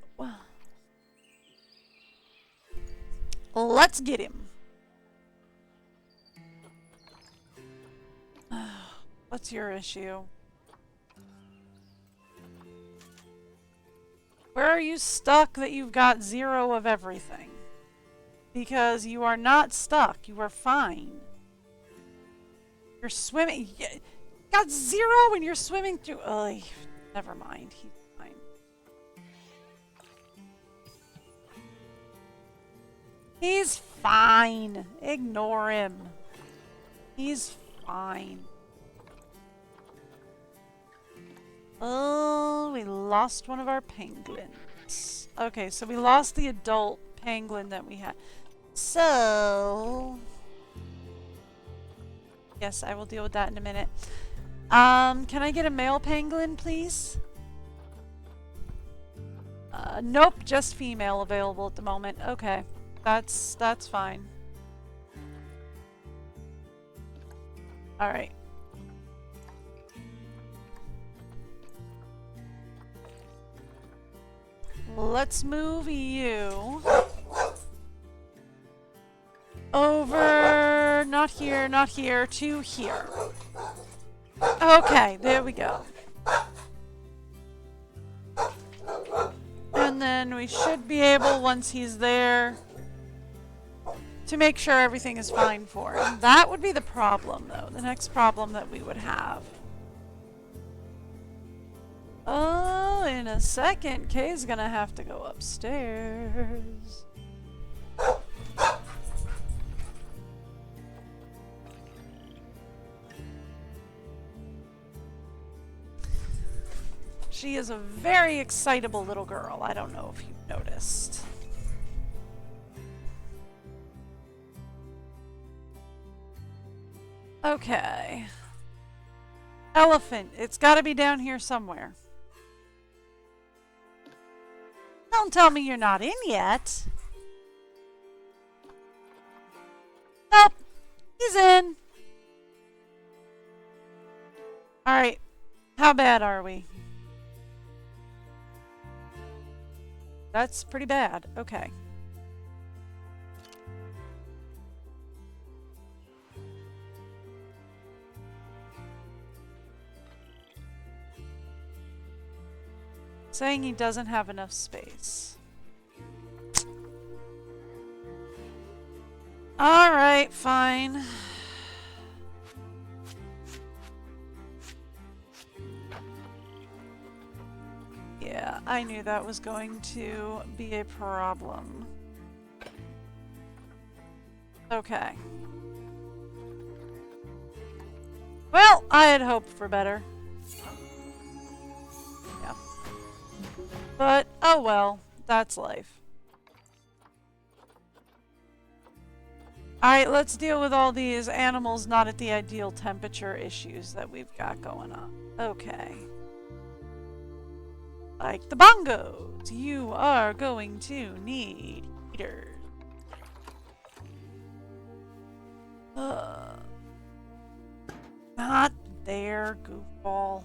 [SPEAKER 1] Let's get him. What's your issue? Where are you stuck that you've got 0 of everything? Because you are not stuck. You are fine. You're swimming. You got 0 and you're swimming through. Ugh, never mind. He's fine. He's fine. Ignore him. He's fine. Oh, we lost one of our penguins. Okay, so we lost the adult penguin that we had.
[SPEAKER 2] So,
[SPEAKER 1] Yes, I will deal with that in a minute. Can I get a male penguin, please? Nope, just female available at the moment. Okay, that's fine. All right. Let's move you over, not here, to here. Okay, there we go. And then we should be able, once he's there, to make sure everything is fine for him. That would be the problem, though. The next problem that we would have. Oh, in a second, Kay's gonna have to go upstairs. She is a very excitable little girl. I don't know if you've noticed. Okay. Elephant. It's got to be down here somewhere. Don't tell me you're not in yet. Nope. He's in. Alright. How bad are we? That's pretty bad. Okay. Saying he doesn't have enough space. Alright, fine. Yeah, I knew that was going to be a problem. Okay. Well, I had hoped for better. Yeah. But, oh well, that's life. Alright, let's deal with all these animals not at the ideal temperature issues that we've got going on. Okay. Like the bongos, you are going to need heaters. Not there, goofball.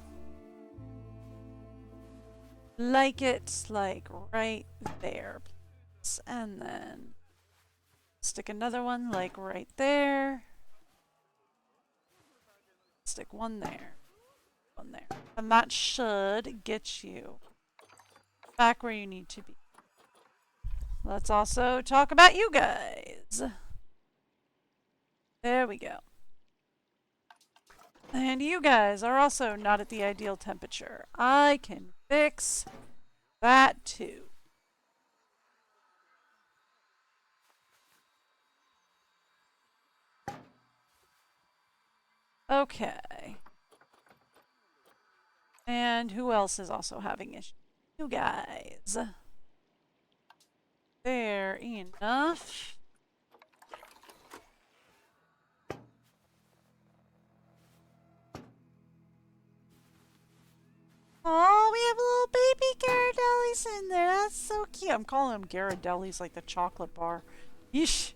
[SPEAKER 1] Like it's like right there, please. And then stick another one like right there. Stick one there. One there. And that should get you back where you need to be. Let's also talk about you guys. There we go. And you guys are also not at the ideal temperature. I can fix that too. Okay. And who else is also having issues? You guys. Fair enough. Oh, we have little baby Ghirardellis in there. That's so cute. I'm calling them Ghirardellis like the chocolate bar. Yeesh.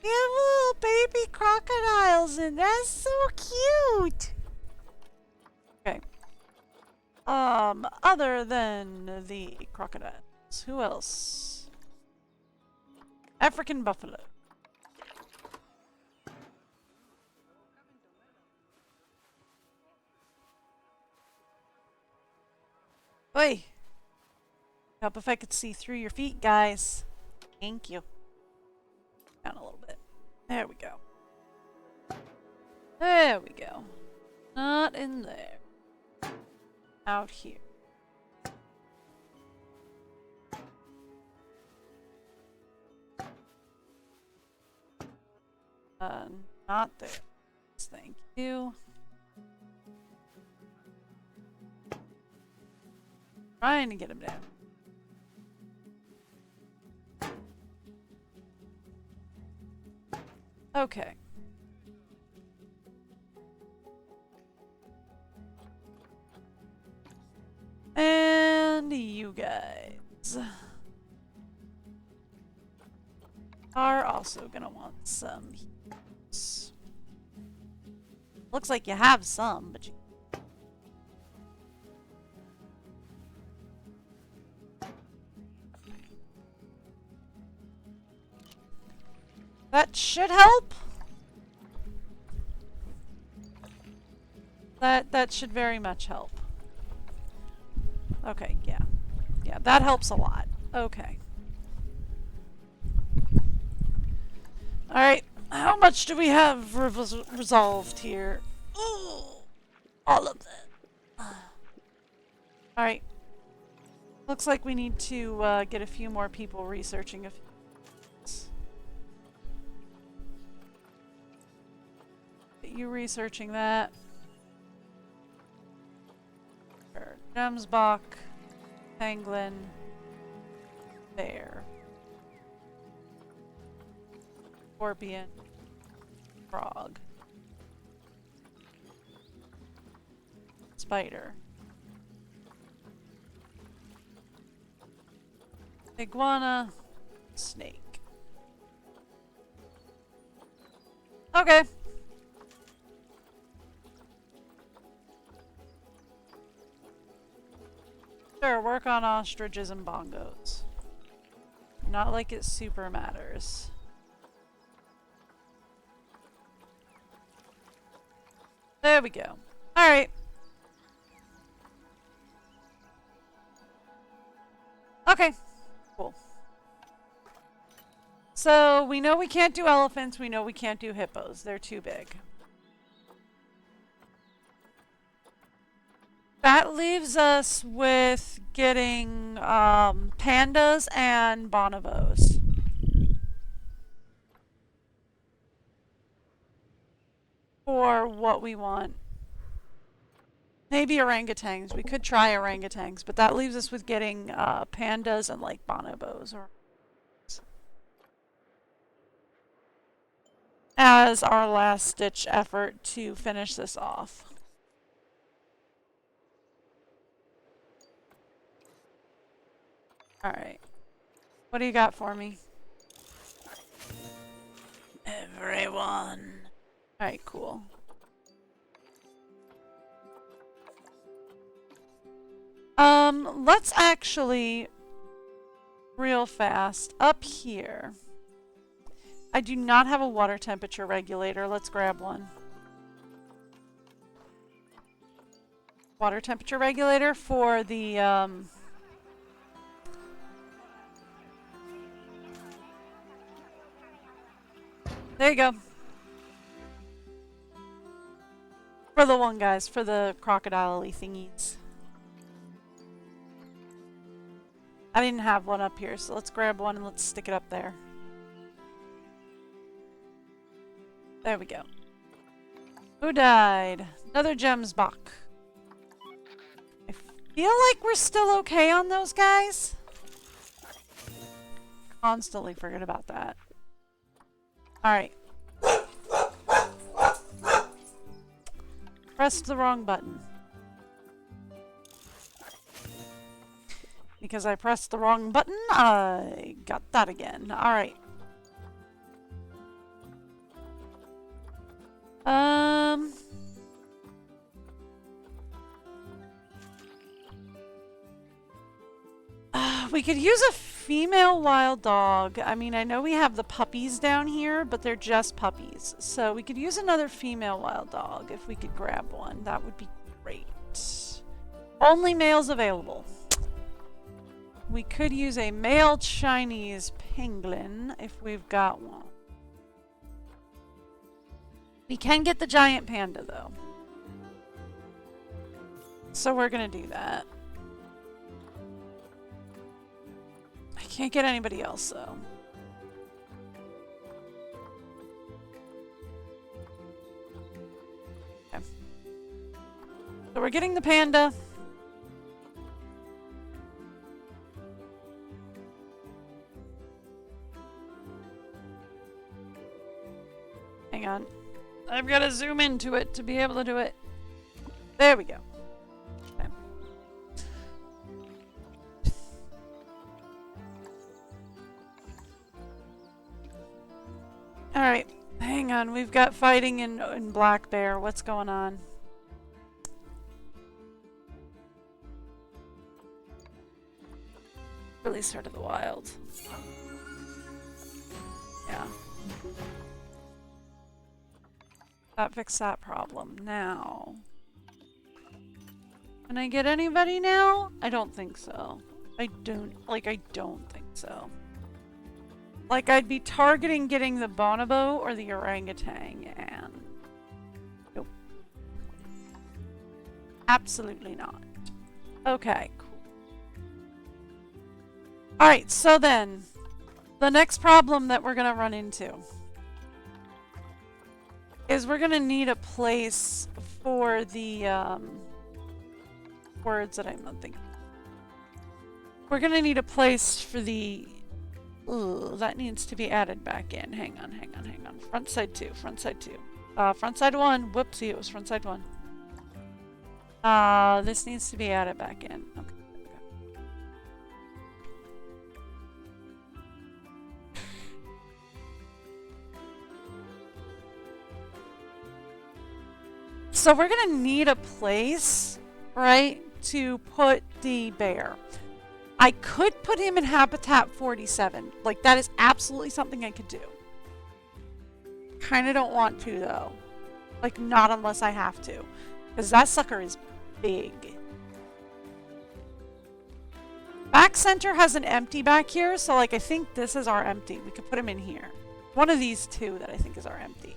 [SPEAKER 1] We have little baby crocodiles in there. That's so cute. Okay. Other than the crocodiles, who else? African buffalo. Oi! Help if I could see through your feet, guys. Thank you. Down a little bit. There we go. There we go. Not in there. Out here. Not there. Thank you. Trying to get him down. Okay. And you guys are also gonna want some heals. Looks like you have some, but you... That should help. That should very much help. Okay, yeah. Yeah, that helps a lot. Okay. Alright, how much do we have resolved here? Ooh, all of that. Alright. Looks like we need to get a few more people researching a few things. Get you researching that. Sure. Gemsbach, Penguin, Bear, Scorpion, Frog, Spider, Iguana, Snake. Okay. Sure, work on ostriches and bongos. Not like it super matters. There we go. Alright. Okay. Cool. So, we know we can't do elephants, we know we can't do hippos. They're too big. That leaves us with getting pandas and bonobos. For what we want. Maybe orangutans. We could try orangutans, but that leaves us with getting pandas and like bonobos or as our last ditch effort to finish this off. Alright. What do you got for me? Everyone. Alright, cool. Let's actually, real fast, up here. I do not have a water temperature regulator. Let's grab one. Water temperature regulator for the, there you go. For the one, guys, for the crocodile-y thingies. I didn't have one up here, so let's grab one and let's stick it up there. There we go. Who died? Another Gemsbach. I feel like we're still okay on those guys. Constantly forget about that. Alright. Pressed the wrong button. Because I pressed the wrong button, I got that again. Alright. We could use a female wild dog. I mean, I know we have the puppies down here, but they're just puppies. So we could use another female wild dog if we could grab one. That would be great. Only males available. We could use a male Chinese pangolin if we've got one. We can get the giant panda, though. So we're gonna do that. I can't get anybody else, though. Okay. So we're getting the panda. Hang on. I've got to zoom into it to be able to do it. There we go. Okay. Alright. Hang on. We've got fighting in Black Bear. What's going on? Release her to the wild. Yeah. That fixed that problem. Now. Can I get anybody now? I don't think so. I don't think so. Like, I'd be targeting getting the bonobo or the orangutan, and... Nope. Absolutely not. Okay, cool. Alright, so then, the next problem that we're gonna run into is we're gonna need a place for the, words that I'm not thinking. We're gonna need a place for the... Ooh, that needs to be added back in. Hang on. Front side 2, front side 2. Front side 1. Whoopsie, it was front side 1. This needs to be added back in. Okay. So we're gonna need a place, right, to put the bear. I could put him in Habitat 47. Like, that is absolutely something I could do. Kinda don't want to, though. Like, not unless I have to. Because that sucker is big. Back center has an empty back here, so, like, I think this is our empty. We could put him in here. One of these two that I think is our empty.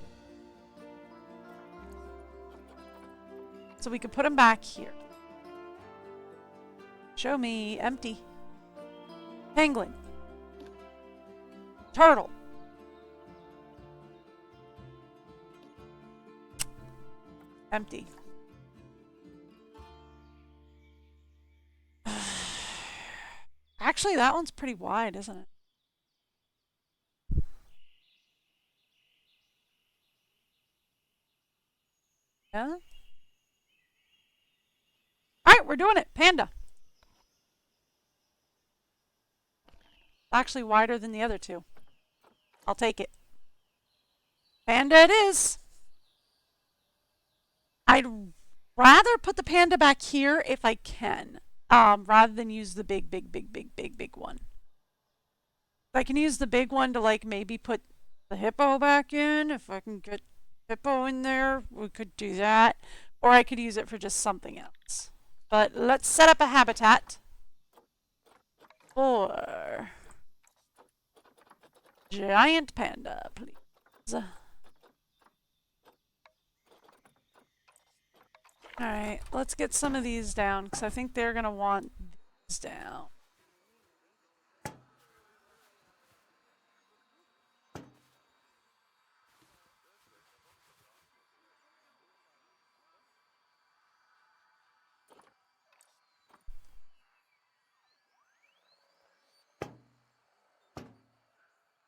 [SPEAKER 1] So we could put him back here. Show me empty. Penguin. Turtle. Empty. Actually, that one's pretty wide, isn't it? Yeah? Alright, we're doing it. Panda. Actually wider than the other two. I'll take it. Panda it is. I'd rather put the panda back here if I can, rather than use the big one. I can use the big one to, like, maybe put the hippo back in. If I can get hippo in there, we could do that. Or I could use it for just something else. But let's set up a habitat for giant panda, please. Alright, let's get some of these down, because I think they're going to want these down.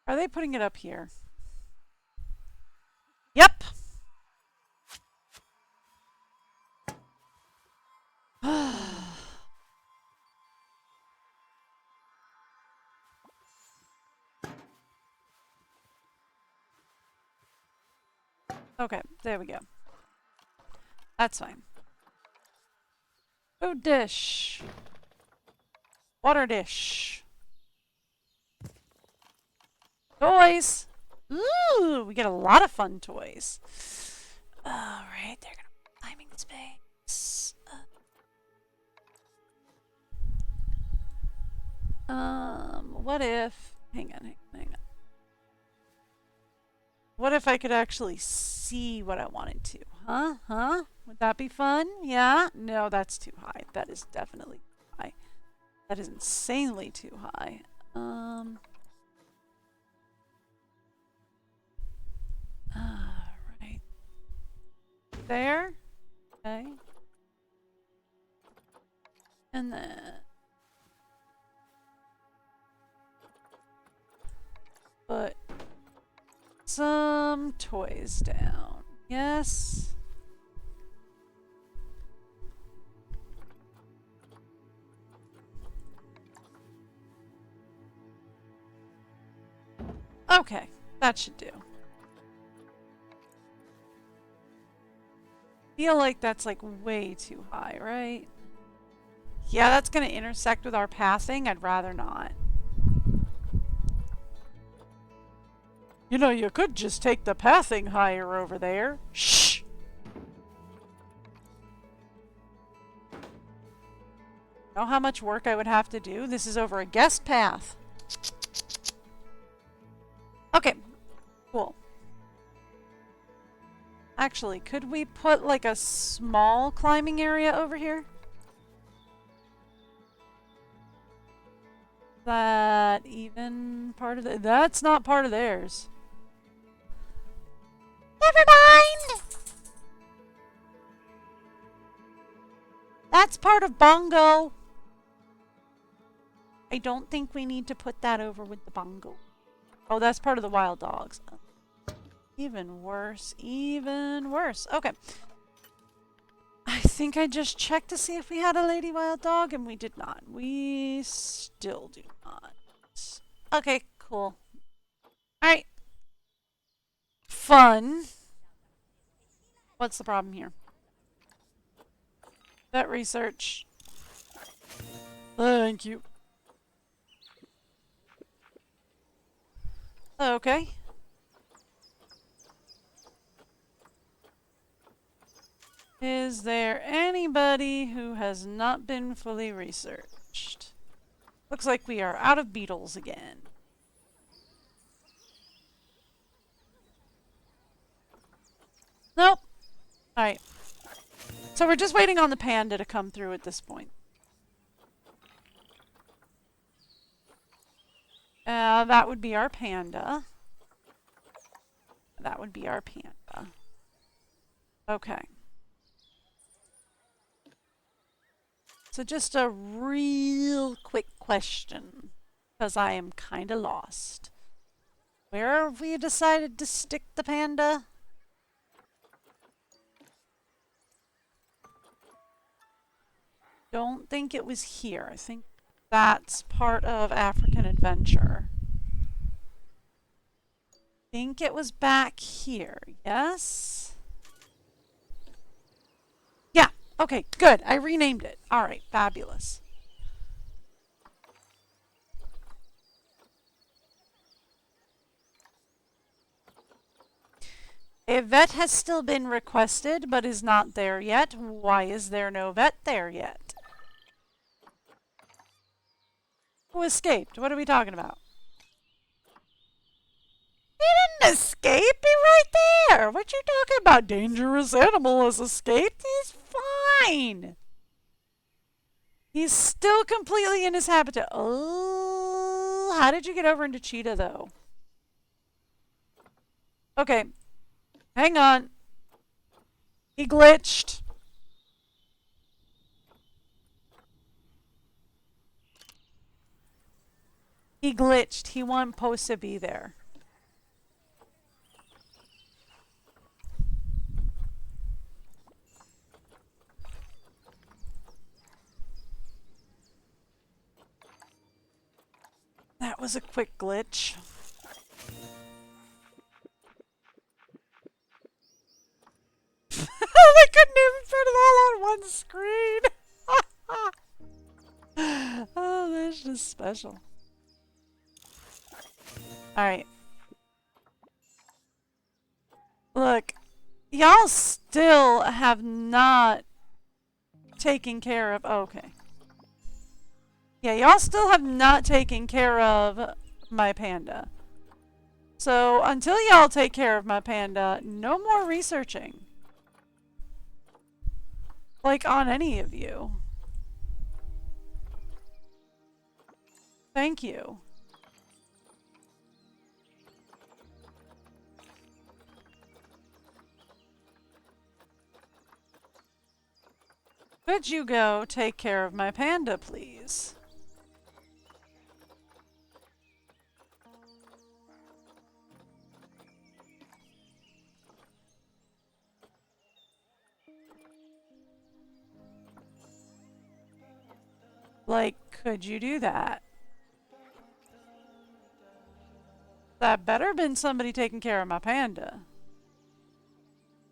[SPEAKER 1] Are they putting it up here? Yep. Okay, there we go. That's fine. Food dish. Water dish. Toys! Ooh, we get a lot of fun toys. Alright, they're gonna be climbing space. What if... Hang on. What if I could actually see what I wanted to? Huh? Would that be fun? Yeah? No, that's too high. That is definitely too high. That is insanely too high. Right. There. Okay. And then... Put some Toys down. Yes. Okay, that should do. Feel like that's like way too high, right? Yeah, that's gonna intersect with our pathing. I'd rather not. You know, you could just take the pathing higher over there. Shh! Know how much work I would have to do? This is over a guest path. Okay, cool. Actually, could we put like a small climbing area over here? That even part of the... That's not part of theirs.
[SPEAKER 2] Never mind.
[SPEAKER 1] That's part of Bongo. I don't think we need to put that over with the Bongo. Oh, that's part of the wild dogs. Even worse. Even worse. Okay. I think I just checked to see if we had a lady wild dog, and we did not. We still do not. Okay, cool. Alright. Fun. What's the problem here? Vet research. Thank you. Okay. Is there anybody who has not been fully researched? Looks like we are out of beetles again. Nope. Alright. So we're just waiting on the panda to come through at this point. That would be our panda. That would be our panda. Okay. So just a real quick question, because I am kind of lost. Where have we decided to stick the panda? Don't think it was here. I think that's part of African Adventure. Think it was back here. Yes? Yeah. Okay, good. I renamed it. All right, fabulous. A vet has still been requested, but is not there yet. Why is there no vet there yet? Who escaped? What are we talking about? He didn't escape. He right there. What you talking about? Dangerous animal has escaped. He's fine. He's still completely in his habitat. Oh, how did you get over into Cheetah, though? Okay. Hang on. He glitched. He glitched. He wasn't supposed to be there. That was a quick glitch. They couldn't even fit it all on one screen. Oh, that's just special. Alright. Look, y'all still have not taken care of... Oh, okay. Yeah, y'all still have not taken care of my panda. So, until y'all take care of my panda, no more researching. Like, on any of you. Thank you. Could you go take care of my panda, please? Like, could you do that? That better been somebody taking care of my panda.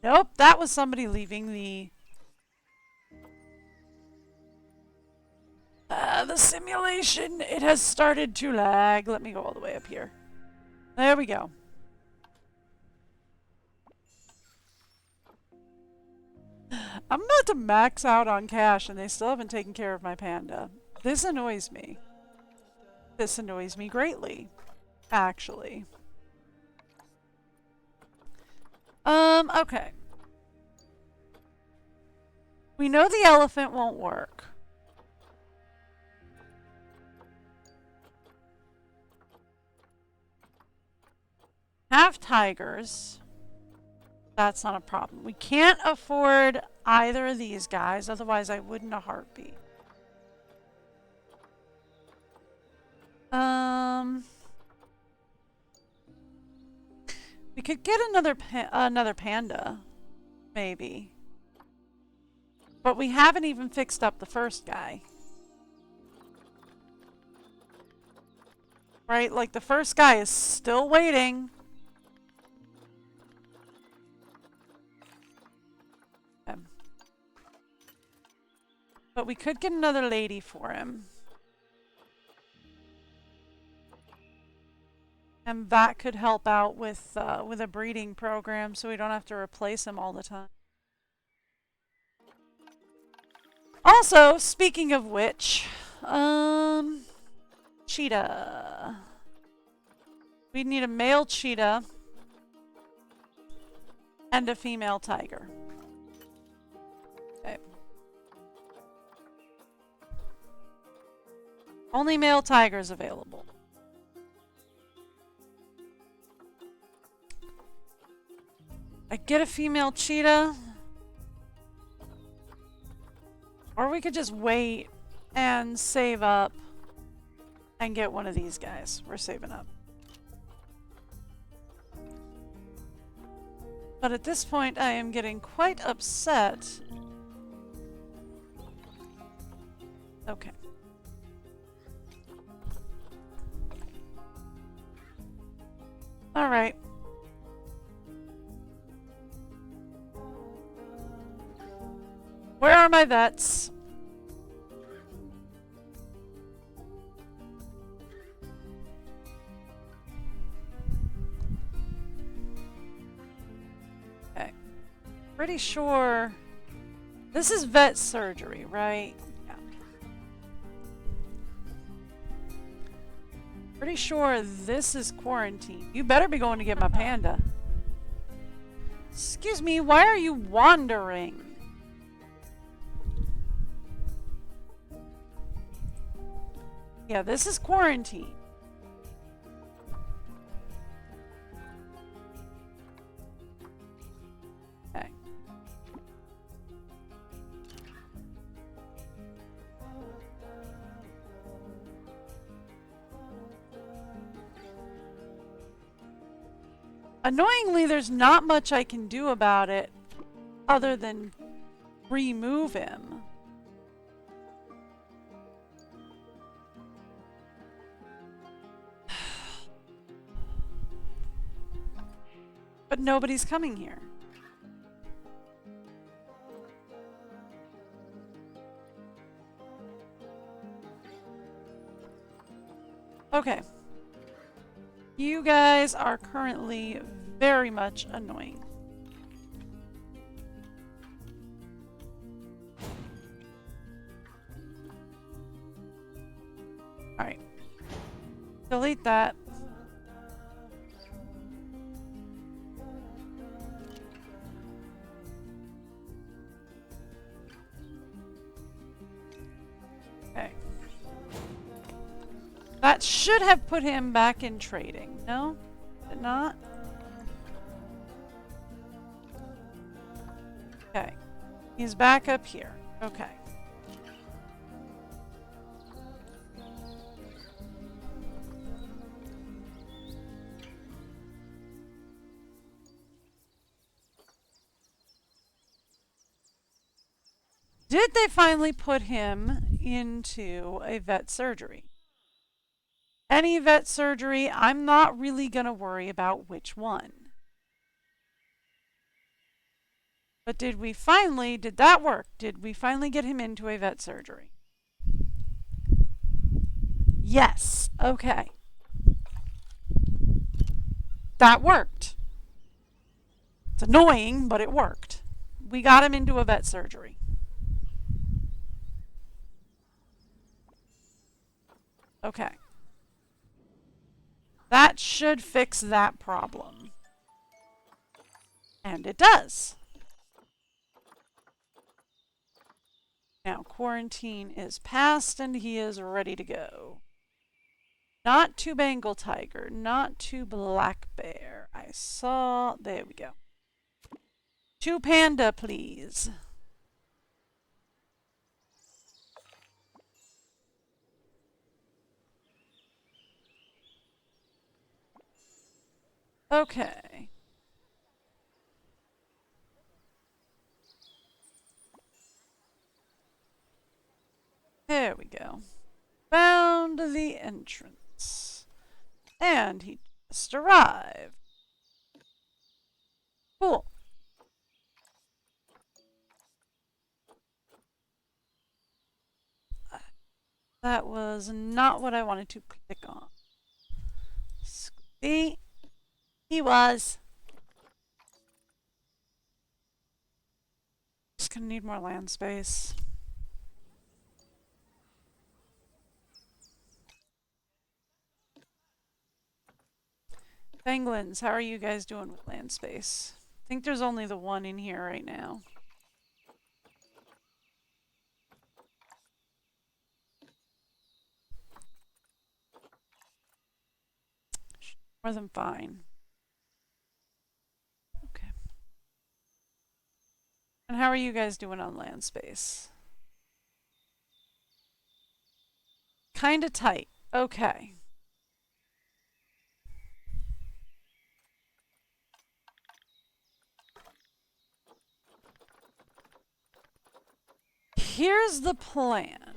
[SPEAKER 1] Nope, that was somebody leaving the simulation. It has started to lag. Let me go all the way up here. There we go. I'm about to max out on cash and they still haven't taken care of my panda. This annoys me. This annoys me greatly, actually. Okay. We know the elephant won't work. Have tigers. That's not a problem. We can't afford either of these guys, otherwise I wouldn't a heartbeat. We could get another panda, maybe. But we haven't even fixed up the first guy. Right? Like, the first guy is still waiting. Okay. But we could get another lady for him. And that could help out with a breeding program so we don't have to replace him all the time. Also, speaking of which, cheetah. We need a male cheetah and a female tiger. Okay. Only male tigers available. I get a female cheetah. Or we could just wait and save up and get one of these guys. We're saving up. But at this point, I am getting quite upset. Okay. All right. Where are my vets? Okay. Pretty sure this is vet surgery, right? Yeah. Pretty sure this is quarantine. You better be going to get my panda. Excuse me, why are you wandering? Yeah, this is quarantine. Okay. Annoyingly, there's not much I can do about it other than remove him. But nobody's coming here. Okay. You guys are currently very much annoying. Alright. Delete that. That should have put him back in trading. No? Did it not? Okay. He's back up here. Okay. Did they finally put him into a vet surgery. Any vet surgery, I'm not really going to worry about which one. But did that work? Did we finally get him into a vet surgery? Yes. Okay. That worked. It's annoying, but it worked. We got him into a vet surgery. Okay. That should fix that problem. And it does. Now, quarantine is passed and he is ready to go. Not to Bengal tiger, not to black bear. There we go. To panda, please. Okay. There we go. Found the entrance. And he just arrived. Cool. That was not what I wanted to click on. See? He was. Just gonna need more land space. Penguins, how are you guys doing with land space? I think there's only the one in here right now. More than fine. Okay. And how are you guys doing on land space? Kinda tight. Okay. Here's the plan.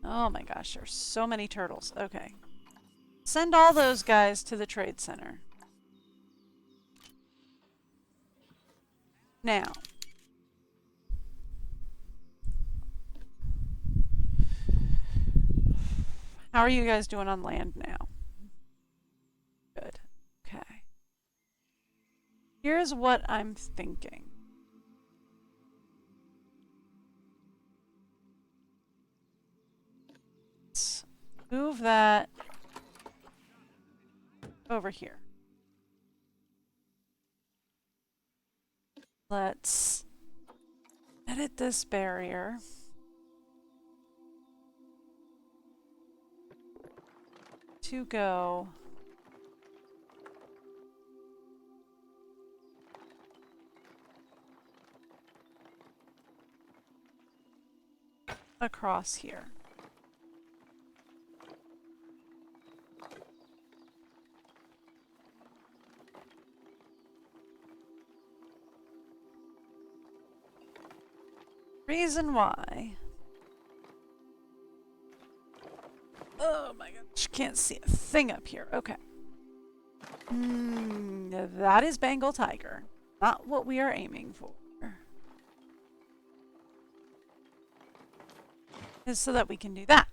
[SPEAKER 1] Oh my gosh, there's so many turtles. Okay. Send all those guys to the trade center. Now. How are you guys doing on land now? Good. Okay. Here's what I'm thinking. Let's move that over here. Let's edit this barrier. To go across here. Reason why. Oh my gosh, can't see a thing up here. Okay. That is Bengal tiger. Not what we are aiming for. Is so that we can do that.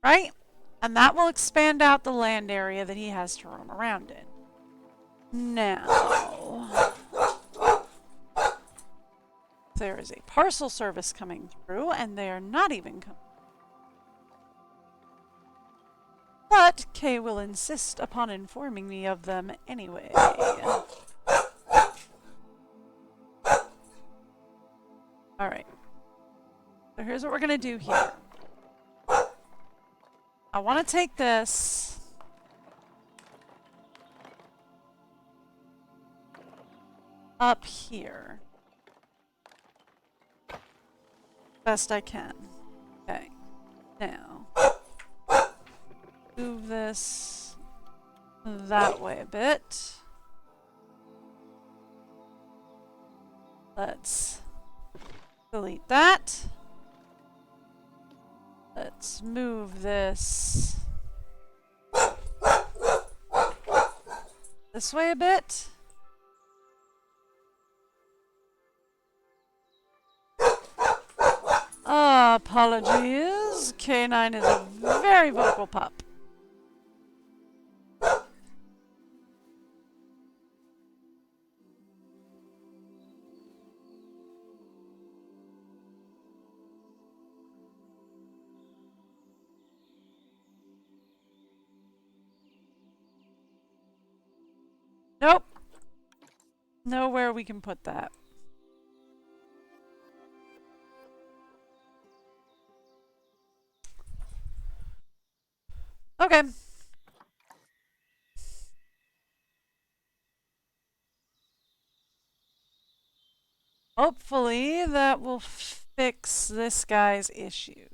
[SPEAKER 1] Right? And that will expand out the land area that he has to roam around in. Now, there is a parcel service coming through, and they are not even coming. But Kay will insist upon informing me of them anyway. Alright. So here's what we're going to do here. I want to take this. Up here. Best I can. Okay. Now. Move this that way a bit. Let's delete that. Let's move this this way a bit. Apologies. K9 is a very vocal pup. Nope. Nowhere we can put that. Okay. Hopefully that will fix this guy's issues.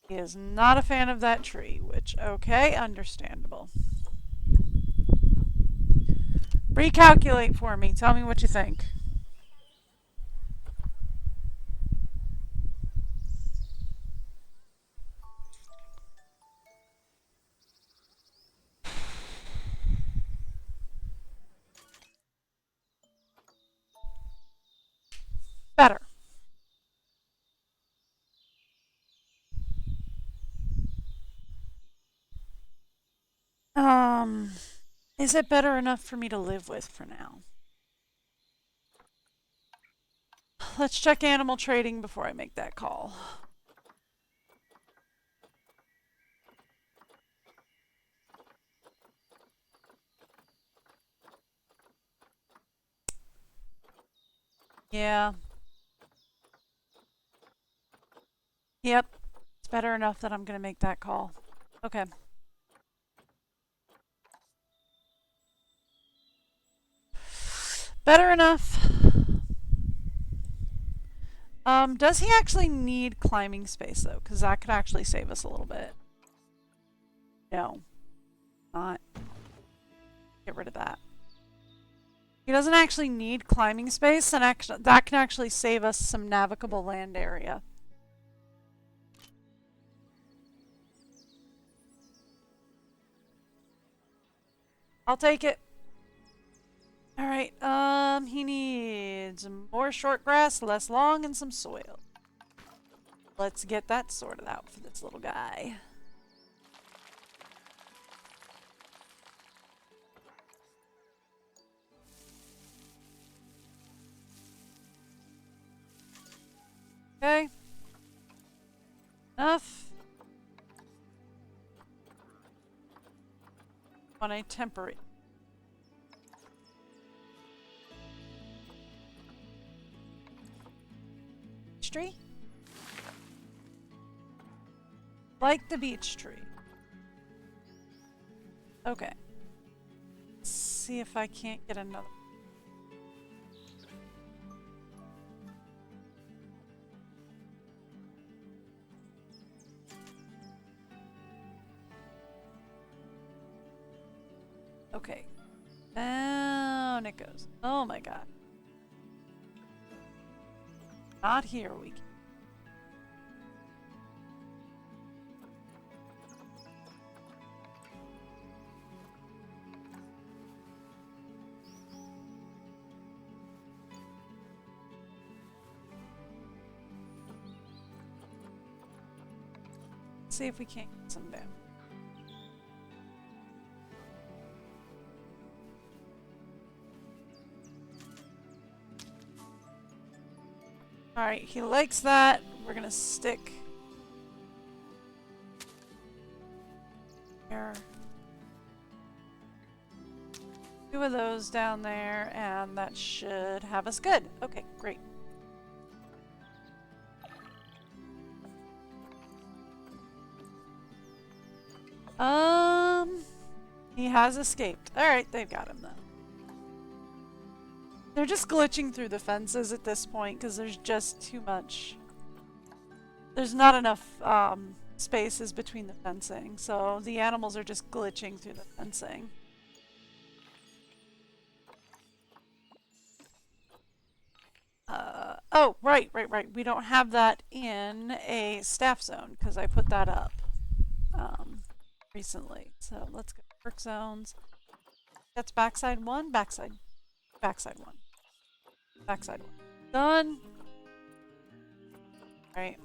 [SPEAKER 1] He is not a fan of that tree, which, okay, understandable. Recalculate for me. Tell me what you think. Better. Is it better enough for me to live with for now? Let's check animal trading before I make that call. Yeah. Yep. It's better enough that I'm going to make that call. Okay. Better enough. Does he actually need climbing space, though? Because that could actually save us a little bit. No. Not. Get rid of that. He doesn't actually need climbing space, and that can actually save us some navigable land area. I'll take it. Alright, he needs more short grass, less long, and some soil. Let's get that sorted out for this little guy. Okay. Enough. On a temporary. Tree? Like the beech tree. Okay. Let's see if I can't get another. Okay. Down it goes. Oh my god. Not here, we can. Let's see if we can't get some down. Alright, he likes that. We're gonna stick here. 2 of those down there, and that should have us good. Okay, great. He has escaped. Alright, they've got him though. They're just glitching through the fences at this point because there's just too much. There's not enough spaces between the fencing, so the animals are just glitching through the fencing. Right. We don't have that in a staff zone because I put that up recently. So let's go work zones. That's backside one, backside one, backside one. Done. Right.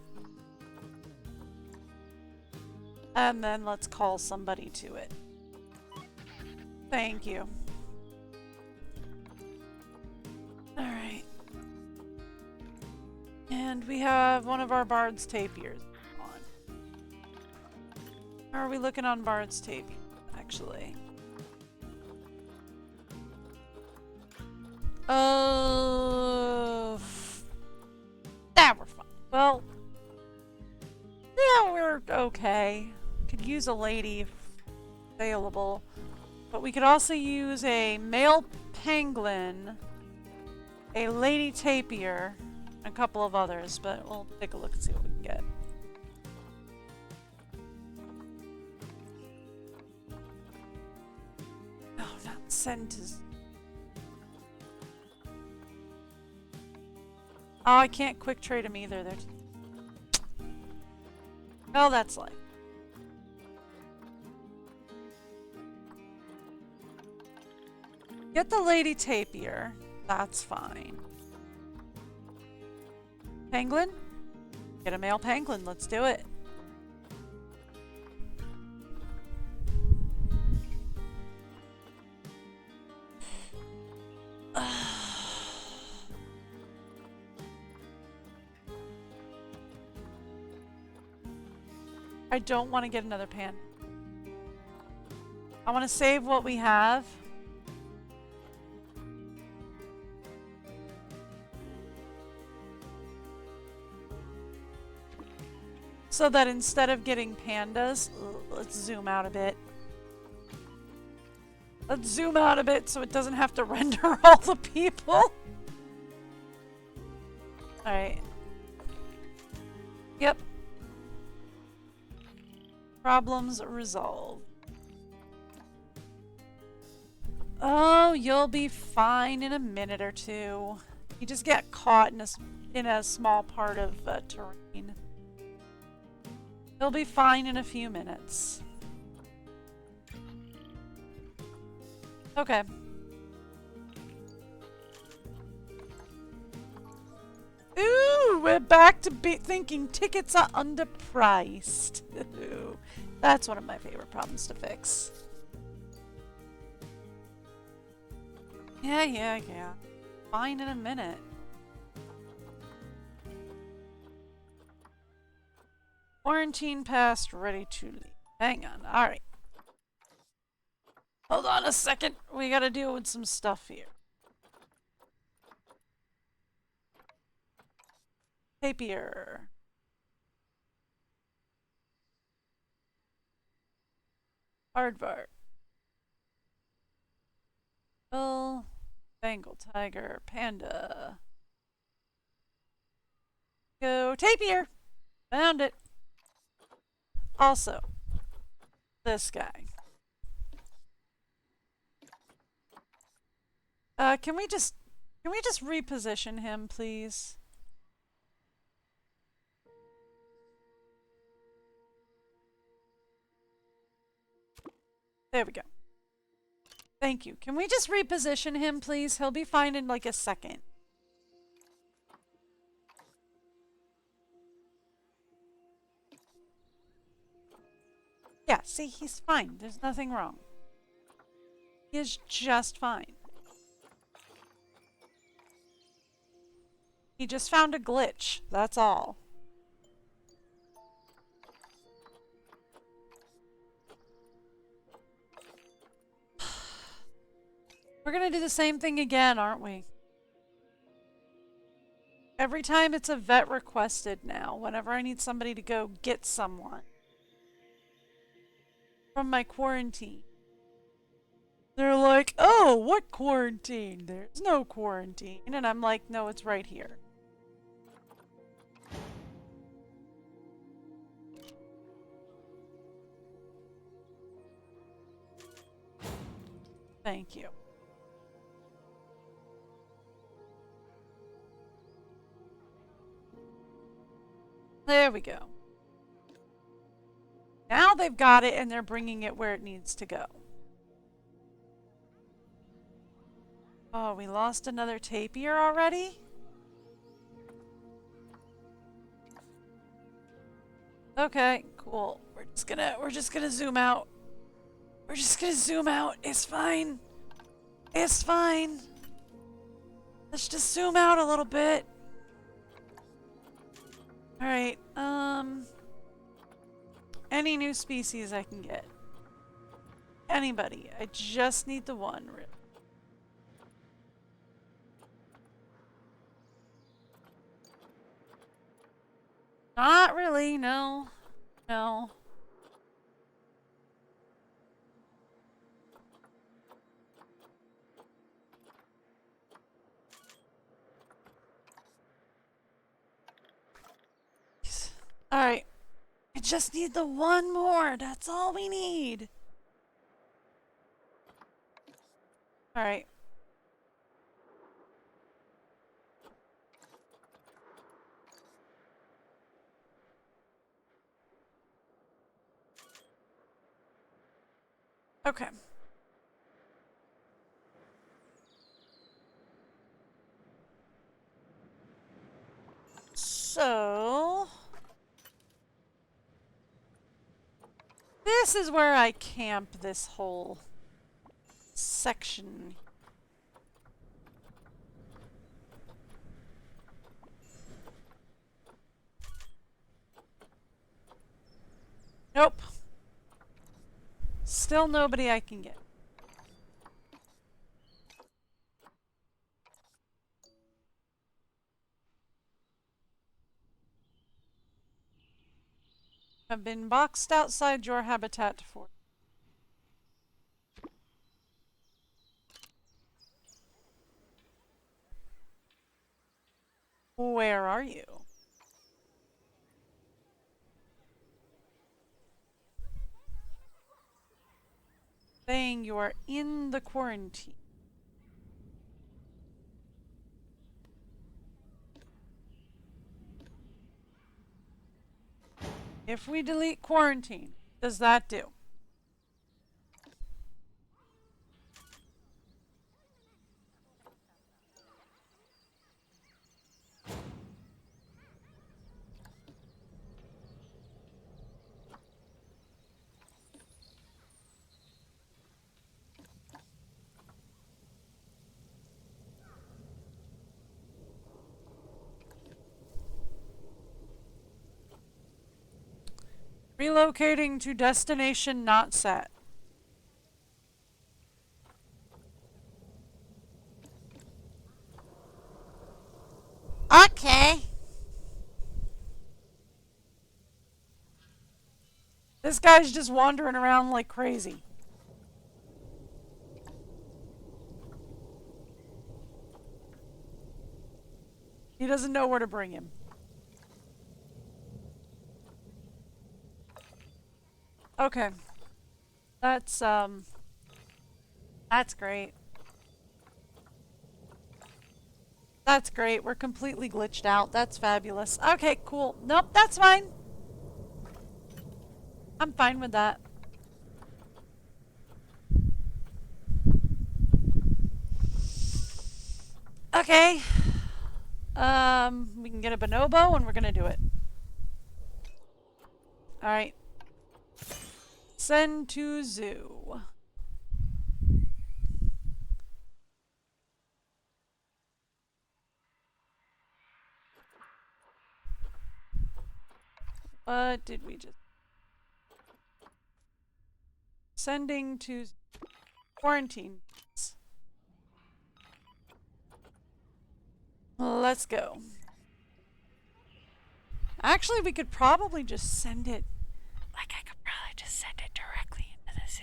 [SPEAKER 1] And then let's call somebody to it. Thank you. Alright. And we have one of our Bard's tapirs on. How are we looking on Bard's tapir, actually? Oh. Yeah, we're fine. Well, yeah, we're okay. Could use a lady if available. But we could also use a male pangolin, a lady tapir, and a couple of others, but we'll take a look and see what we can get. Oh, not send to... Oh, I can't quick trade them either. They're... Oh, that's life. Get the lady tapir. That's fine. Pangolin? Get a male pangolin. Let's do it. I don't want to get another pan. I want to save what we have. So that instead of getting pandas, let's zoom out a bit. Let's zoom out a bit so it doesn't have to render all the people. Alright. Yep. Problems resolved. Oh, you'll be fine in a minute or two. You just get caught in a small part of terrain. You'll be fine in a few minutes. Okay. Ooh, we're back to thinking tickets are underpriced. Ooh, that's one of my favorite problems to fix. Yeah. Fine in a minute. Quarantine passed, ready to leave. Hang on, alright. Hold on a second. We gotta deal with some stuff here. Tapir. Aardvark. Bull. Bengal tiger. Panda. Go tapir. Found it. Also, this guy. Can we just reposition him, please? There we go. Thank you. Can we just reposition him, please? He'll be fine in like a second. Yeah, see, he's fine. There's nothing wrong. He is just fine. He just found a glitch. That's all. We're gonna do the same thing again, aren't we? Every time it's a vet requested now, whenever I need somebody to go get someone from my quarantine. They're like, oh, what quarantine? There's no quarantine. And I'm like, no, it's right here. Thank you. There we go. Now they've got it and they're bringing it where it needs to go. Oh, we lost another tapir already? Okay, cool. We're just gonna zoom out. We're just gonna zoom out. It's fine. It's fine. Let's just zoom out a little bit. Alright, any new species I can get. Anybody. I just need the one, really. Not really, no. No. Alright. I just need the one more. That's all we need. Alright. Okay. So... this is where I camp this whole section. Nope. Still nobody I can get. I've been boxed outside your habitat for. Where are you? Saying you are in the quarantine. If we delete quarantine, does that do? Relocating to destination not set.
[SPEAKER 2] Okay.
[SPEAKER 1] This guy's just wandering around like crazy. He doesn't know where to bring him. Okay. That's great. That's great. We're completely glitched out. That's fabulous. Okay, cool. Nope, that's fine. I'm fine with that. Okay. We can get a bonobo and we're gonna do it. Alright. Send to zoo. What did we just... Sending to quarantine. Let's go. Actually, we could probably just send it... Like, I could probably just send it directly into the zoo.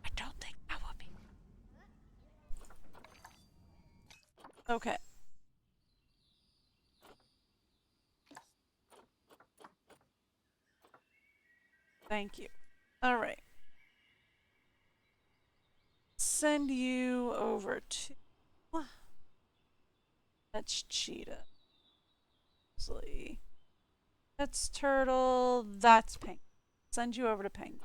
[SPEAKER 1] I don't think that would be... Okay. Thank you. Alright. Send you over to... That's Cheetah. Sleep. That's turtle. That's pink. Send you over to pink.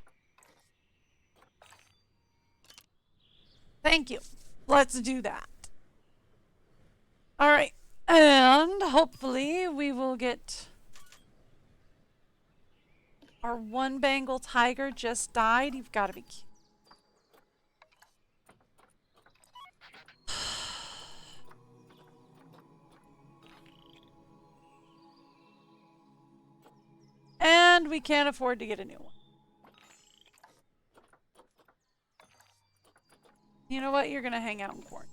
[SPEAKER 1] Thank you. Let's do that. All right. And hopefully we will get our one Bengal tiger just died. You've got to be cute. And we can't afford to get a new one. You know what? You're going to hang out in corn.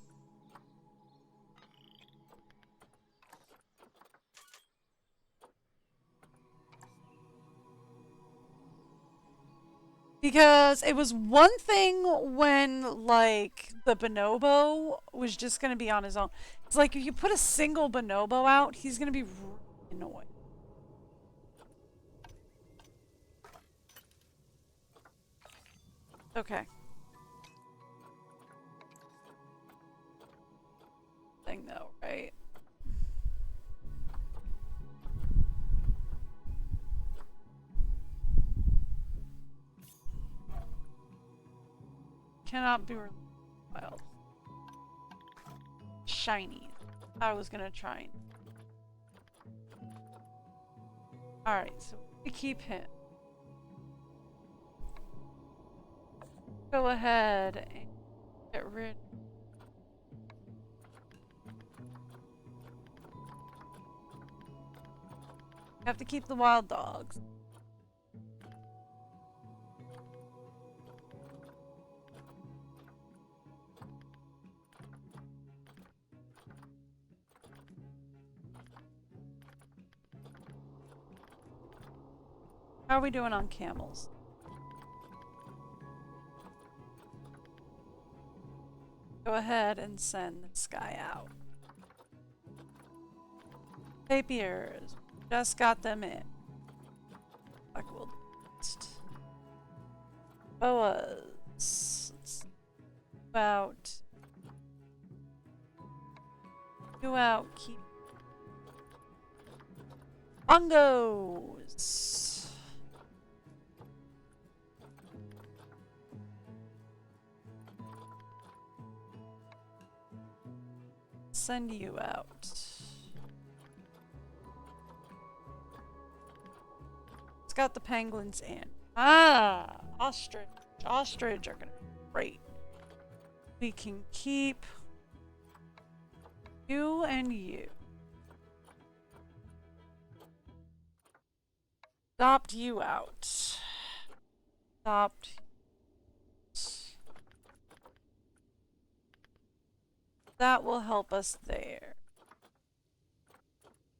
[SPEAKER 1] Because it was one thing when, like, the bonobo was just going to be on his own. It's like if you put a single bonobo out, he's going to be really annoying. Okay. Thing though, right? Cannot be wild. Shiny. I was gonna try. Alright, so we keep him. Go ahead and get rid. Have to keep the wild dogs. How are we doing on camels? Go ahead and send this guy out. Tapirs. Just got them in. Like we'll just boas. About. Go out. Keep. Bongos. Send you out. It's got the penguins in. Ah, ostrich. Ostrich are gonna be great. We can keep you and you. Adopt you out. Adopt. That will help us there.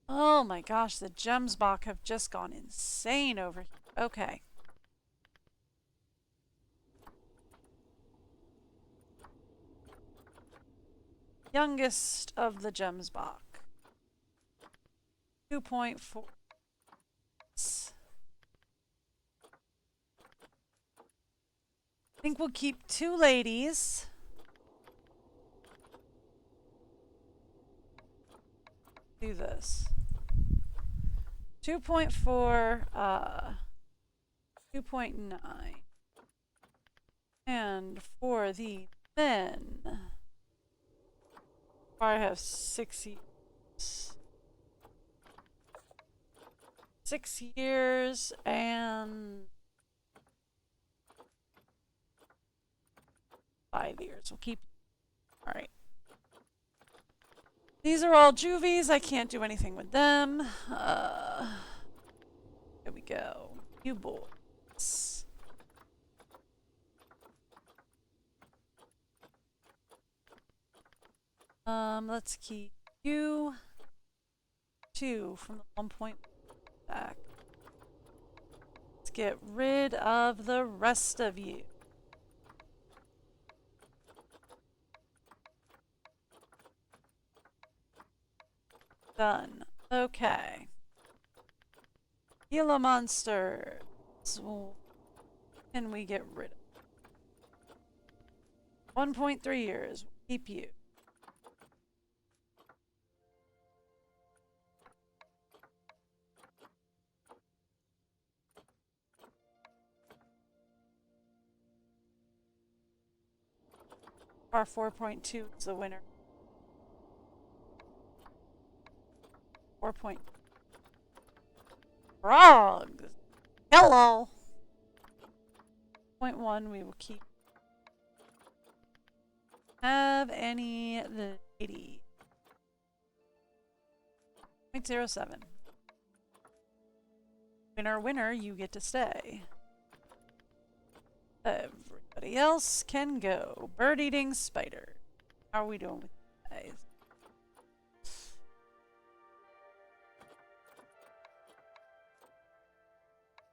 [SPEAKER 1] Oh my gosh, the Gemsbach have just gone insane over here. Okay. Youngest of the Gemsbach. 2.4. I think we'll keep 2 ladies. Do this. 2.4, 2.9. And for the men, I have 6 years. 6 years and 5 years. We'll keep. All right. These are all juvies. I can't do anything with them. Here we go. You boys. Let's keep you 2 from the 1 point back. Let's get rid of the rest of you. Done. Okay. Gila monsters. Can we get rid of? 1.3 years. Keep you. Our 4.2 is the winner. 4 point. Frogs.
[SPEAKER 2] Hello.
[SPEAKER 1] 0.1 we will keep. Have any the 80. 0.07. Winner, winner, you get to stay. Everybody else can go. Bird eating spider. How are we doing with you guys?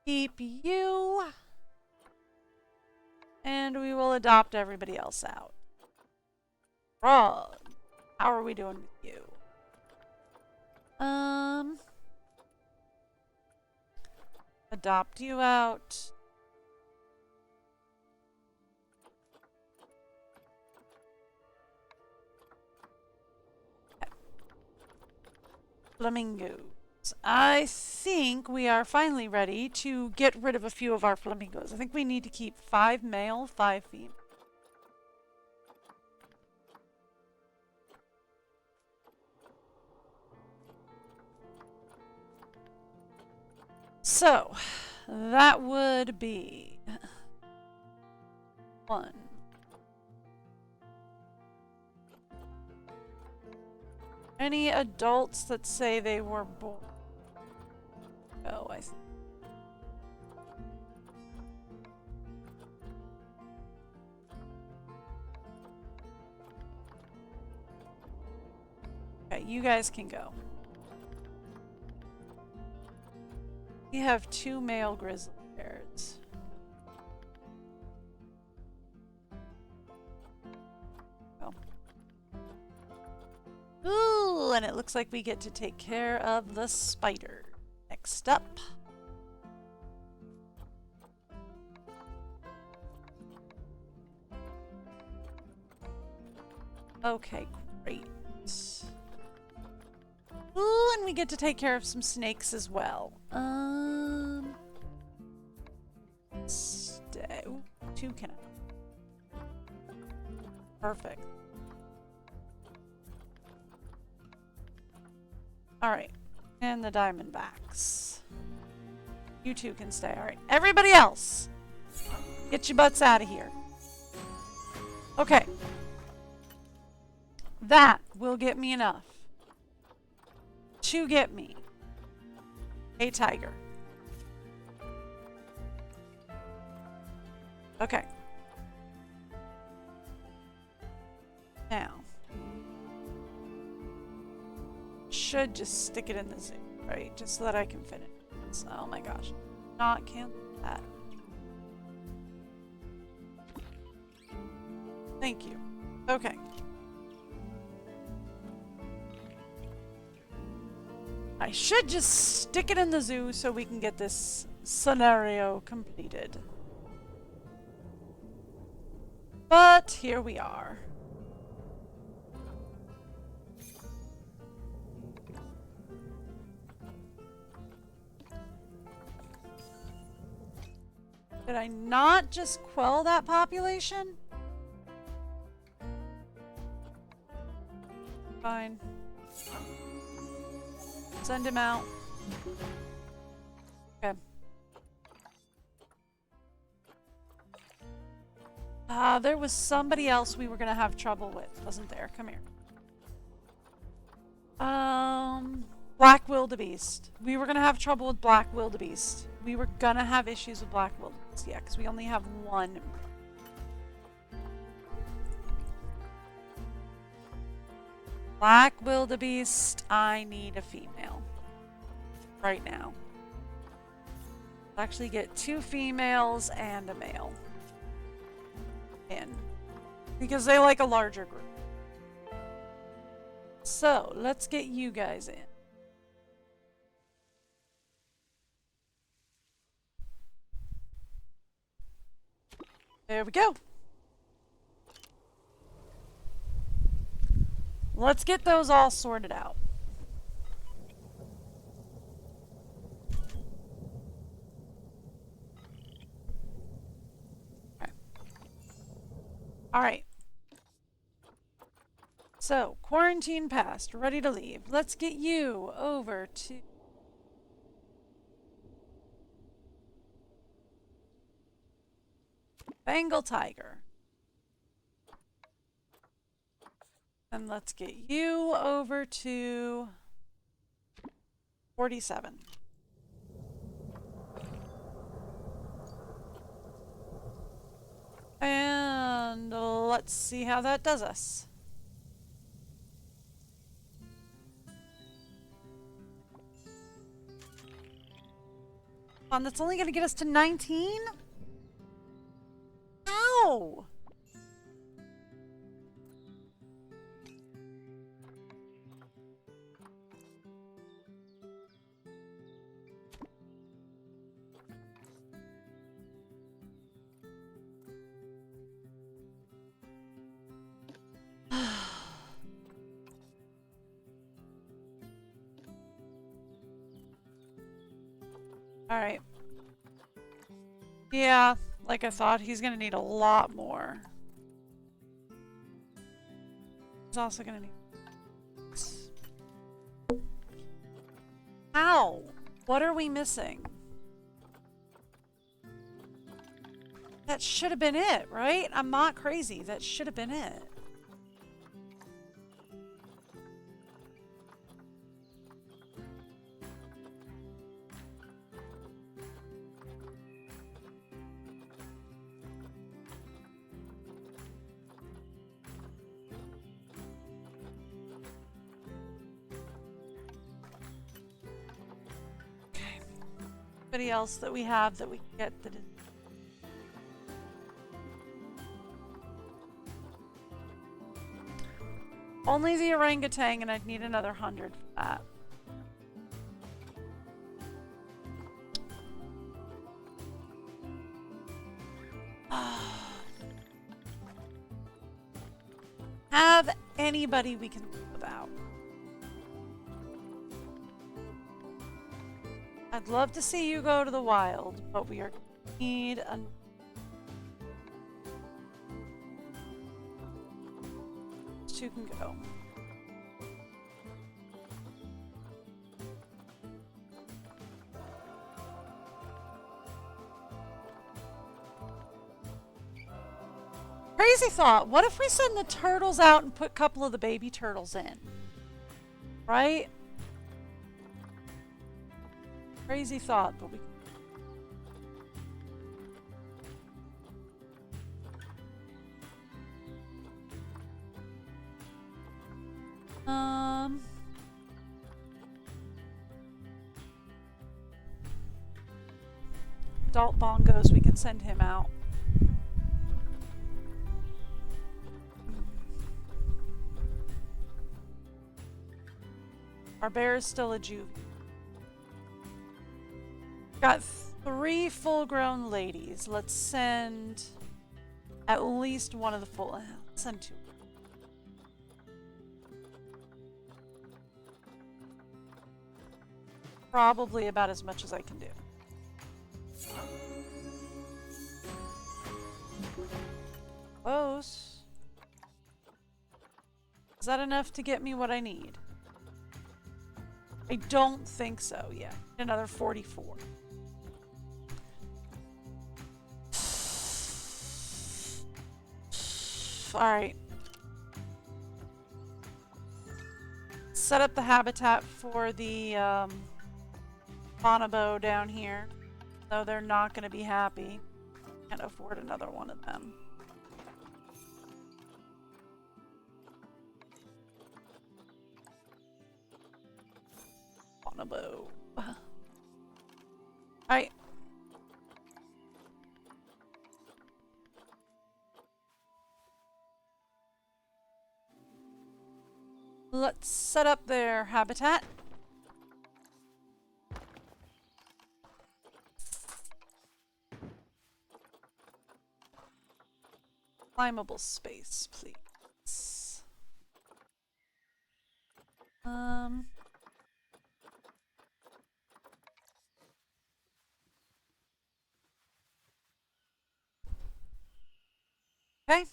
[SPEAKER 1] Keep you. And we will adopt everybody else out. Frog. How are we doing with you? Adopt you out. Okay. Flamingos. I think we are finally ready to get rid of a few of our flamingos. I think we need to keep 5 male, 5 female. So, that would be 1. Any adults that say they were born? Oh, I see. Okay, you guys can go. We have 2 male grizzly bears. Oh. Ooh, and it looks like we get to take care of the spider. Next up. Okay, great. Ooh, and we get to take care of some snakes as well. Stay. Ooh, 2 can I? Perfect. Alright. And the diamondbacks. You 2 can stay. Alright. Everybody else! Get your butts out of here. Okay. That will get me enough to get me a tiger. Okay. Now. Should just stick it in the zoo, right? Just so that I can finish. Oh my gosh. Not cancel that. Thank you. Okay. I should just stick it in the zoo so we can get this scenario completed. But here we are. Did I not just quell that population? Fine. Send him out. Okay. There was somebody else we were gonna have trouble with, wasn't there? Come here. Black wildebeest. We were gonna have trouble with black wildebeest. We were gonna have issues with black wildebeest, yeah, because we only have 1. Black wildebeest, I need a female. Right now. I'll actually get 2 females and a male. In. Because they like a larger group. So, let's get you guys in. There we go. Let's get those all sorted out. Okay. All right. So, quarantine passed, ready to leave. Let's get you over to Bengal Tiger. And let's get you over to 47. And let's see how that does us. That's only going to get us to 19? Ow! Alright. Yeah, like I thought, he's gonna need a lot more. He's also gonna need... Ow! What are we missing? That should have been it, right? I'm not crazy. That should have been it. Anybody else that we have that we can get that is... Only the orangutan, and I'd need another 100 for that. Have anybody we can live without. I'd love to see you go to the wild, but we are need a... Two can go. Crazy thought. What if we send the turtles out and put a couple of the baby turtles in? Right? Crazy thought, but we... Adult bongos, we can send him out. Our bear is still a juvie. Got 3 full-grown ladies. Let's send at least one of the full... Send 2. Probably about as much as I can do. Close. Is that enough to get me what I need? I don't think so. Yeah, another 44. All right. Set up the habitat for the bonobo down here. Though they're not going to be happy. Can't afford another one of them. Bonobo. Alright. Let's set up their habitat. Climbable space, please. Okay.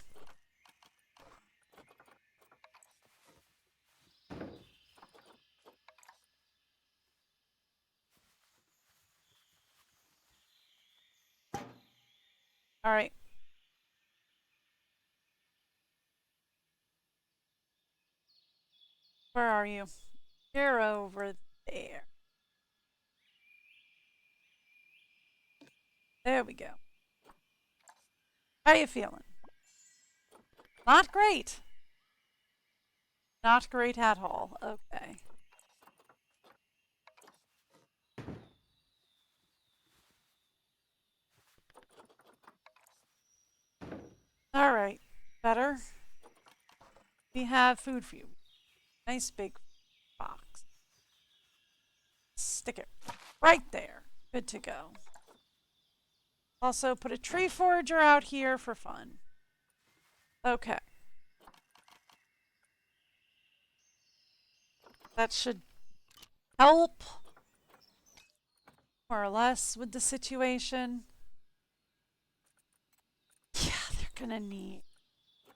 [SPEAKER 1] All right. Where are you? You're over there. There we go. How you feeling? Not great. Not great at all. Okay. All right. Better. We have food for you. Nice big box. Stick it right there. Good to go. Also put a tree forager out here for fun. Okay. That should help more or less with the situation. Yeah, they're gonna need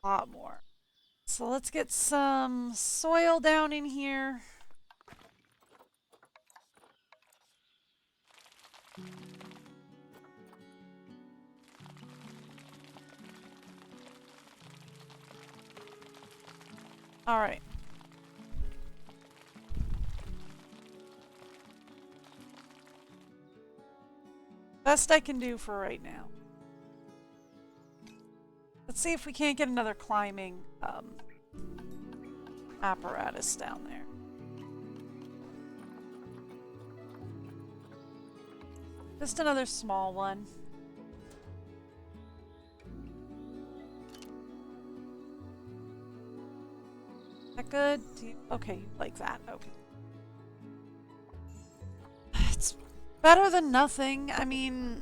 [SPEAKER 1] a lot more. So let's get some soil down in here. All right. Best I can do for right now. Let's see if we can't get another climbing apparatus down there. Just another small one. Is that good? Okay, like that. Okay. It's better than nothing. I mean,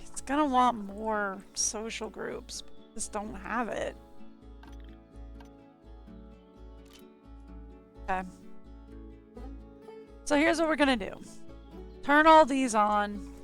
[SPEAKER 1] it's gonna want more social groups. Just don't have it. Okay. So here's what we're gonna do. Turn all these on.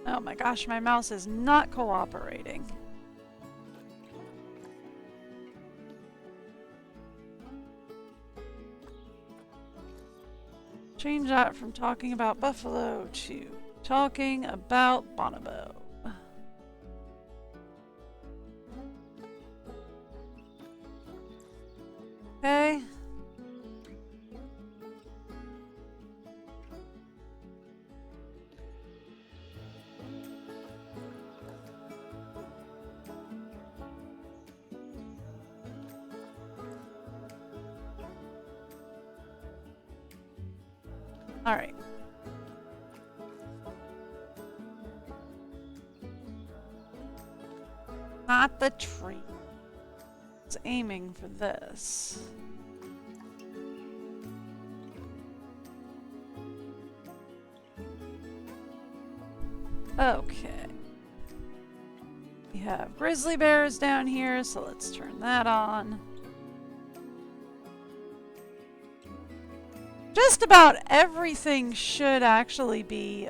[SPEAKER 1] Oh my gosh, my mouse is not cooperating. Change that from talking about Buffalo to talking about Bonobo. Okay. All right. Not the tree. It's aiming for this. Okay. We have grizzly bears down here, so let's turn that on. Just about everything should actually be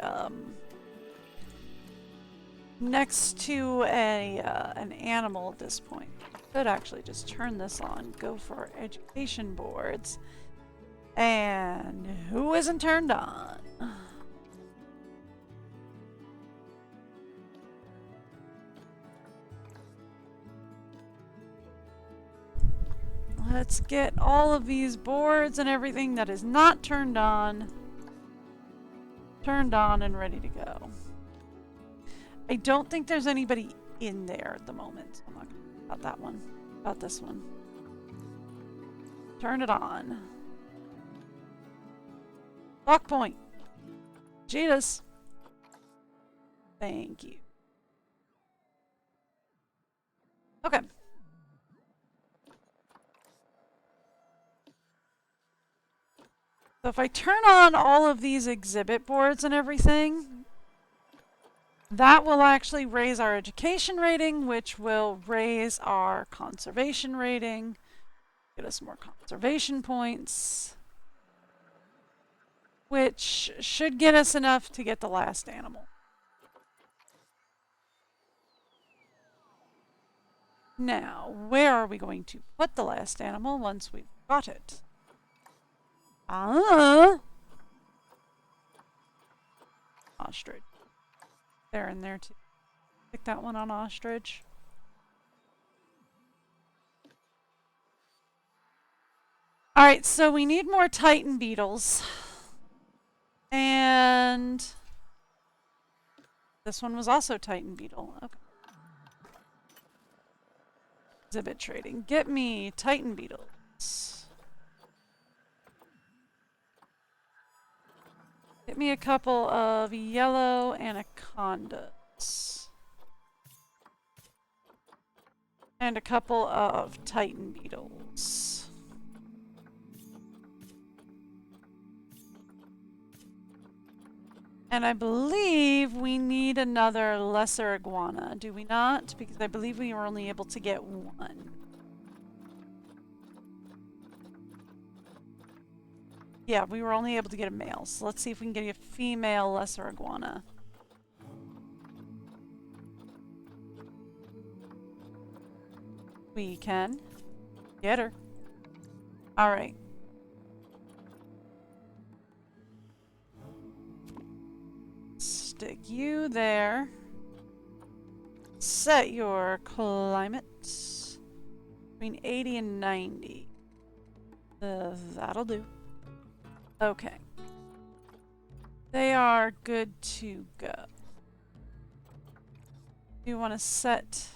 [SPEAKER 1] next to an animal at this point. Could actually just turn this on, go for education boards. And who isn't turned on? Let's get all of these boards and everything that is not turned on and ready to go. I don't think there's anybody in there at the moment. I'm not about that one. About this one. Turn it on. Lock point. Jesus. Thank you. Okay. So if I turn on all of these exhibit boards and everything, that will actually raise our education rating, which will raise our conservation rating, get us more conservation points, which should get us enough to get the last animal. Now, where are we going to put the last animal once we've got it? Ostrich. They're in there too. Pick that one on ostrich. Alright, so we need more Titan beetles. And this one was also Titan beetle. Okay. Exhibit trading. Get me Titan beetles. Get me a couple of yellow anacondas. And a couple of Titan beetles. And I believe we need another lesser iguana, do we not? Because I believe we were only able to get one. Yeah, we were only able to get a male. So let's see if we can get a female lesser iguana. We can get her. Alright. Stick you there. Set your climate between 80 and 90. That'll do. Okay. They are good to go. You want to set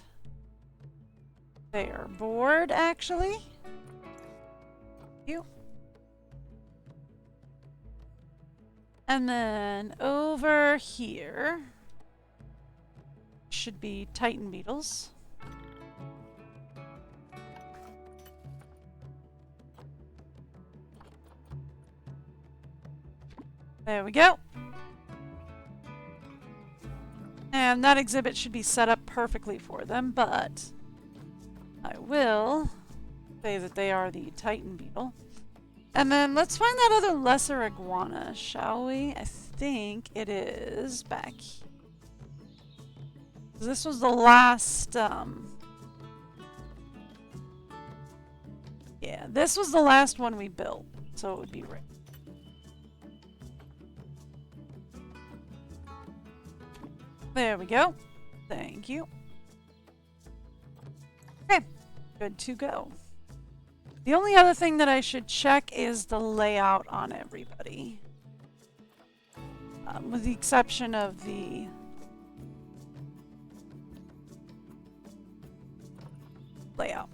[SPEAKER 1] their board, actually. You. And then over here should be Titan beetles. There we go. And that exhibit should be set up perfectly for them, but I will say that they are the Titan beetle. And then let's find that other lesser iguana, shall we? I think it is back here. This was the last, yeah, this was the last one we built, so it would be right. There we go. Thank you. Okay, good to go. The only other thing that I should check is the layout on everybody. With the exception of the layout.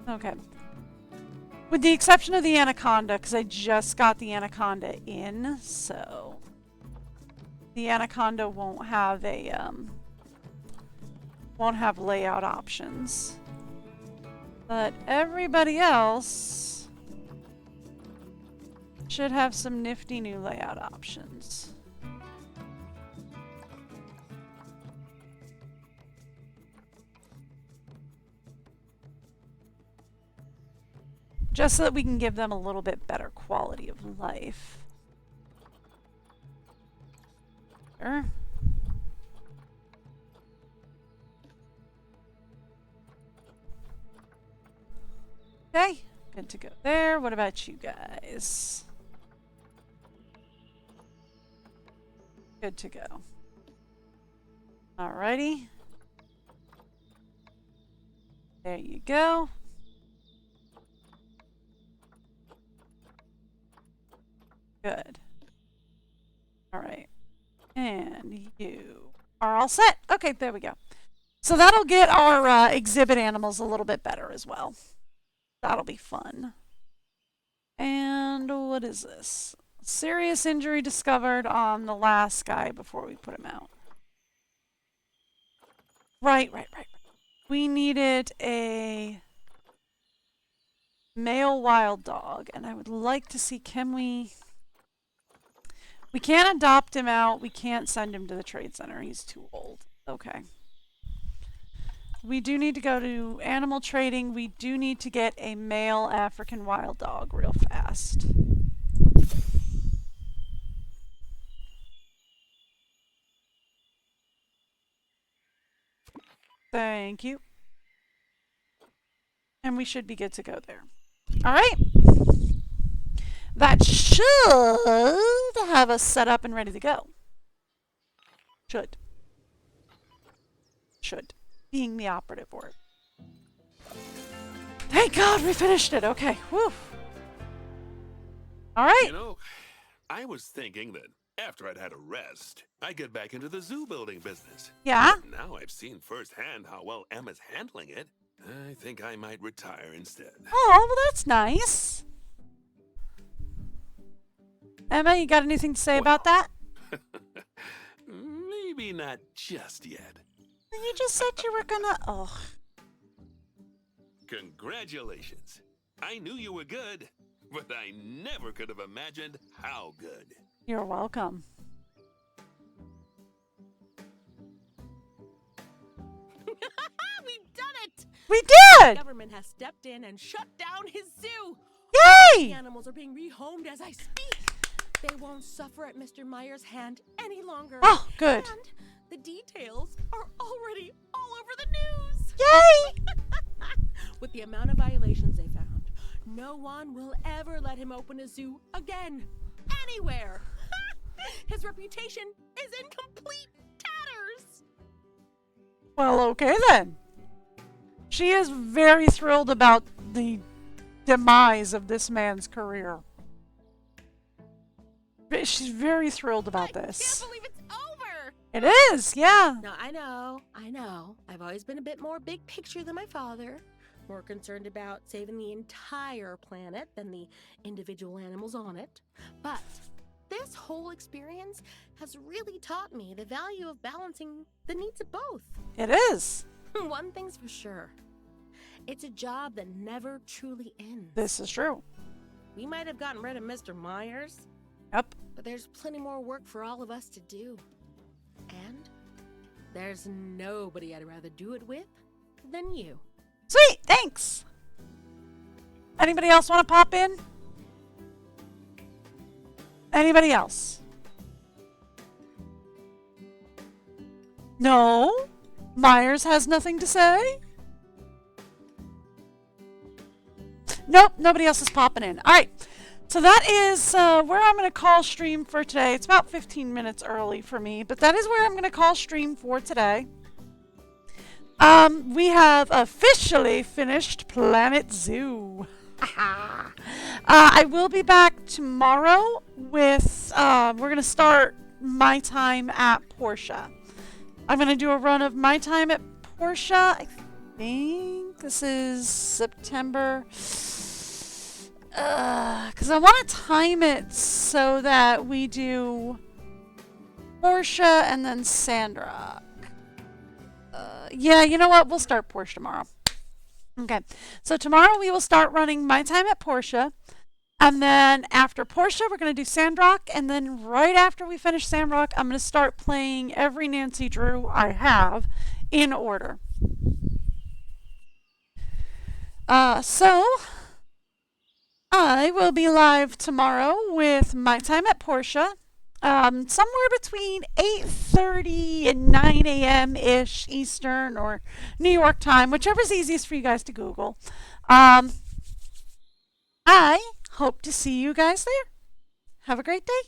[SPEAKER 1] Okay. With the exception of the anaconda, because I just got the anaconda in, so the anaconda won't have a layout options. But everybody else should have some nifty new layout options. Just so that we can give them a little bit better quality of life. Sure. Okay, good to go there. What about you guys? Good to go. Alrighty. There you go. Good. Alright. And you are all set. Okay, there we go. So that'll get our exhibit animals a little bit better as well. That'll be fun. And what is this? Serious injury discovered on the last guy before we put him out. Right. We needed a male wild dog, and I would like to see, can we... We can't adopt him out. We can't send him to the trade center. He's too old. Okay. We do need to go to animal trading. We do need to get a male African wild dog real fast. Thank you. And we should be good to go there. All right. That should have us set up and ready to go. Should. Should. Being the operative word. Thank God we finished it. Okay. Whew. All right.
[SPEAKER 3] You know, I was thinking that after I'd had a rest, I'd get back into the zoo building business.
[SPEAKER 1] Yeah.
[SPEAKER 3] But now I've seen firsthand how well Emma's handling it. I think I might retire instead.
[SPEAKER 1] Oh, well, that's nice. Emma, you got anything to say about that?
[SPEAKER 3] Maybe not just yet.
[SPEAKER 1] You just said you were gonna... Oh.
[SPEAKER 3] Congratulations. I knew you were good, but I never could have imagined how good.
[SPEAKER 1] You're welcome.
[SPEAKER 4] We've done it!
[SPEAKER 1] We
[SPEAKER 4] The
[SPEAKER 1] did!
[SPEAKER 4] government has stepped in and shut down his zoo. The
[SPEAKER 1] Yay!
[SPEAKER 4] animals are being rehomed as I speak. They won't suffer at Mr. Meyer's hand any longer.
[SPEAKER 1] Oh, good.
[SPEAKER 4] And the details are already all over the news.
[SPEAKER 1] Yay!
[SPEAKER 4] With the amount of violations they found, no one will ever let him open a zoo again. Anywhere. His reputation is in complete tatters.
[SPEAKER 1] Well, okay then. She is very thrilled about the demise of this man's career. She's very thrilled about
[SPEAKER 4] I
[SPEAKER 1] this.
[SPEAKER 4] can't believe it's over.
[SPEAKER 1] It is, yeah.
[SPEAKER 4] No, I know. I've always been a bit more big picture than my father. More concerned about saving the entire planet than the individual animals on it. But this whole experience has really taught me the value of balancing the needs of both.
[SPEAKER 1] It is.
[SPEAKER 4] One thing's for sure. It's a job that never truly ends.
[SPEAKER 1] This is true.
[SPEAKER 4] We might have gotten rid of Mr. Myers,
[SPEAKER 1] Yep.
[SPEAKER 4] but there's plenty more work for all of us to do. And there's nobody I'd rather do it with than you.
[SPEAKER 1] Sweet, thanks. Anybody else want to pop in? Anybody else? No? Myers has nothing to say? Nope, nobody else is popping in. All right, so that is where I'm going to call stream for today. It's about 15 minutes early for me, but that is where I'm going to call stream for today. We have officially finished Planet Zoo. I will be back tomorrow with, we're going to start My Time at Portia. I'm going to do a run of My Time at Portia. I think this is September. Because I want to time it so that we do Portia and then Sandrock. Yeah, you know what? We'll start Portia tomorrow. Okay, so tomorrow we will start running My Time at Portia. And then after Portia, we're going to do Sandrock. And then right after we finish Sandrock, I'm going to start playing every Nancy Drew I have in order. So I will be live tomorrow with My Time at Portia. Somewhere between 8:30 and 9 a.m.-ish Eastern or New York time, whichever's easiest for you guys to Google. I hope to see you guys there. Have a great day.